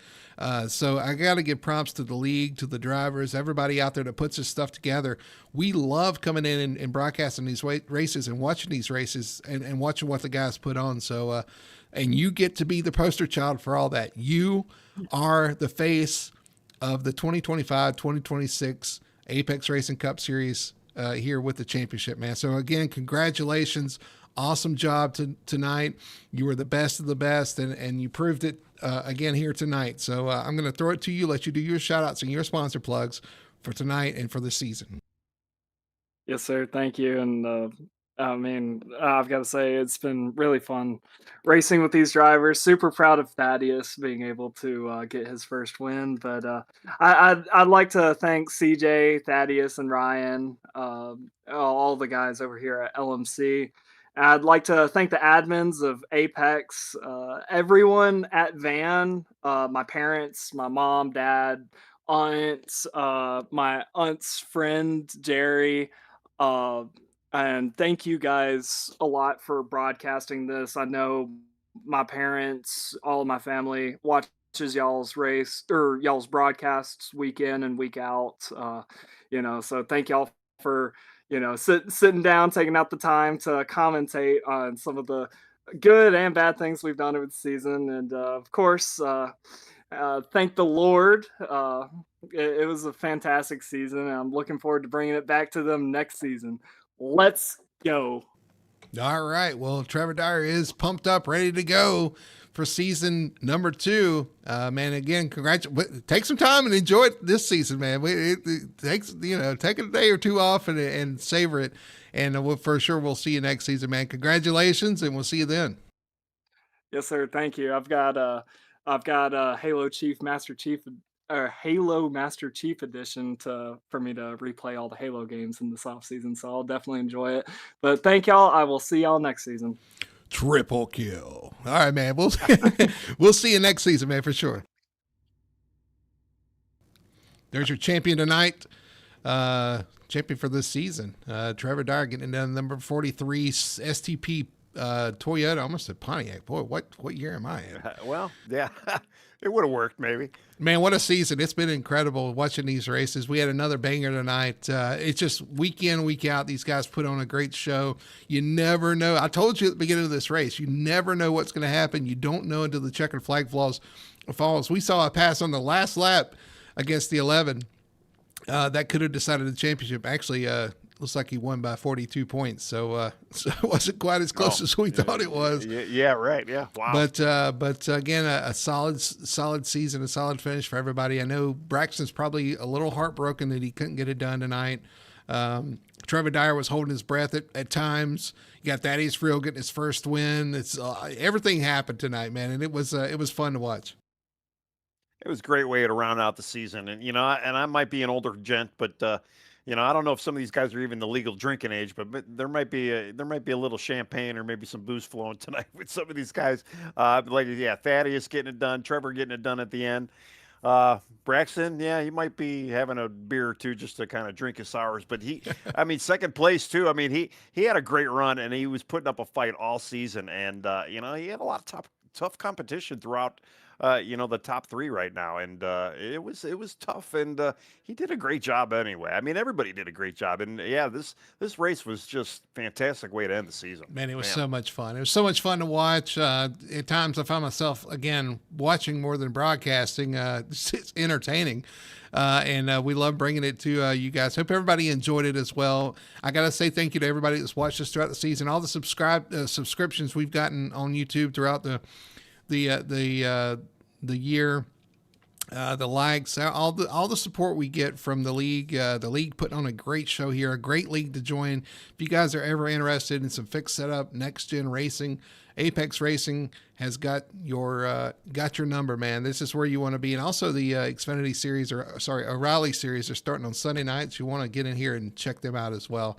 A: So I got to give props to the league, to the drivers, everybody out there that puts this stuff together. We love coming in and broadcasting these races and watching these races and watching what the guys put on. So, and you get to be the poster child for all that. You are the face of the 2025-2026 Apex Racing Cup Series here with the championship, man. So again, congratulations. Awesome job tonight. You were the best of the best, and you proved it again here tonight. So I'm going to throw it to you, let you do your shout outs and your sponsor plugs for tonight and for the season.
G: Yes, sir. Thank you. And I mean, I've got to say, it's been really fun racing with these drivers. Super proud of Thaddeus being able to get his first win. But I'd like to thank CJ, Thaddeus, and Ryan, all the guys over here at LMC. I'd like to thank the admins of Apex, everyone at Van, my parents, my mom, dad, aunts, my aunt's friend, Jerry. Uh, and thank you guys a lot for broadcasting this. I know my parents, all of my family watches y'all's race or y'all's broadcasts week in and week out. So thank y'all for sitting down, taking out the time to commentate on some of the good and bad things we've done over the season, and of course, thank the Lord. It was a fantastic season, and I'm looking forward to bringing it back to them next season. Let's go.
A: All right. Well, Trevor Dyer is pumped up, ready to go for season number 2. Man, again, congratulations. Take some time and enjoy it this season, man. It takes, take a day or two off and savor it. And for sure, we'll see you next season, man. Congratulations, and we'll see you then.
G: Yes, sir. Thank you. I've got Halo Master Chief Edition for me to replay all the Halo games in this off season. So I'll definitely enjoy it. But thank y'all. I will see y'all next season.
A: Triple kill. All right, man. We'll see you next season, man, for sure. There's your champion tonight. Champion for this season. Trevor Dyer getting it done, number 43 STP Toyota. I almost said Pontiac. Boy, what year am I in?
B: Well, yeah, it would have worked maybe.
A: Man, what a season. It's been incredible watching these races. We had another banger tonight. It's just week in, week out. These guys put on a great show. You never know. I told you at the beginning of this race, you never know what's going to happen. You don't know until the checkered flag falls. We saw a pass on the last lap against the 11 that could have decided the championship. Actually, looks like he won by 42 points. So it wasn't quite as close as we thought it was.
B: Yeah, right. Yeah. Wow.
A: But again, a solid season, a solid finish for everybody. I know Braxton's probably a little heartbroken that he couldn't get it done tonight. Trevor Dyer was holding his breath at times. You got Thaddeus Frill getting his first win. It's everything happened tonight, man, and it was fun to watch.
B: It was a great way to round out the season. And, I might be an older gent, but, I don't know if some of these guys are even the legal drinking age, but there might be a little champagne or maybe some booze flowing tonight with some of these guys. Thaddeus getting it done, Trevor getting it done at the end. Braxton, he might be having a beer or two just to kind of drink his sours, but second place too. I mean, he had a great run and he was putting up a fight all season, and he had a lot of tough competition throughout the top three right now, and it was tough, and he did a great job anyway. I mean, everybody did a great job, and yeah, this race was just fantastic way to end the season.
A: Man, it was so much fun. It was so much fun to watch. At times, I found myself again watching more than broadcasting. It's entertaining. And we love bringing it to you guys. Hope everybody enjoyed it as well. I got to say thank you to everybody that's watched us throughout the season. All the subscriptions we've gotten on YouTube throughout the year, the likes, all the support we get from the league. The league putting on a great show here, a great league to join. If you guys are ever interested in some fixed setup, next gen racing, Apex Racing has got your number, man. This is where you want to be. And also the Xfinity series, O'Reilly series are starting on Sunday nights. You want to get in here and check them out as well.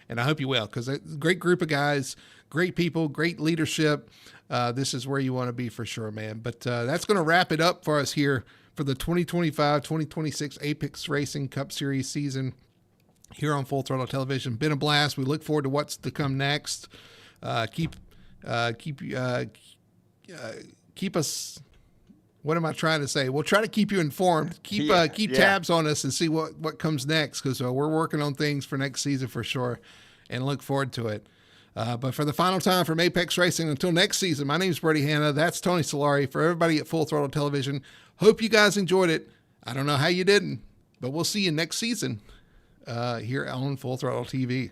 A: And I hope you will, because a great group of guys, great people, great leadership. This is where you want to be for sure, man. But that's going to wrap it up for us here for the 2025-2026 Apex Racing Cup Series season here on Full Throttle Television. Been a blast. We look forward to what's to come next. Keep us. What am I trying to say? We'll try to keep you informed. Keep tabs on us and see what comes next, because we're working on things for next season for sure, and look forward to it. But for the final time from Apex Racing, until next season, my name is Brady Hanna. That's Tony Solari. For everybody at Full Throttle Television, hope you guys enjoyed it. I don't know how you didn't, but we'll see you next season here on Full Throttle TV.